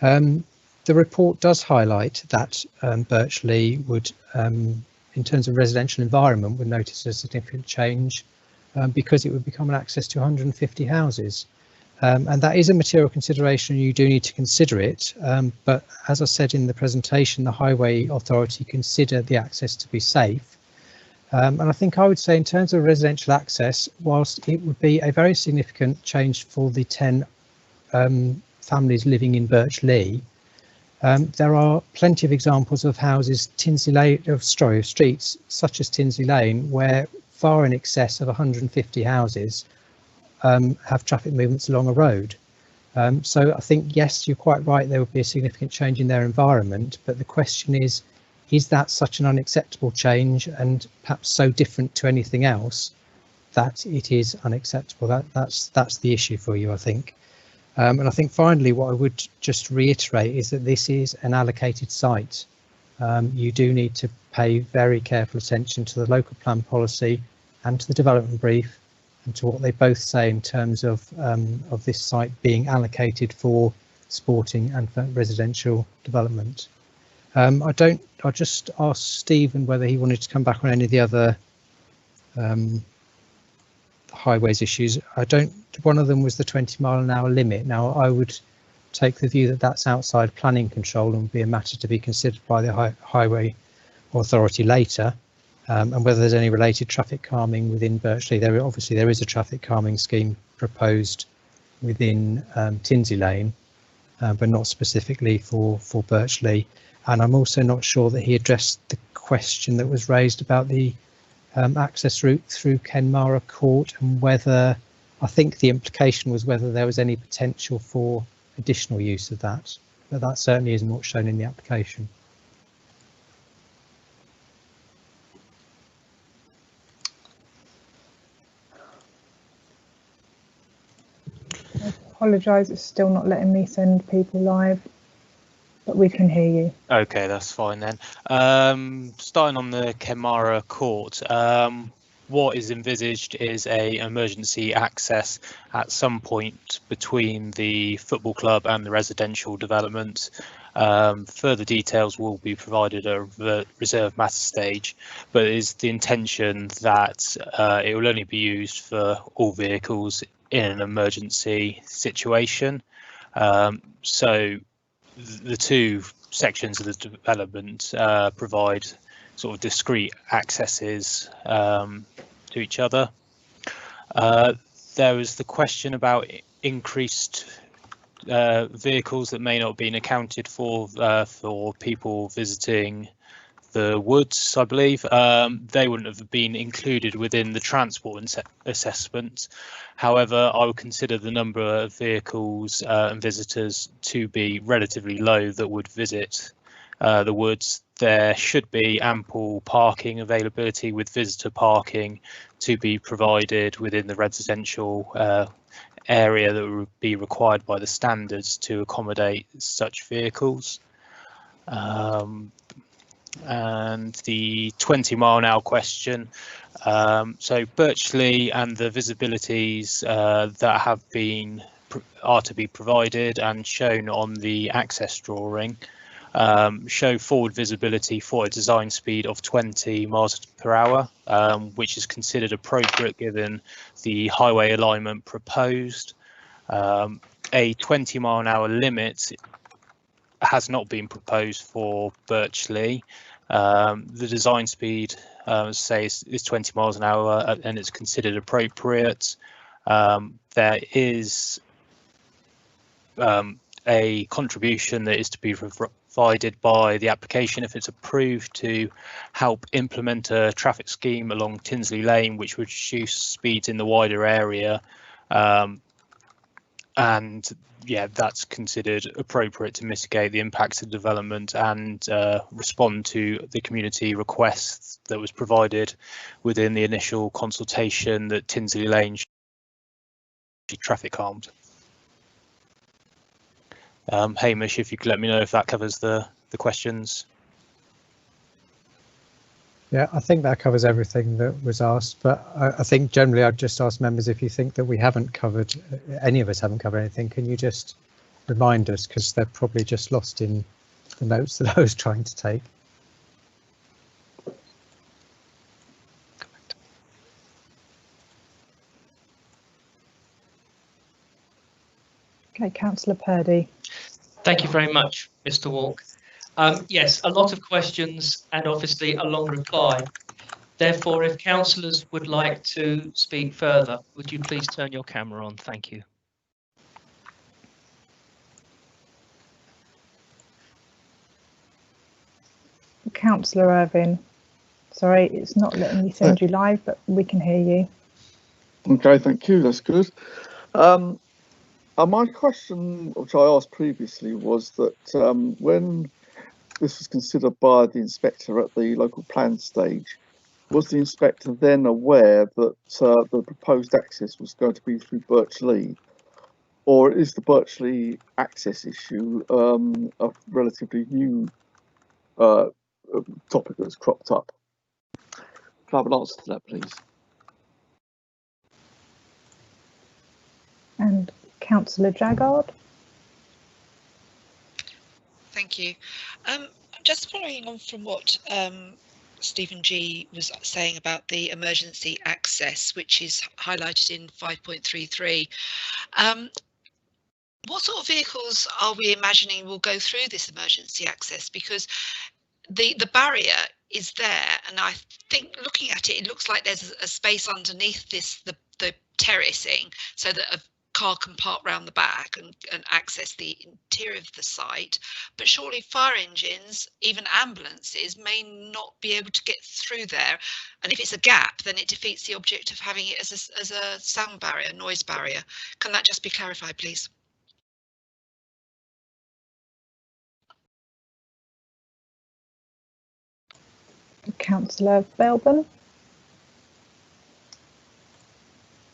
The report does highlight that Birch Lee would, in terms of residential environment, would notice a significant change because it would become an access to 150 houses. And that is a material consideration. You do need to consider it. But as I said in the presentation, the Highway Authority consider the access to be safe. And I think I would say in terms of residential access, whilst it would be a very significant change for the 10 families living in Birch Lee, there are plenty of examples of houses, streets such as Tinsley Lane, where far in excess of 150 houses have traffic movements along a road. So I think, yes, you're quite right, there would be a significant change in their environment, but the question is that such an unacceptable change and perhaps so different to anything else that it is unacceptable? That's the issue for you, I think. And I think finally what I would just reiterate is that this is an allocated site. You do need to pay very careful attention to the local plan policy and to the development brief and to what they both say in terms of this site being allocated for sporting and for residential development. I just asked Stephen whether he wanted to come back on any of the other highways issues. One of them was the 20-mile-an-hour limit. Now, I would take the view that that's outside planning control and would be a matter to be considered by the Highway Authority later. And whether there's any related traffic calming within Birch Lee. Obviously there is a traffic calming scheme proposed within Tinsley Lane, but not specifically for Birch Lee. And I'm also not sure that he addressed the question that was raised about the access route through Kenmara Court, and whether, I think the implication was whether there was any potential for additional use of that, but that certainly isn't what's shown in the application. I apologise, it's still not letting me send people live, but we can hear you. Okay, that's fine then. Starting on the Kenmara Court, what is envisaged is a emergency access at some point between the football club and the residential development. Further details will be provided at a reserve matter stage, but it is the intention that it will only be used for all vehicles in an emergency situation. So the two sections of the development provide sort of discrete accesses to each other. There was the question about increased vehicles that may not have been accounted for people visiting the woods, I believe. They wouldn't have been included within the transport assessment. However, I would consider the number of vehicles and visitors to be relatively low that would visit the woods. There should be ample parking availability, with visitor parking to be provided within the residential area that would be required by the standards to accommodate such vehicles. And the 20-mile-an-hour question. So Birchley and the visibilities that are to be provided and shown on the access drawing show forward visibility for a design speed of 20 miles per hour, which is considered appropriate given the highway alignment proposed. A 20-mile-an-hour limit has not been proposed for Birchley. The design speed, say, is 20 miles an hour, and it's considered appropriate. There is a contribution that is to be provided by the application if it's approved to help implement a traffic scheme along Tinsley Lane, which would reduce speeds in the wider area. And yeah, that's considered appropriate to mitigate the impacts of development and respond to the community requests that was provided within the initial consultation that Tinsley Lane should be traffic harmed. Hamish, if you could let me know if that covers the questions. Yeah, I think that covers everything that was asked, but I think generally I'd just ask members if you think that we haven't covered, any of us haven't covered anything, can you just remind us, because they're probably just lost in the notes that I was trying to take. Okay, Councillor Purdy. Thank you very much, Mr. Walk. Yes, a lot of questions and obviously a long reply. Therefore, if councillors would like to speak further, would you please turn your camera on? Thank you. Councillor Irvine. Sorry, it's not letting me send you live, but we can hear you. Okay, thank you. That's good. My question, which I asked previously, was that when this was considered by the inspector at the local plan stage, was the inspector then aware that the proposed access was going to be through Birchley, or is the Birchley access issue a relatively new topic that's cropped up? Can I have an answer to that, please? And Councillor Jaggard. Thank you. Just following on from what Stephen G was saying about the emergency access, which is highlighted in 5.33. What sort of vehicles are we imagining will go through this emergency access? Because the barrier is there, and I think looking at it, it looks like there's a space underneath the terracing, so that a car can park round the back and access the interior of the site. But surely fire engines, even ambulances, may not be able to get through there. And if it's a gap, then it defeats the object of having it as a sound barrier, noise barrier. Can that just be clarified, please? Councillor Belbin.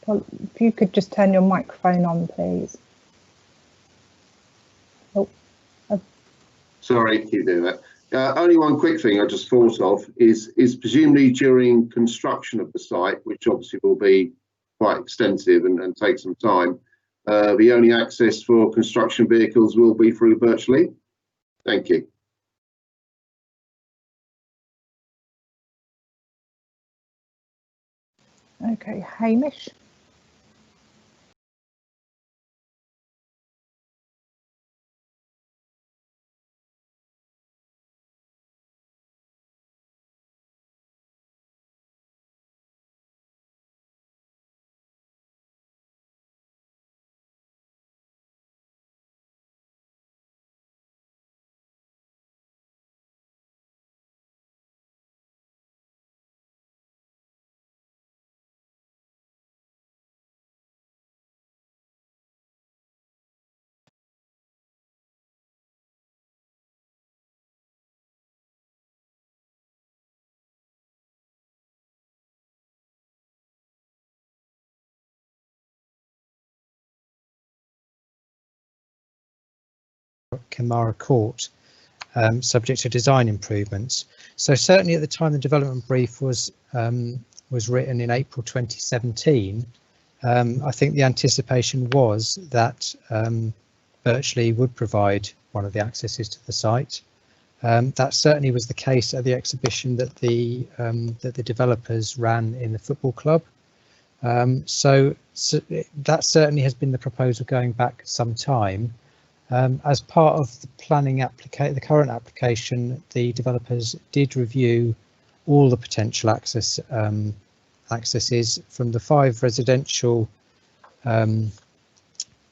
Well, if you could just turn your microphone on, please. Oh. Sorry, keep doing that. Only one quick thing I just thought of is presumably during construction of the site, which obviously will be quite extensive and take some time, the only access for construction vehicles will be through Birchley. Thank you. Okay, Hamish. Kenmara Court, subject to design improvements. So certainly at the time the development brief was written in April 2017, I think the anticipation was that Birchley would provide one of the accesses to the site. That certainly was the case at the exhibition that the developers ran in the football club. So that certainly has been the proposal going back some time. As part of the planning the current application, the developers did review all the potential accesses from the 5 residential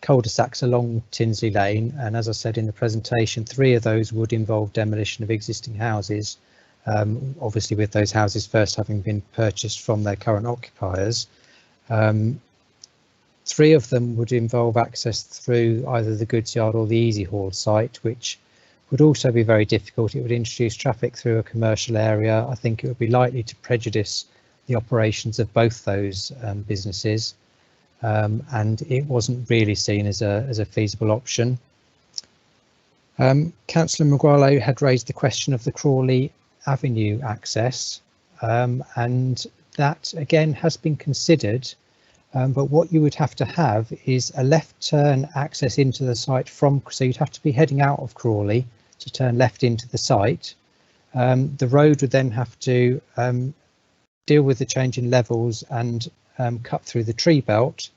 cul-de-sacs along Tinsley Lane, and as I said in the presentation, 3 of those would involve demolition of existing houses, obviously with those houses first having been purchased from their current occupiers. 3 of them would involve access through either the goods yard or the Easy Haul site, which would also be very difficult. It would introduce traffic through a commercial area. I think it would be likely to prejudice the operations of both those businesses, and it wasn't really seen as a feasible option. Councillor Magualo had raised the question of the Crawley Avenue access, and that again has been considered. But what you would have to have is a left turn access into the site so you'd have to be heading out of Crawley to turn left into the site. The road would then have to deal with the change in levels and cut through the tree belt,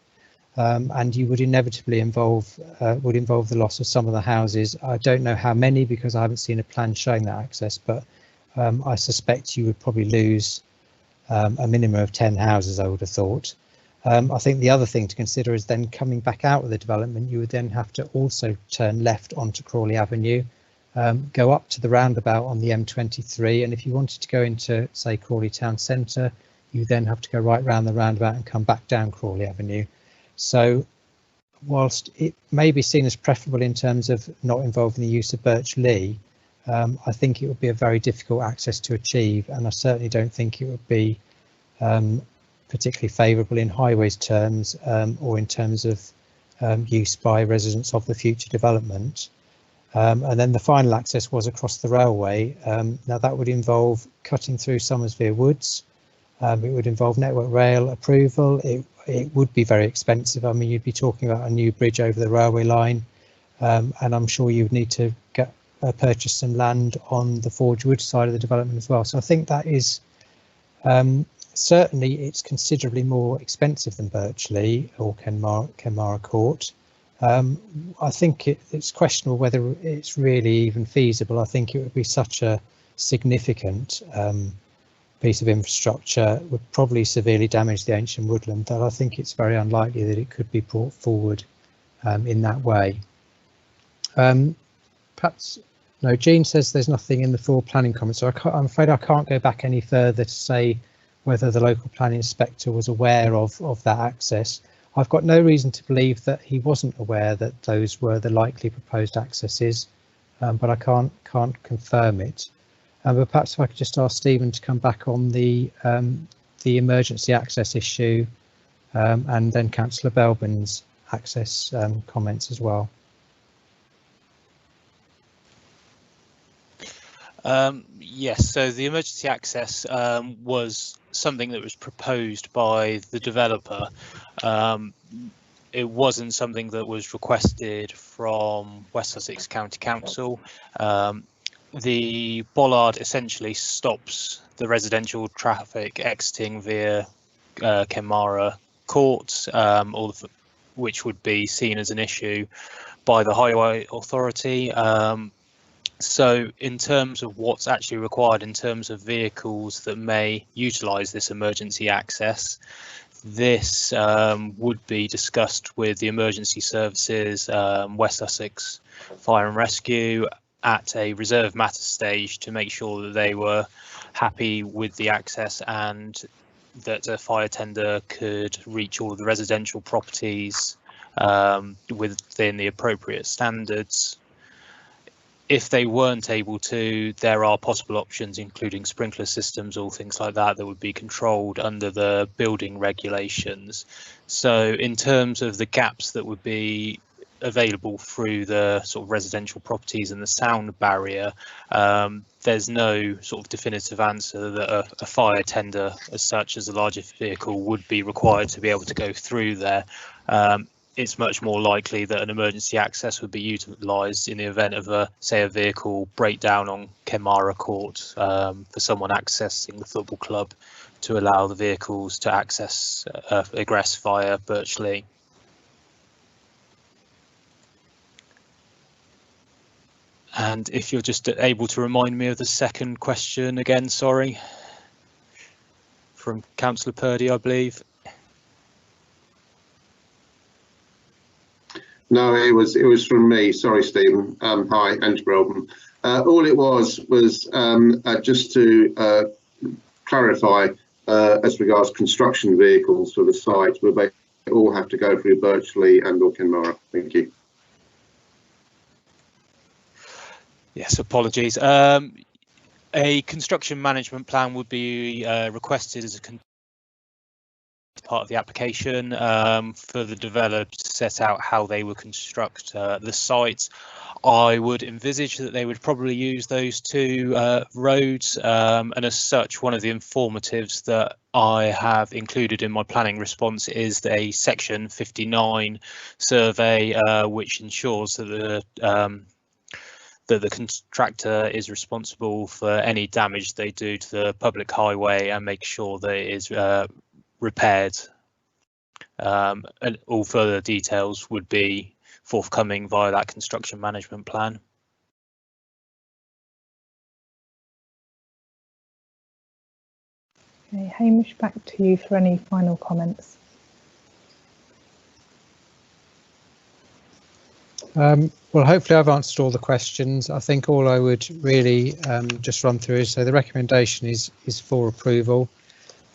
and you would inevitably involve the loss of some of the houses. I don't know how many because I haven't seen a plan showing that access, but I suspect you would probably lose a minimum of 10 houses, I would have thought. I think the other thing to consider is then coming back out of the development, you would then have to also turn left onto Crawley Avenue, go up to the roundabout on the M23, and if you wanted to go into, say, Crawley Town Centre, you then have to go right round the roundabout and come back down Crawley Avenue. So whilst it may be seen as preferable in terms of not involving the use of Birch Lee, I think it would be a very difficult access to achieve, and I certainly don't think it would be particularly favourable in highways terms or in terms of use by residents of the future development. And then the final access was across the railway. Now that would involve cutting through Somersvere Woods. It would involve Network Rail approval. It would be very expensive. I mean, you'd be talking about a new bridge over the railway line, and I'm sure you'd need to purchase some land on the Forge Wood side of the development as well. So I think that is certainly it's considerably more expensive than Birchley or Kenmara Court. I think it's questionable whether it's really even feasible. I think it would be such a significant piece of infrastructure, would probably severely damage the ancient woodland, that I think it's very unlikely that it could be brought forward in that way. Perhaps, no, Jean says there's nothing in the full planning comments, so I'm afraid I can't go back any further to say whether the local planning inspector was aware of that access. I've got no reason to believe that he wasn't aware that those were the likely proposed accesses, but I can't confirm it. But perhaps if I could just ask Stephen to come back on the emergency access issue, and then Councillor Belbin's access comments as well. Yes, so the emergency access was something that was proposed by the developer. It wasn't something that was requested from West Sussex County Council. The bollard essentially stops the residential traffic exiting via Kenmara Court, which would be seen as an issue by the Highway Authority. So in terms of what's actually required in terms of vehicles that may utilise this emergency access, this would be discussed with the emergency services, West Sussex Fire and Rescue, at a reserve matter stage to make sure that they were happy with the access and that a fire tender could reach all of the residential properties within the appropriate standards. If they weren't able to, there are possible options, including sprinkler systems or things like that, that would be controlled under the building regulations. So in terms of the gaps that would be available through the sort of residential properties and the sound barrier, there's no sort of definitive answer that a fire tender as such as a larger vehicle would be required to be able to go through there. It's much more likely that an emergency access would be utilised in the event of a vehicle breakdown on Kenmara Court, for someone accessing the football club to allow the vehicles to access egress via Birch. And if you're just able to remind me of the second question again, sorry, from Councillor Purdy, I believe. No, it was from me. Sorry, Stephen. Hi, Andrew Brelban. All it was just to clarify as regards construction vehicles for the site, they all have to go through Birchley and or Kenmara. Thank you. Yes, apologies. A construction management plan would be requested as a part of the application for the developer to set out how they would construct the site. I would envisage that they would probably use those two roads, and as such, one of the informatives that I have included in my planning response is a section 59 survey, which ensures that the contractor is responsible for any damage they do to the public highway and make sure that it is repaired. And all further details would be forthcoming via that construction management plan. Okay, Hamish, back to you for any final comments. Well, hopefully I've answered all the questions. I think all I would really just run through is, so the recommendation is for approval.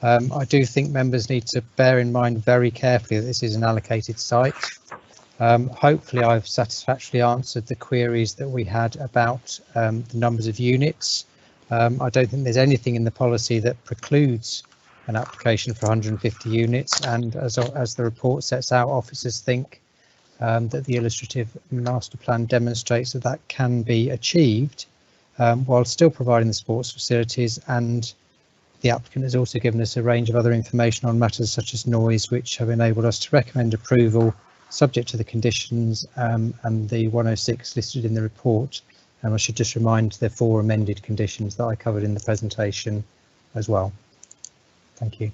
I do think members need to bear in mind very carefully that this is an allocated site. Hopefully I've satisfactorily answered the queries that we had about the numbers of units. I don't think there's anything in the policy that precludes an application for 150 units, and as the report sets out, officers think that the illustrative master plan demonstrates that that can be achieved while still providing the sports facilities, and the applicant has also given us a range of other information on matters such as noise, which have enabled us to recommend approval subject to the conditions and the 106 listed in the report. And I should just remind the 4 amended conditions that I covered in the presentation as well. Thank you.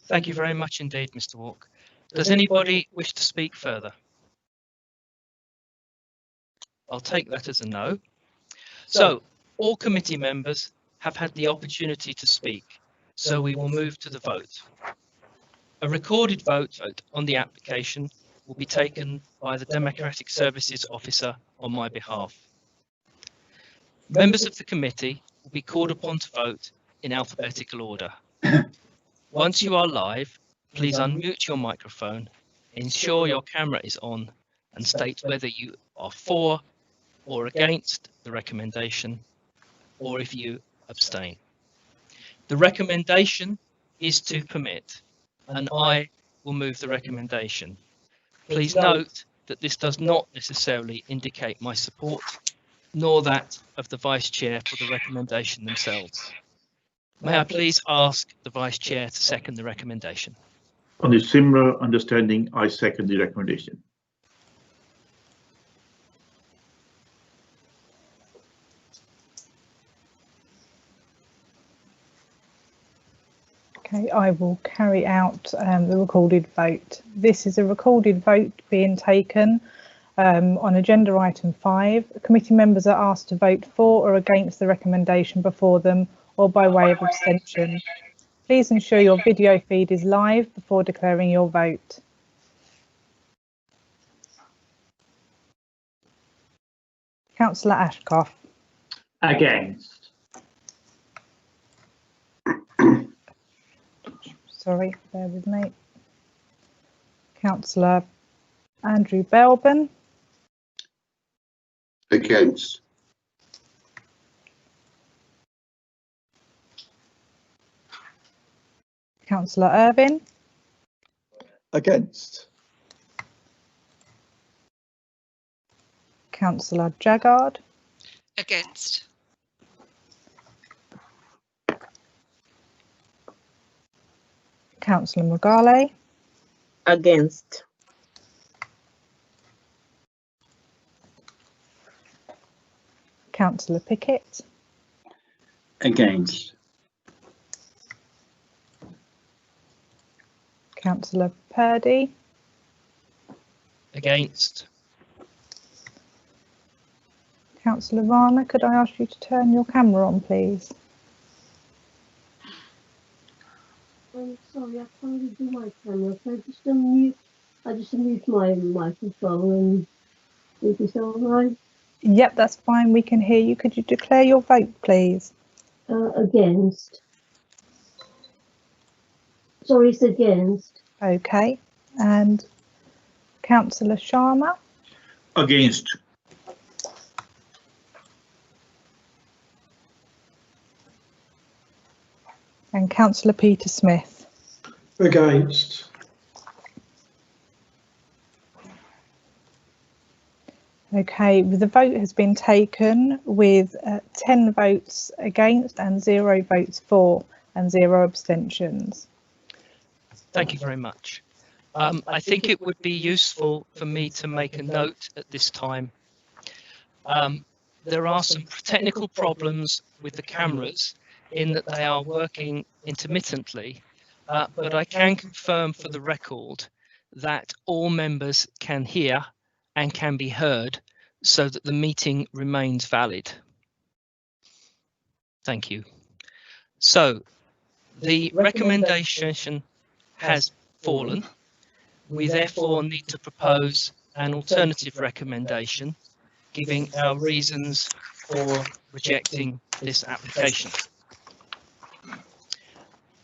Thank you very much indeed, Mr. Walk. Does anybody wish to speak further? I'll take that as a no. So all committee members have had the opportunity to speak, so we will move to the vote. A recorded vote on the application will be taken by the Democratic Services Officer on my behalf. Members of the committee will be called upon to vote in alphabetical order. Once you are live, please unmute your microphone, ensure your camera is on, and state whether you are for or against the recommendation, or if you abstain. The recommendation is to permit, and I will move the recommendation. Please note that this does not necessarily indicate my support, nor that of the Vice Chair for the recommendation themselves. May I please ask the Vice Chair to second the recommendation? On a similar understanding, I second the recommendation. Okay, I will carry out the recorded vote. This is a recorded vote being taken on agenda item 5. Committee members are asked to vote for or against the recommendation before them, or by way of abstention. Please ensure your video feed is live before declaring your vote. Councillor Ashcroft. Against. Sorry, bear with me. Councillor Andrew Belbin. Against. Councillor Irvine. Against. Councillor Jaggard. Against. Councillor Magale. Against. Councillor Pickett. Against. Councillor Purdy. Against. Councillor Varner, could I ask you to turn your camera on, please? I'm sorry, I can't really do my camera, so I just unmute my microphone and is this all right? Yep, that's fine, we can hear you. Could you declare your vote, please? Against. Sorry, it's against. Okay, and Councillor Sharma. Against. And Councillor Peter Smith. Against. Okay, the vote has been taken with 10 votes against and 0 votes for and 0 abstentions. Thank you very much. I think it would be useful for me to make a note at this time. There are some technical problems with the cameras in that they are working intermittently, but I can confirm for the record that all members can hear and can be heard so that the meeting remains valid. Thank you. So the recommendation has fallen. We therefore need to propose an alternative recommendation, giving our reasons for rejecting this application.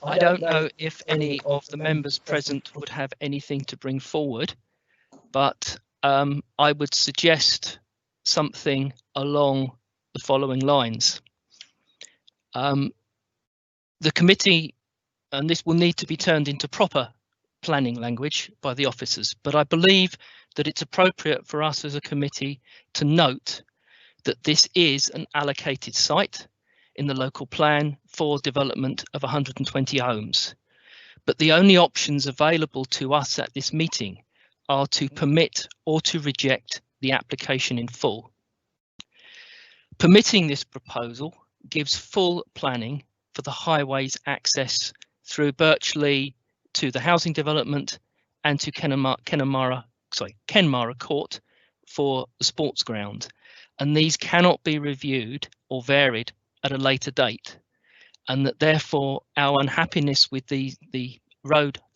I don't know if any of the members present would have anything to bring forward, but I would suggest something along the following lines. The committee, and this will need to be turned into proper planning language by the officers, but I believe that it's appropriate for us as a committee to note that this is an allocated site in the local plan for development of 120 homes. But the only options available to us at this meeting are to permit or to reject the application in full. Permitting this proposal gives full planning for the highways access through Birch to the housing development and to Kenmara Court for the sports ground. And these cannot be reviewed or varied at a later date, and that therefore our unhappiness with the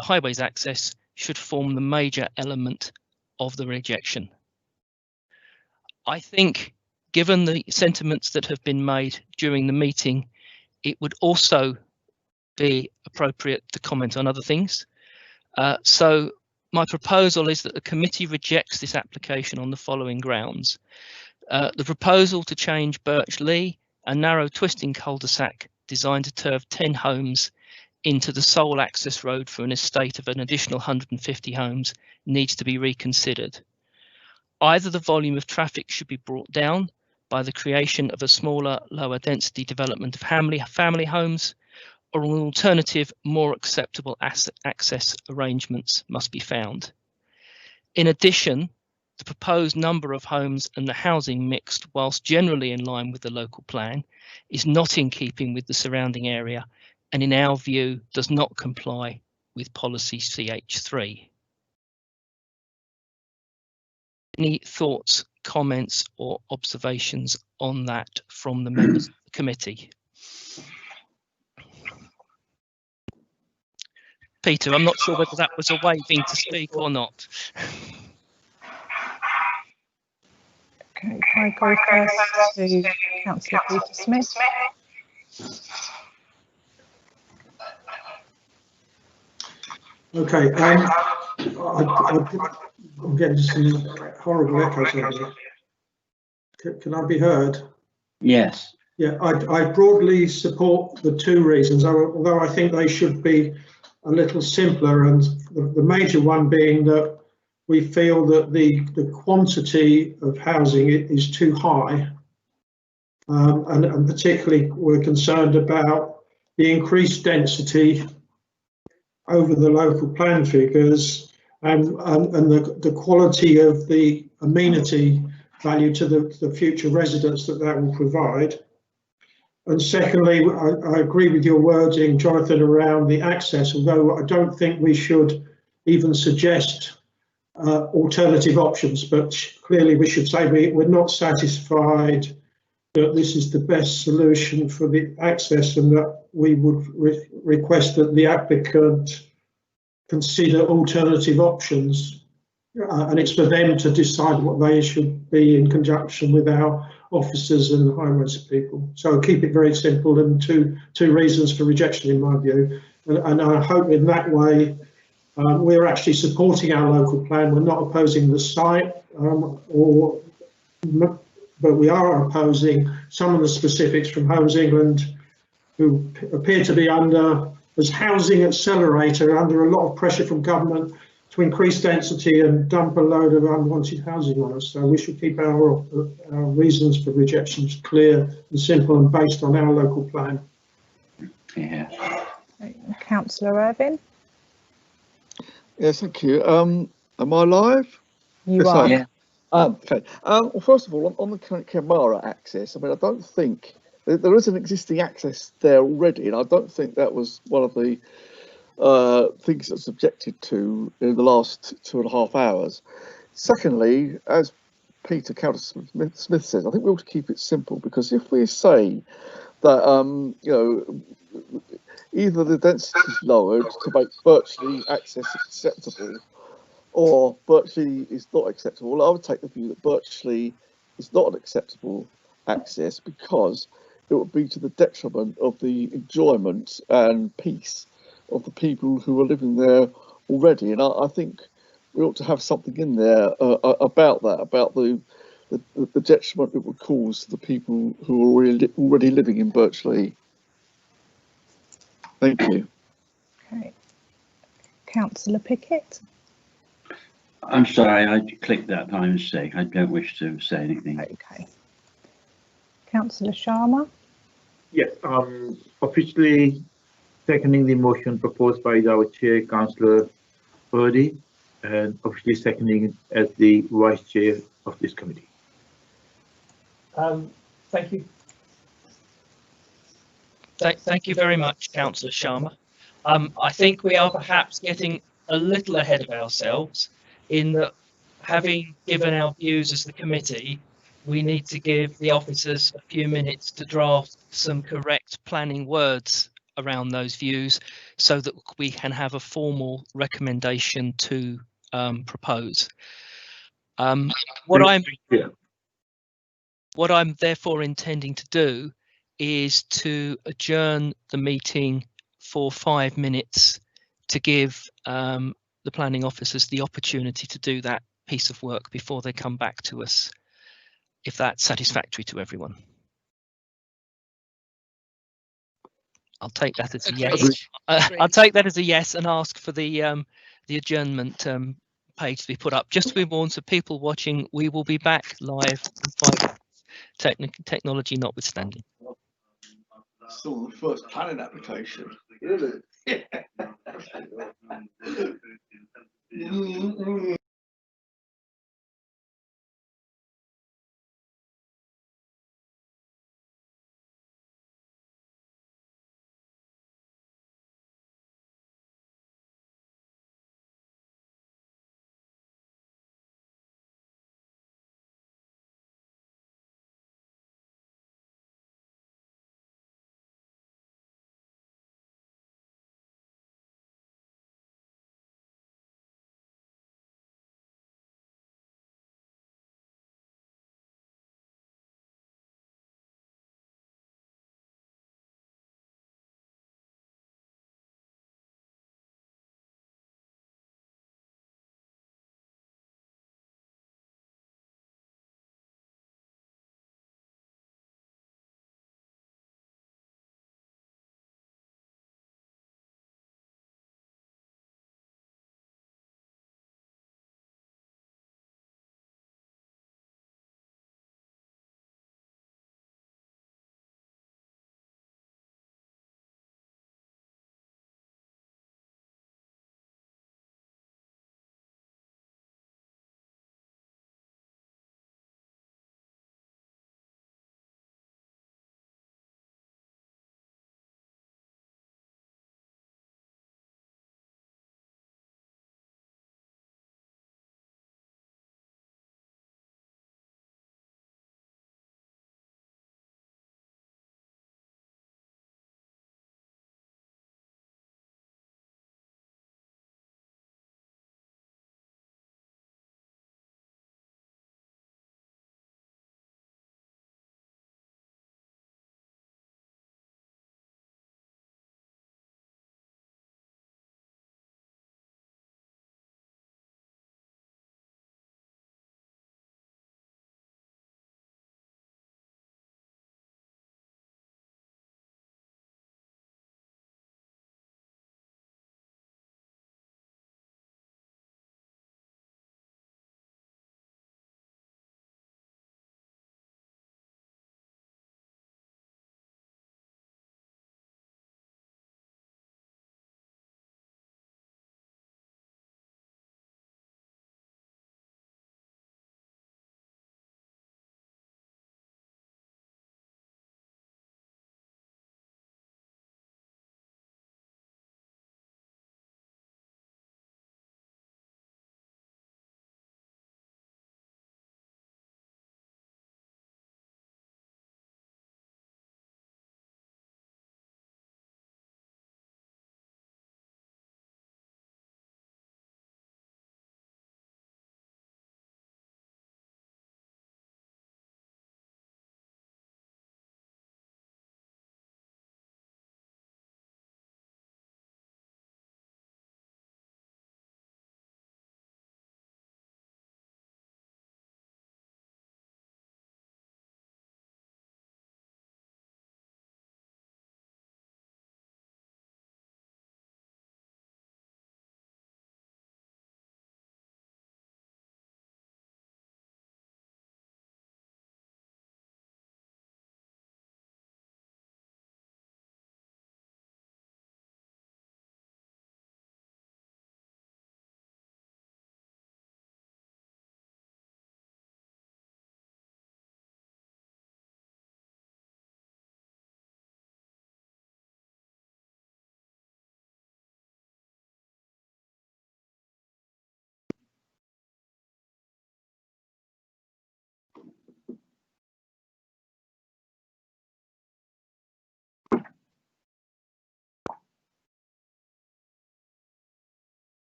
highways access should form the major element of the rejection. I think, given the sentiments that have been made during the meeting, it would also be appropriate to comment on other things. So my proposal is that the committee rejects this application on the following grounds. The proposal to change Birch Lee, a narrow twisting cul-de-sac designed to serve 10 homes, into the sole access road for an estate of an additional 150 homes, needs to be reconsidered. Either the volume of traffic should be brought down by the creation of a smaller, lower density development of family homes, or an alternative, more acceptable access arrangements must be found. In addition, the proposed number of homes and the housing mixed, whilst generally in line with the local plan, is not in keeping with the surrounding area and in our view does not comply with policy CH3. Any thoughts, comments or observations on that from the members of the committee? Peter, I'm not sure whether that was a waving to speak or not. Okay, I go first to Councillor Peter Smith. Okay, I'm getting some horrible echoes over here. Can I be heard? Yes. Yeah, I broadly support the two reasons, although I think they should be a little simpler, and the major one being that we feel that the quantity of housing is too high, and particularly we're concerned about the increased density over the local plan figures and the quality of the amenity value to the future residents that will provide. And secondly, I agree with your wording, Jonathan, around the access, although I don't think we should even suggest alternative options, but clearly we should say we're not satisfied that this is the best solution for the access, and that we would request that the applicant consider alternative options, and it's for them to decide what they should be in conjunction with our officers and highways people. So keep it very simple, and two reasons for rejection in my view, and I hope in that way we're actually supporting our local plan. We're not opposing the site, but we are opposing some of the specifics from Homes England, who appear to be under, as housing accelerator, under a lot of pressure from government to increase density and dump a load of unwanted housing on us. So we should keep our reasons for rejections clear and simple and based on our local plan. Yeah. Councillor Irvine. Yes, thank you. Am I live? You yes, are. Yeah. Okay. Well, first of all, on the Camara access, I mean, I don't think there is an existing access there already, and I don't think that was one of the things that's objected to in the last 2.5 hours. Secondly, as Councillor Smith says, I think we ought to keep it simple, because if we say that you know, either the density is lowered to make virtually access acceptable, or virtually is not acceptable, I would take the view that virtually is not an acceptable access, because it would be to the detriment of the enjoyment and peace of the people who are living there already. And I think we ought to have something in there about that, about the detriment it would cause to the people who are already living in virtually. Thank you. Okay. Councillor Pickett. I'm sorry, I clicked that by mistake. I don't wish to say anything. Okay. Councillor Sharma. Yes, officially seconding the motion proposed by our chair, Councillor Purdy, and officially seconding it as the vice chair of this committee. Thank you. Thank you very much, Councillor Sharma. I think we are perhaps getting a little ahead of ourselves in that, having given our views as the committee, we need to give the officers a few minutes to draft some correct planning words around those views, so that we can have a formal recommendation to propose. What I'm therefore intending to do is to adjourn the meeting for 5 minutes to give the planning officers the opportunity to do that piece of work before they come back to us, if that's satisfactory to everyone. I'll take that as a yes. I'll take that as a yes and ask for the adjournment page to be put up. Just to be warned, so people watching, we will be back live in 5 minutes, technology notwithstanding. Still the first planning application. Really?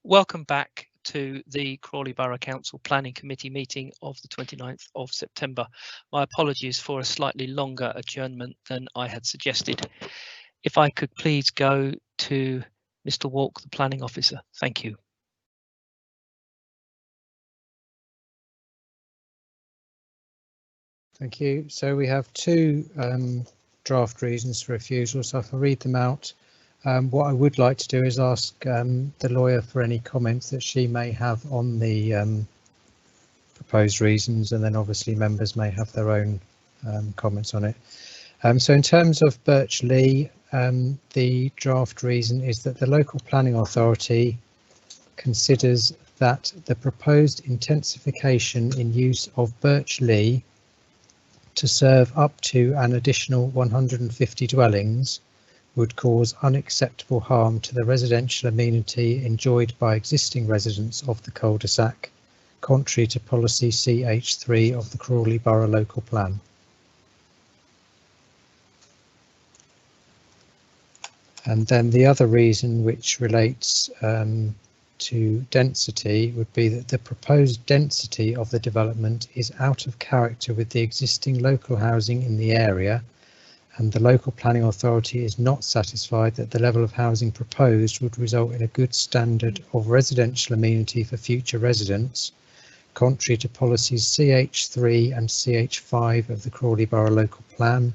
Welcome back to the Crawley Borough Council Planning Committee meeting of the 29th of September. My apologies for a slightly longer adjournment than I had suggested. If I could please go to Mr. Walk, the Planning Officer. Thank you. Thank you. So we have two draft reasons for refusal, so if I read them out, what I would like to do is ask the lawyer for any comments that she may have on the proposed reasons, and then obviously members may have their own comments on it. So in terms of Birch Lee, the draft reason is that the local planning authority considers that the proposed intensification in use of Birch Lee to serve up to an additional 150 dwellings would cause unacceptable harm to the residential amenity enjoyed by existing residents of the cul-de-sac, contrary to policy CH3 of the Crawley Borough Local Plan. And then the other reason, which relates to density, would be that the proposed density of the development is out of character with the existing local housing in the area, and the local planning authority is not satisfied that the level of housing proposed would result in a good standard of residential amenity for future residents, contrary to policies CH3 and CH5 of the Crawley Borough Local Plan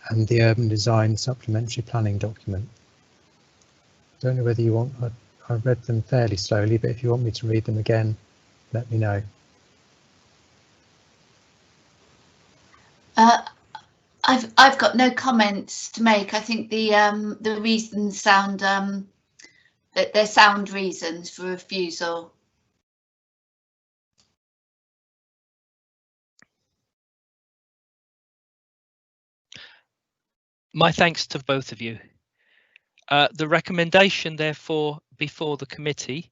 and the Urban Design Supplementary Planning document. Don't know whether you want, I read them fairly slowly, but if you want me to read them again, let me know. I've got no comments to make. I think the reasons sound that they're sound reasons for refusal. My thanks to both of you. The recommendation, therefore, before the committee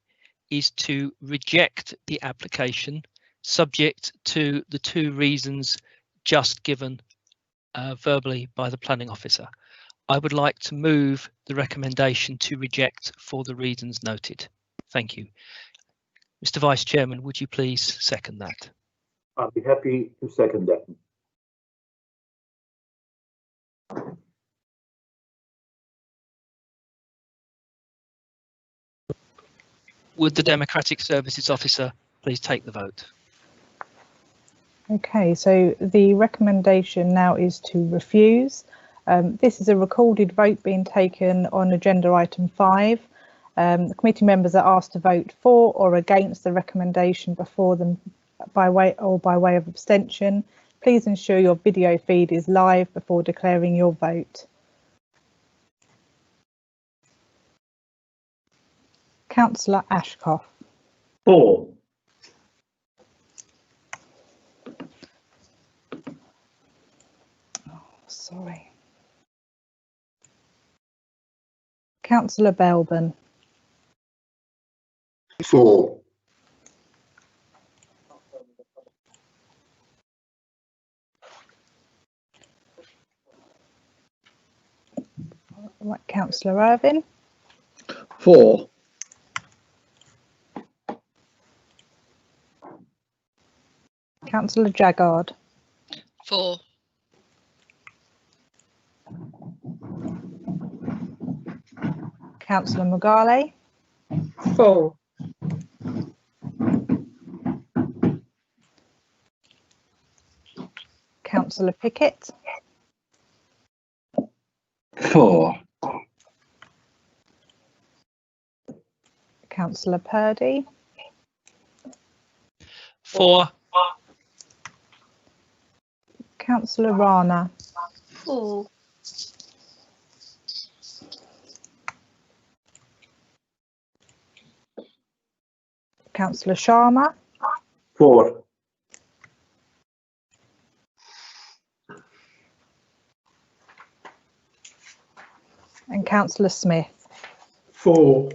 is to reject the application subject to the two reasons just given verbally by the planning officer. I would like to move the recommendation to reject for the reasons noted. Thank you. Mr. Vice Chairman, would you please second that? I'd be happy to second that. Would the Democratic Services Officer please take the vote? Okay, so the recommendation now is to refuse. This is a recorded vote being taken on agenda item 5. The committee members are asked to vote for or against the recommendation before them by way of abstention. Please ensure your video feed is live before declaring your vote. Councillor Ashcroft. For. Sorry. Councillor Belbin. For. Right, Councillor Irvine. For. Councillor Jaggard. For. Councillor Mugale. For. Councillor Pickett. For. Councillor Purdy. For. Councillor Rana. For. Councillor Sharma. For. And Councillor Smith. For.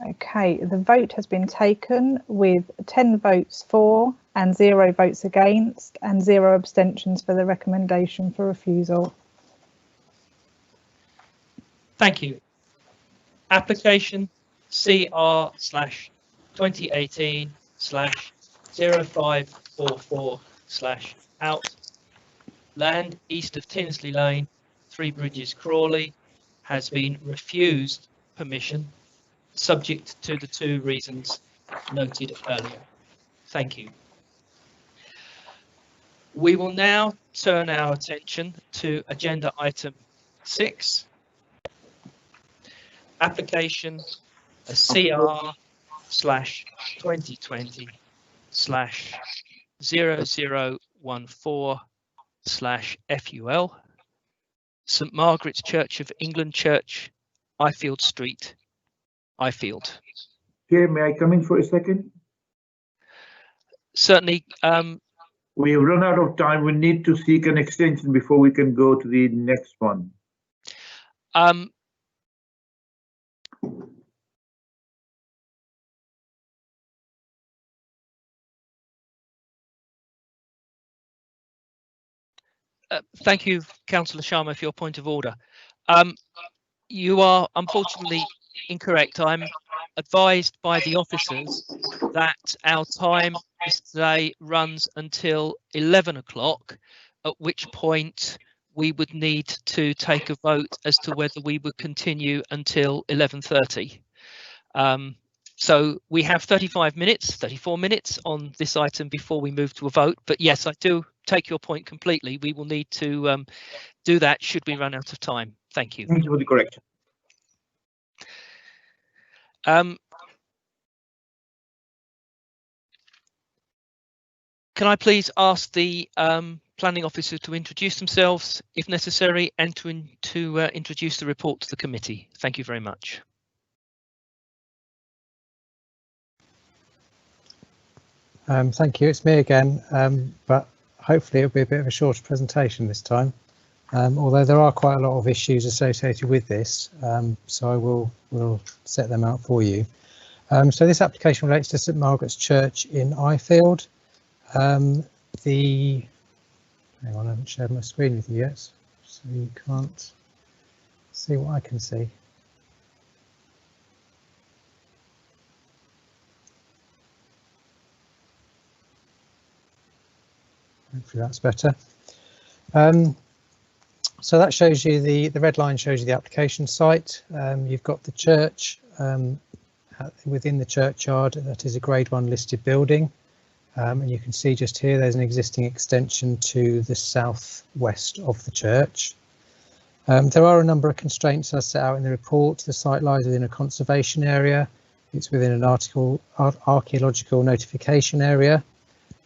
Okay, the vote has been taken with 10 votes for and 0 votes against and 0 abstentions for the recommendation for refusal. Thank you. Application CR/2018/0544/out. Land east of Tinsley Lane, Three Bridges, Crawley, has been refused permission, subject to the 2 reasons noted earlier. Thank you. We will now turn our attention to agenda item 6, application CR/2020/0014/FUL, St Margaret's Church of England Church, Ifield Street, Ifield. Chair, may I come in for a second? Certainly. We have run out of time. We need to seek an extension before we can go to the next one. Thank you, Councillor Sharma, for your point of order. You are unfortunately incorrect. I'm advised by the officers that our time today runs until 11 o'clock, at which point we would need to take a vote as to whether we would continue until 11:30. So we have 34 minutes on this item before we move to a vote. But yes, I do take your point completely. We will need to do that should we run out of time. Thank you. Thank you for the correction. Can I please ask the planning officer to introduce themselves if necessary and to introduce the report to the committee? Thank you very much. Thank you. It's me again, but hopefully it'll be a bit of a shorter presentation this time. Although there are quite a lot of issues associated with this, so I will set them out for you. So this application relates to St Margaret's Church in Ifield. Hang on, I haven't shared my screen with you yet, so you can't see what I can see. Hopefully that's better. So that shows you the red line shows you the application site. You've got the church within the churchyard. That is a grade 1 listed building. And you can see just here there's an existing extension to the southwest of the church. There are a number of constraints as set out in the report. The site lies within a conservation area. It's within an archaeological notification area.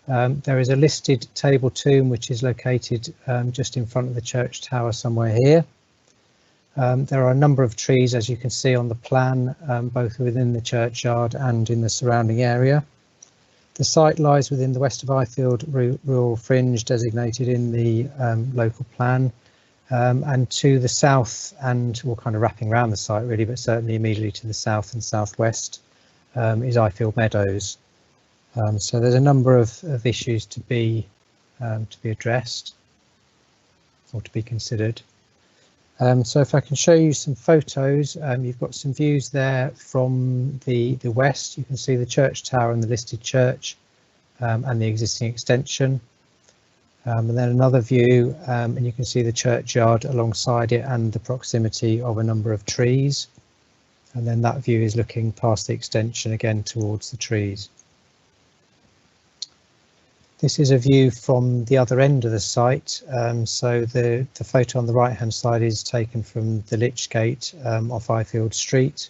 There is a listed table tomb which is located just in front of the church tower somewhere here. There are a number of trees, as you can see on the plan, both within the churchyard and in the surrounding area. The site lies within the West of Ifield rural fringe designated in the local plan, and to the south and kind of wrapping around the site really, but certainly immediately to the south and southwest is Ifield Meadows. So there's a number of issues to be addressed or to be considered. So if I can show you some photos, you've got some views there from the west. You can see the church tower and the listed church and the existing extension. And then another view, and you can see the churchyard alongside it and the proximity of a number of trees. And then that view is looking past the extension again towards the trees. This is a view from the other end of the site. So the photo on the right hand side is taken from the Lich Gate off Ifield Street.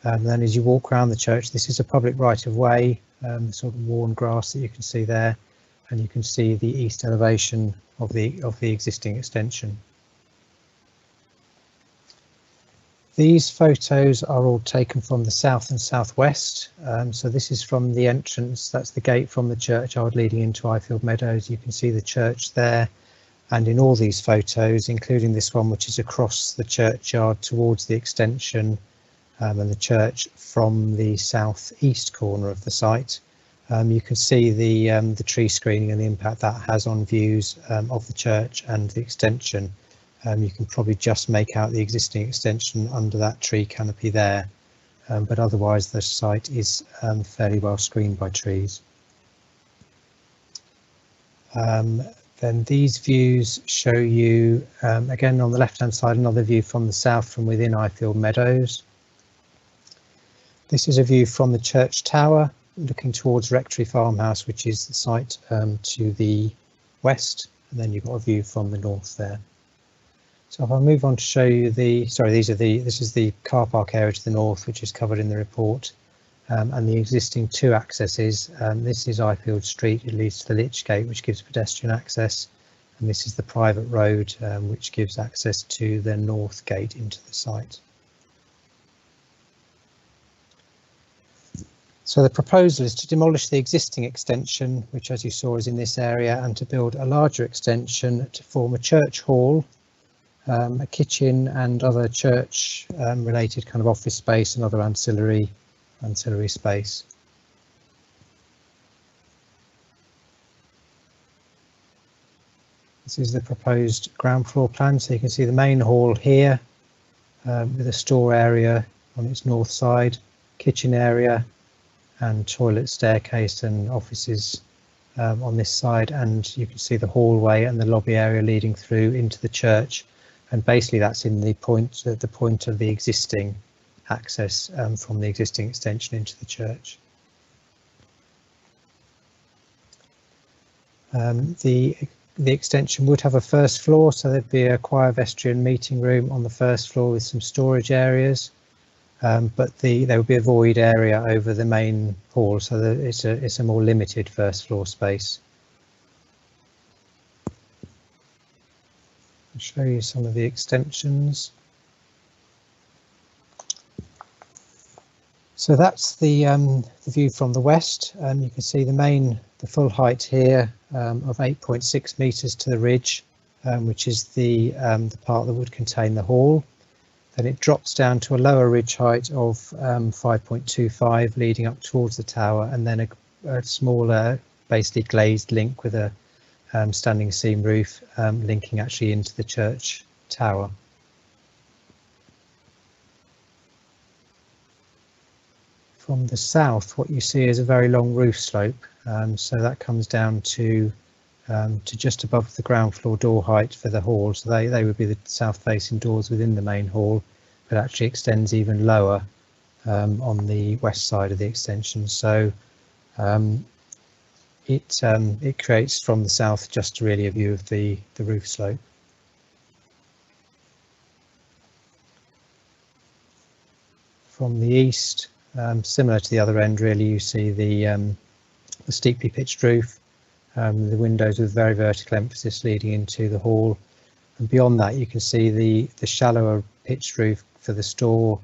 And then as you walk around the church, this is a public right of way, the sort of worn grass that you can see there, and you can see the east elevation of the existing extension. These photos are all taken from the south and southwest. So this is from the entrance, that's the gate from the churchyard leading into Ifield Meadows. You can see the church there. And in all these photos, including this one, which is across the churchyard towards the extension and the church from the southeast corner of the site, you can see the tree screening and the impact that has on views of the church and the extension. You can probably just make out the existing extension under that tree canopy there, but otherwise the site is fairly well screened by trees. Then these views show you, again on the left hand side, another view from the south from within Ifield Meadows. This is a view from the church tower looking towards Rectory Farmhouse, which is the site to the west, and then you've got a view from the north there. So if I move on to show you this is the car park area to the north, which is covered in the report, and the existing two accesses. This is Ifield Street, it leads to the Lich Gate, which gives pedestrian access, and this is the private road, which gives access to the north gate into the site. So the proposal is to demolish the existing extension, which as you saw is in this area, and to build a larger extension to form a church hall, a kitchen and other church related kind of office space and other ancillary space. This is the proposed ground floor plan, so you can see the main hall here with a store area on its north side, kitchen area and toilet, staircase and offices on this side, and you can see the hallway and the lobby area leading through into the church, and basically that's in the point of the existing access from the existing extension into the church. The extension would have a first floor, so there'd be a choir, vestry and meeting room on the first floor with some storage areas, but there would be a void area over the main hall, so that it's a more limited first floor space. I'll show you some of the extensions. So that's the view from the west. You can see the full height here of 8.6 metres to the ridge, which is the part that would contain the hall. Then it drops down to a lower ridge height of 5.25 leading up towards the tower, and then a smaller, basically glazed link with a standing seam roof linking actually into the church tower. From the south, what you see is a very long roof slope, so that comes down to just above the ground floor door height for the hall. So they would be the south facing doors within the main hall, but actually extends even lower on the west side of the extension. So it creates from the south just really a view of the roof slope. From the east, similar to the other end really, you see the steeply pitched roof, the windows with very vertical emphasis leading into the hall, and beyond that you can see the shallower pitched roof for the store,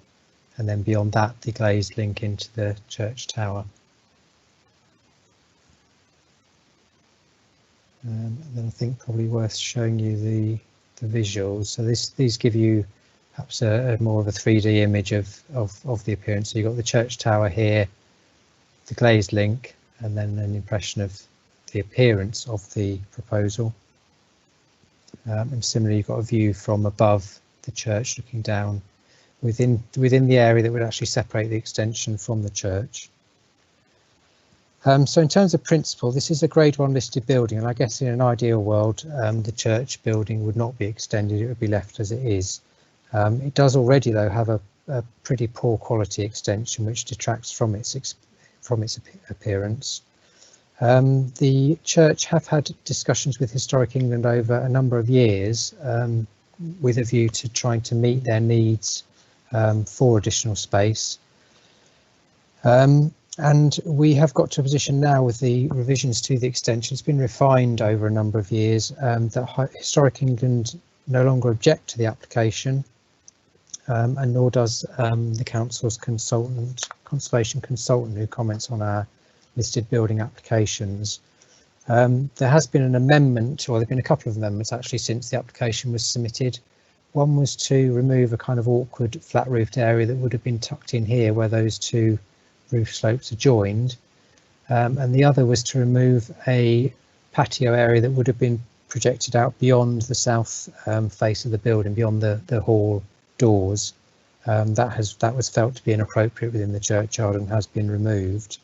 and then beyond that the glazed link into the church tower. And then I think probably worth showing you the visuals. So these give you perhaps a more of a 3D image of the appearance. So you've got the church tower here, the glazed link, and then an impression of the appearance of the proposal. And similarly, you've got a view from above the church looking down within the area that would actually separate the extension from the church. So in terms of principle, this is a Grade 1 listed building, and I guess in an ideal world the church building would not be extended, it would be left as it is. It does already though have a pretty poor quality extension which detracts from its appearance. The church have had discussions with Historic England over a number of years with a view to trying to meet their needs for additional space. And we have got to a position now with the revisions to the extension. It's been refined over a number of years that Historic England no longer object to the application, and nor does the council's conservation consultant who comments on our listed building applications. There has been an amendment, or there have been a couple of amendments actually since the application was submitted. One was to remove a kind of awkward flat roofed area that would have been tucked in here where those two roof slopes are joined, and the other was to remove a patio area that would have been projected out beyond the south face of the building, beyond the hall doors. That was felt to be inappropriate within the churchyard and has been removed.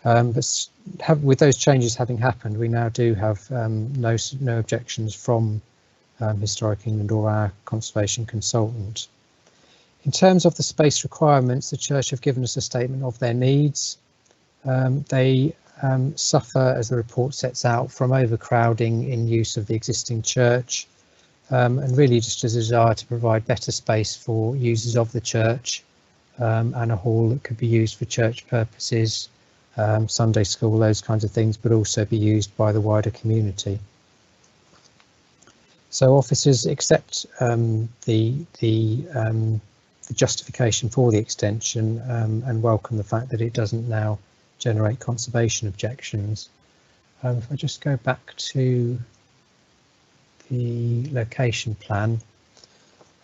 But with those changes having happened, we now do have no objections from Historic England or our conservation consultant. In terms of the space requirements, the church have given us a statement of their needs. They suffer, as the report sets out, from overcrowding in use of the existing church, and really just a desire to provide better space for users of the church, and a hall that could be used for church purposes, Sunday school, those kinds of things, but also be used by the wider community. So officers accept the justification for the extension and welcome the fact that it doesn't now generate conservation objections. If I just go back to the location plan,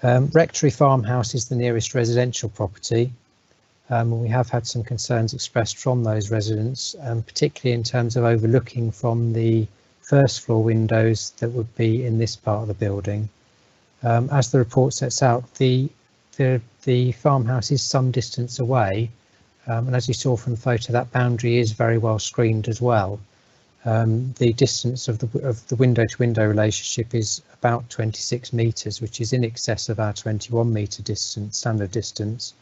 Rectory Farmhouse is the nearest residential property. We have had some concerns expressed from those residents, particularly in terms of overlooking from the first floor windows that would be in this part of the building. As the report sets out, the farmhouse is some distance away, and as you saw from the photo, that boundary is very well screened as well. The distance of the window to window relationship is about 26 metres, which is in excess of our 21 metre distance, standard distance.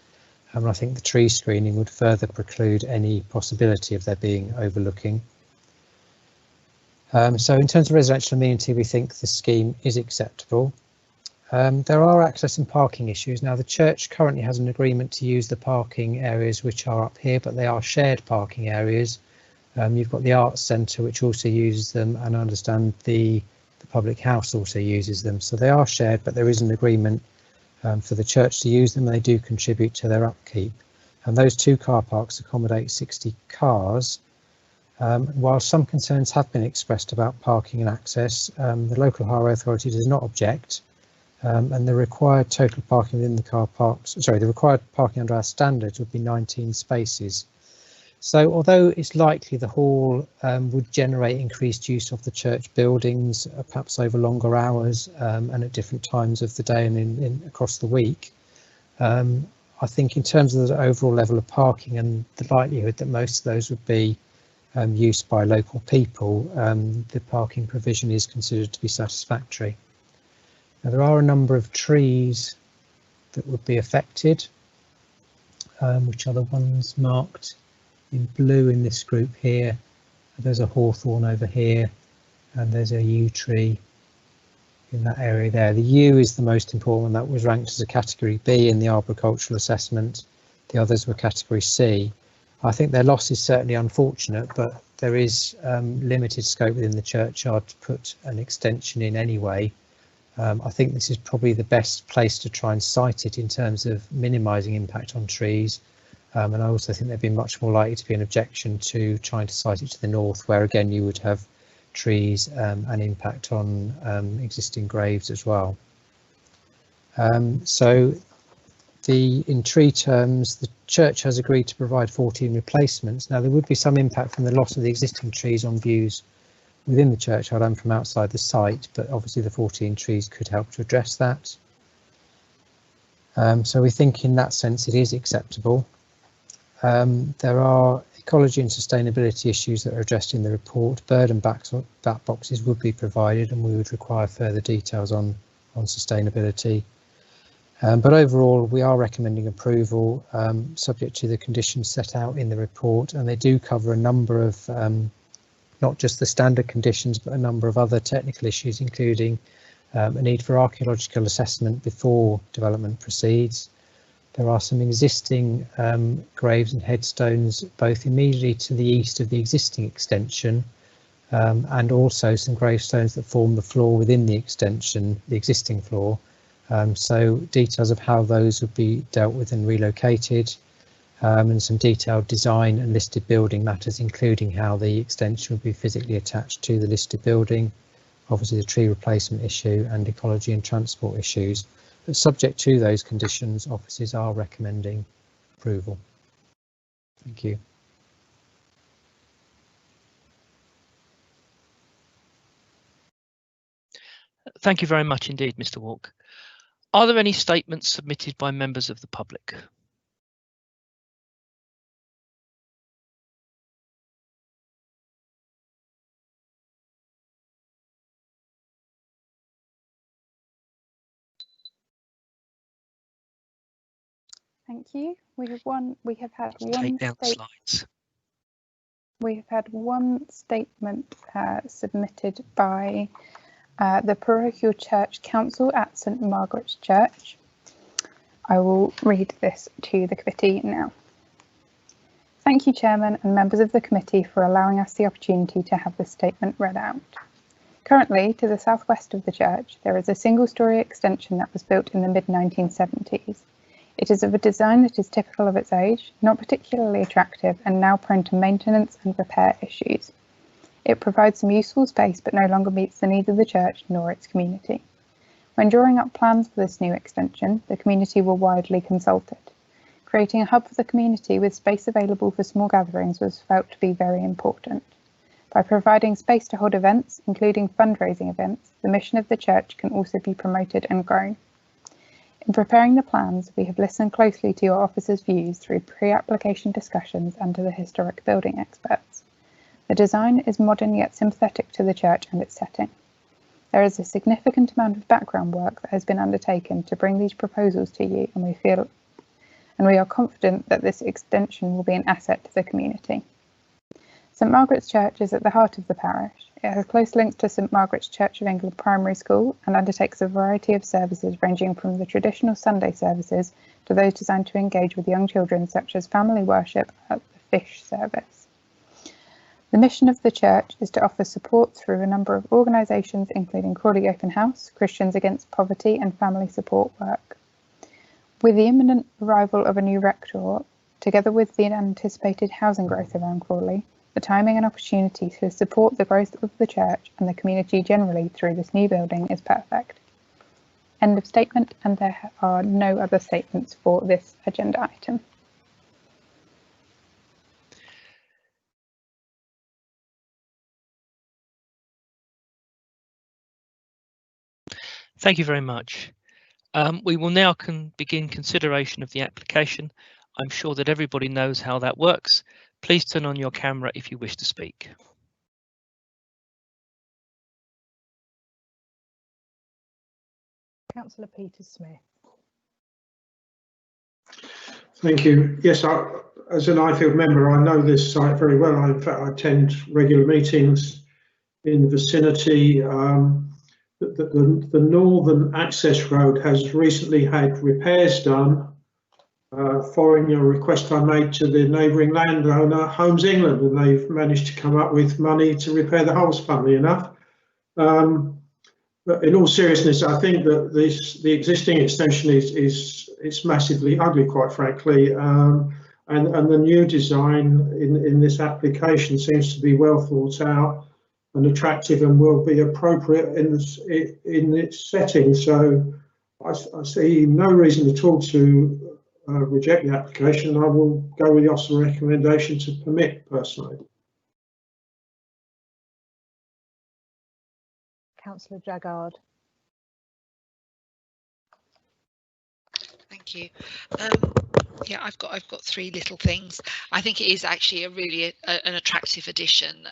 And I think the tree screening would further preclude any possibility of there being overlooking. So in terms of residential amenity, we think the scheme is acceptable. There are access and parking issues. Now, the church currently has an agreement to use the parking areas which are up here, but they are shared parking areas. You've got the arts centre, which also uses them, and I understand the public house also uses them. So they are shared, but there is an agreement for the church to use them. They do contribute to their upkeep. And those two car parks accommodate 60 cars. While some concerns have been expressed about parking and access, the local highway authority does not object. And the required total parking within the car parks, the required parking under our standards would be 19 spaces. So although it's likely the hall would generate increased use of the church buildings, perhaps over longer hours and at different times of the day and across the week, I think in terms of the overall level of parking and the likelihood that most of those would be used by local people, the parking provision is considered to be satisfactory. Now, there are a number of trees that would be affected, which are the ones marked in blue in this group here. There's a hawthorn over here, and there's a yew tree in that area there. The yew is the most important one. That was ranked as a category B in the arboricultural assessment. The others were category C. I think their loss is certainly unfortunate, but there is limited scope within the churchyard to put an extension in anyway. I think this is probably the best place to try and site it in terms of minimising impact on trees. And I also think there'd be much more likely to be an objection to trying to site it to the north, where again you would have trees and impact on existing graves as well. So in tree terms, the church has agreed to provide 14 replacements. Now there would be some impact from the loss of the existing trees on views within the churchyard and from outside the site, but obviously the 14 trees could help to address that. So we think in that sense it is acceptable. There are ecology and sustainability issues that are addressed in the report. Bird and bat boxes would be provided, and we would require further details on sustainability. But overall, we are recommending approval, subject to the conditions set out in the report, and they do cover a number of not just the standard conditions, but a number of other technical issues, including a need for archaeological assessment before development proceeds. There are some existing graves and headstones both immediately to the east of the existing extension, and also some gravestones that form the floor within the extension, the existing floor. So details of how those would be dealt with and relocated, and some detailed design and listed building matters, including how the extension would be physically attached to the listed building, obviously the tree replacement issue and ecology and transport issues. But subject to those conditions, officers are recommending approval. Thank you. Thank you very much indeed, Mr. Walk. Are there any statements submitted by members of the public? Thank you. We have had one statement submitted by the Parochial Church Council at St Margaret's Church. I will read this to the committee now. Thank you, Chairman and members of the committee, for allowing us the opportunity to have this statement read out. Currently, to the southwest of the church, there is a single-storey extension that was built in the mid-1970s. It is of a design that is typical of its age, not particularly attractive, and now prone to maintenance and repair issues. It provides some useful space but no longer meets the needs of the church nor its community. When drawing up plans for this new extension, the community were widely consulted. Creating a hub for the community with space available for small gatherings was felt to be very important. By providing space to hold events, including fundraising events, the mission of the church can also be promoted and grown. In preparing the plans, we have listened closely to your officers' views through pre-application discussions and to the historic building experts. The design is modern yet sympathetic to the church and its setting. There is a significant amount of background work that has been undertaken to bring these proposals to you, and we are confident that this extension will be an asset to the community. St Margaret's Church is at the heart of the parish. It has close links to St Margaret's Church of England Primary School and undertakes a variety of services ranging from the traditional Sunday services to those designed to engage with young children, such as family worship at the fish service. The mission of the church is to offer support through a number of organisations, including Crawley Open House, Christians Against Poverty and family support work. With the imminent arrival of a new rector, together with the anticipated housing growth around Crawley, the timing and opportunity to support the growth of the church and the community generally through this new building is perfect. End of statement, and there are no other statements for this agenda item. Thank you very much. We will now begin consideration of the application. I'm sure that everybody knows how that works. Please turn on your camera if you wish to speak. Councillor Peter Smith. Thank you. Yes, as an Ifield member, I know this site very well. In fact, I attend regular meetings in the vicinity. The northern access road has recently had repairs done following a request I made to the neighbouring landowner, Homes England, and they've managed to come up with money to repair the holes, funnily enough. But in all seriousness, I think that the existing extension is massively ugly, quite frankly, and the new design in this application seems to be well thought out and attractive and will be appropriate in its setting. So I see no reason at all to reject the application. I will go with the officer recommendation to permit personally. Councillor Jaggard. Thank you. Yeah, I've got three little things. I think it is actually an attractive addition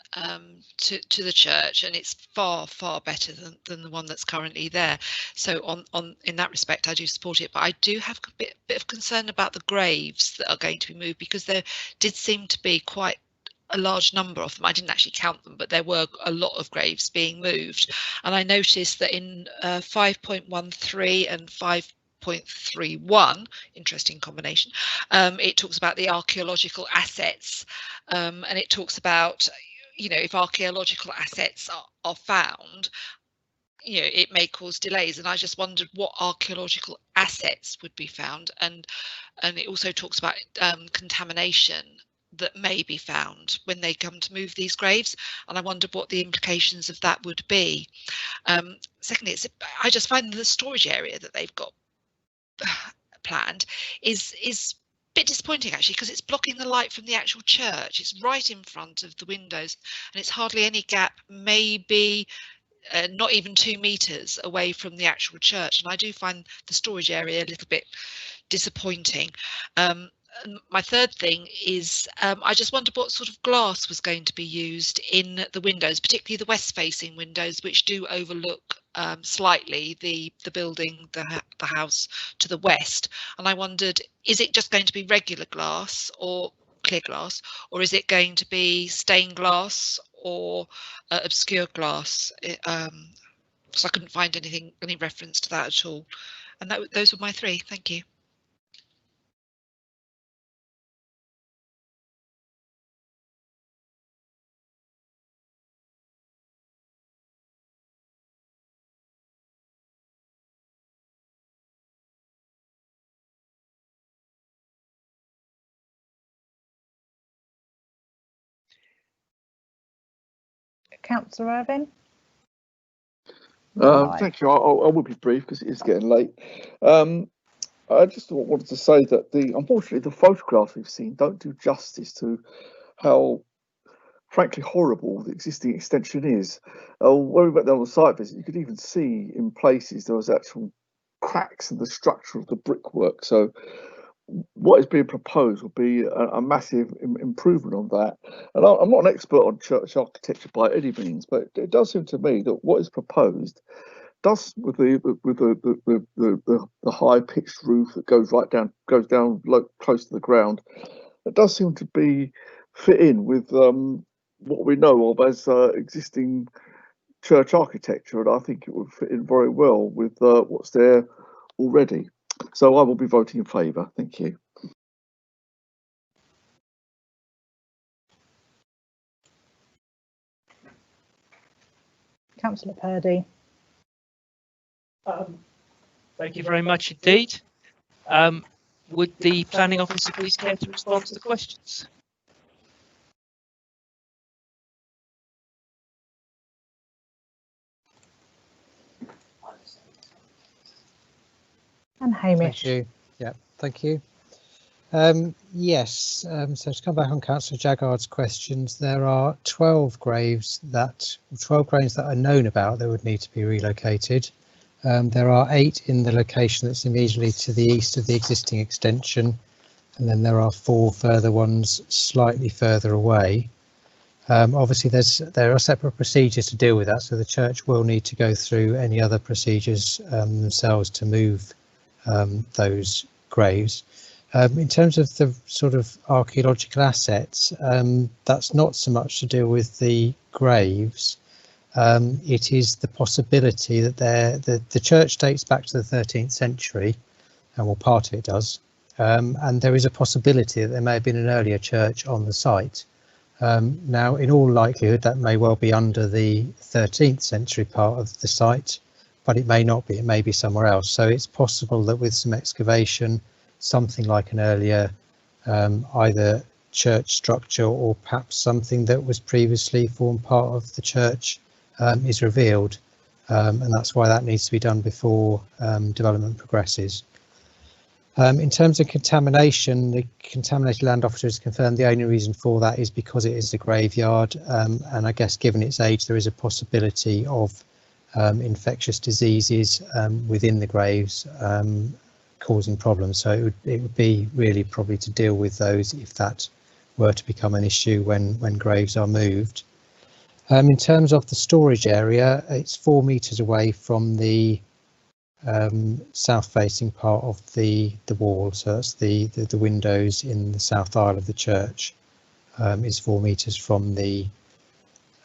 to the church, and it's far better than the one that's currently there. So in that respect, I do support it. But I do have a bit of concern about the graves that are going to be moved, because there did seem to be quite a large number of them. I didn't actually count them, but there were a lot of graves being moved. And I noticed that in 5.13 and 5.31, interesting combination, it talks about the archaeological assets, and it talks about, if archaeological assets are found, it may cause delays. And I just wondered what archaeological assets would be found, and it also talks about contamination that may be found when they come to move these graves, and I wondered what the implications of that would be. Secondly, I just find the storage area that they've got planned is a bit disappointing, actually, because it's blocking the light from the actual church. It's right in front of the windows, and it's hardly any gap, maybe not even 2 meters away from the actual church, and I do find the storage area a little bit disappointing. And my third thing is I just wondered what sort of glass was going to be used in the windows, particularly the west facing windows, which do overlook slightly the building, the house to the west. And I wondered, is it just going to be regular glass or clear glass, or is it going to be stained glass or obscure glass? So I couldn't find any reference to that at all. And those were my 3. Thank you. Councillor Irvine. Thank you. I will be brief because it is getting late. I just wanted to say that unfortunately the photographs we've seen don't do justice to how frankly horrible the existing extension is. When we went down on the site visit, you could even see in places there was actual cracks in the structure of the brickwork. So what is being proposed will be a massive improvement on that. And I'm not an expert on church architecture by any means, but it does seem to me that what is proposed does, with the high pitched roof that goes down close to the ground, it does seem to be fit in with what we know of as existing church architecture, and I think it would fit in very well with what's there already. So I will be voting in favour. Thank you. Councillor Purdy. Thank you very much indeed. Would the planning officer please care to respond to the questions? And Hamish. Thank you. Yeah, thank you. Yes, so to come back on Councillor Jaggard's questions, there are 12 graves that are known about that would need to be relocated. There are 8 in the location that's immediately to the east of the existing extension, and then there are 4 further ones slightly further away. Obviously there are separate procedures to deal with that, so the church will need to go through any other procedures themselves to move those graves. In terms of the sort of archaeological assets, that's not so much to do with the graves. It is the possibility that the church dates back to the 13th century, and well, part of it does, and there is a possibility that there may have been an earlier church on the site. Now, in all likelihood, that may well be under the 13th century part of the site, but it may not be. It may be somewhere else. So it's possible that with some excavation, something like an earlier either church structure or perhaps something that was previously formed part of the church is revealed, and that's why that needs to be done before development progresses. In terms of contamination, the contaminated land officer has confirmed the only reason for that is because it is a graveyard, and I guess given its age there is a possibility of infectious diseases within the graves causing problems, so it would be really probably to deal with those if that were to become an issue when graves are moved. In terms of the storage area, it's 4 meters away from the south facing part of the wall, so that's the windows in the south aisle of the church is 4 meters from the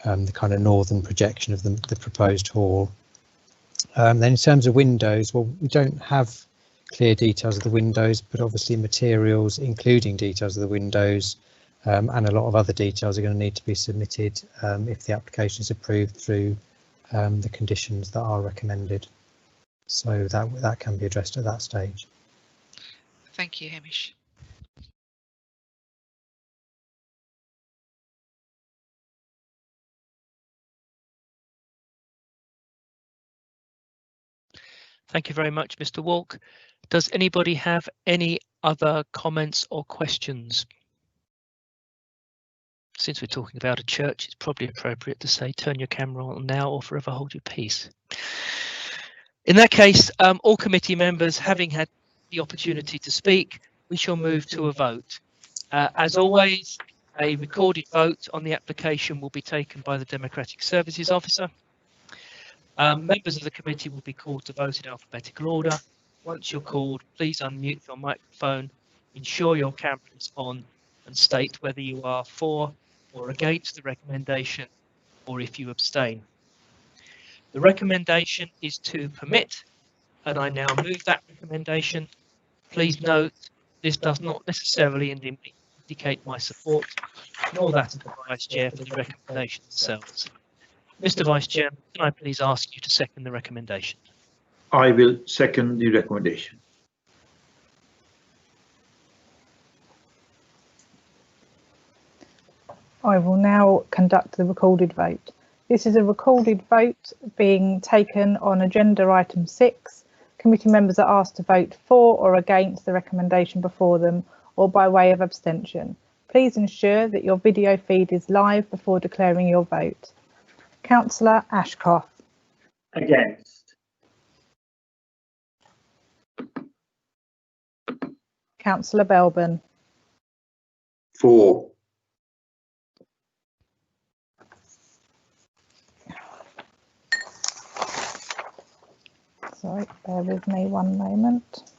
kind of northern projection of the proposed hall. Then in terms of windows, well, we don't have clear details of the windows, but obviously materials including details of the windows and a lot of other details are going to need to be submitted if the application is approved through the conditions that are recommended. So that can be addressed at that stage. Thank you, Hamish. Thank you very much, Mr. Walk. Does anybody have any other comments or questions? since we're talking about a church, it's probably appropriate to say turn your camera on now or forever hold your peace. In that case, all committee members having had the opportunity to speak, we shall move to a vote. As always, a recorded vote on the application will be taken by the Democratic Services Officer. Members of the committee will be called to vote in alphabetical order. Once you're called, please unmute your microphone, ensure your camera is on, and state whether you are for or against the recommendation, or if you abstain. The recommendation is to permit, and I now move that recommendation. Please note, this does not necessarily indicate my support, nor that of the Vice Chair for the recommendations themselves. Mr. Vice Chair, can I please ask you to second the recommendation? I will second the recommendation. I will now conduct the recorded vote. This is a recorded vote being taken on agenda item 6. Committee members are asked to vote for or against the recommendation before them, or by way of abstention. Please ensure that your video feed is live before declaring your vote. Councillor Ashcroft. Against. Councillor Belbin. For. Sorry, bear with me one moment.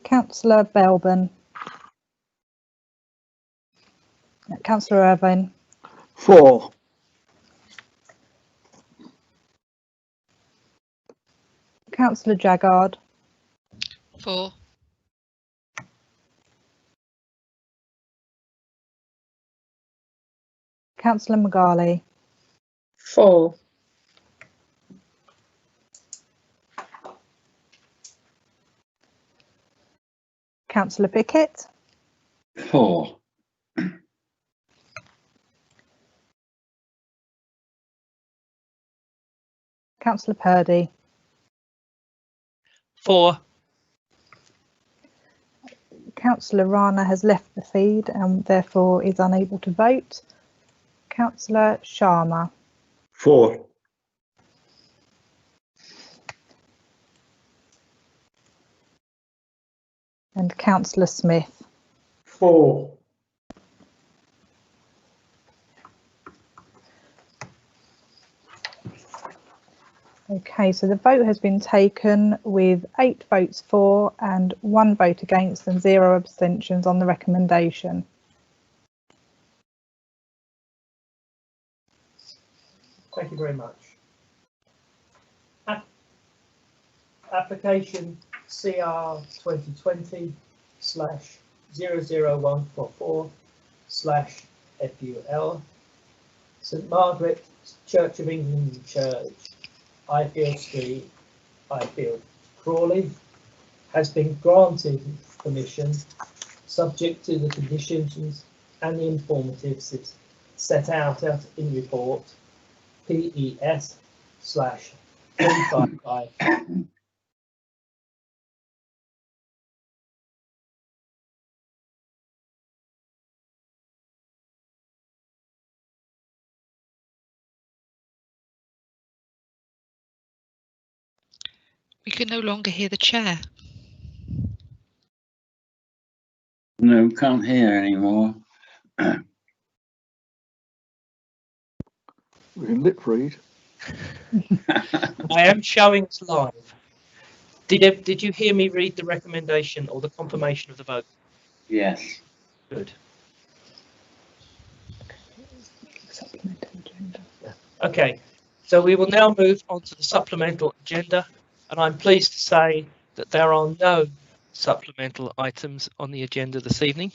Councillor Belbin. Councillor Irvine. For. Councillor Jaggard. For. Councillor Magali. For. Councillor Pickett. For. Councillor Purdy. For. Councillor Rana has left the feed and therefore is unable to vote. Councillor Sharma. For. And Councillor Smith. For. Okay, so the vote has been taken with 8 votes for and 1 vote against and 0 abstentions on the recommendation. Thank you very much. Application CR 2020/00144/FUL St Margaret's Church of England Church, Ifield Street, Ifield, Crawley, has been granted permission subject to the conditions and the informatives set out in report PES/355. We can no longer hear the chair. No, can't hear anymore. We can lip read. I am showing it live. Did you hear me read the recommendation or the confirmation of the vote? Yes. Good. Supplemental agenda. Okay, so we will now move on to the supplemental agenda, and I'm pleased to say that there are no supplemental items on the agenda this evening.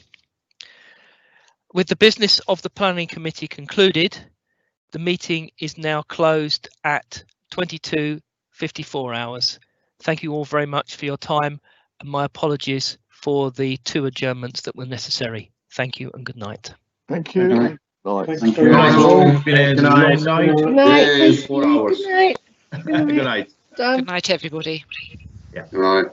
With the business of the Planning Committee concluded, the meeting is now closed at 22:54 hours. Thank you all very much for your time, and my apologies for the 2 adjournments that were necessary. Thank you and good night. Thank you. Good night. Night. Thank Good you. night, all. Good night. Good night. Good night. Yes. 4 hours. Good night. Good night. Done. Good night, everybody. Right.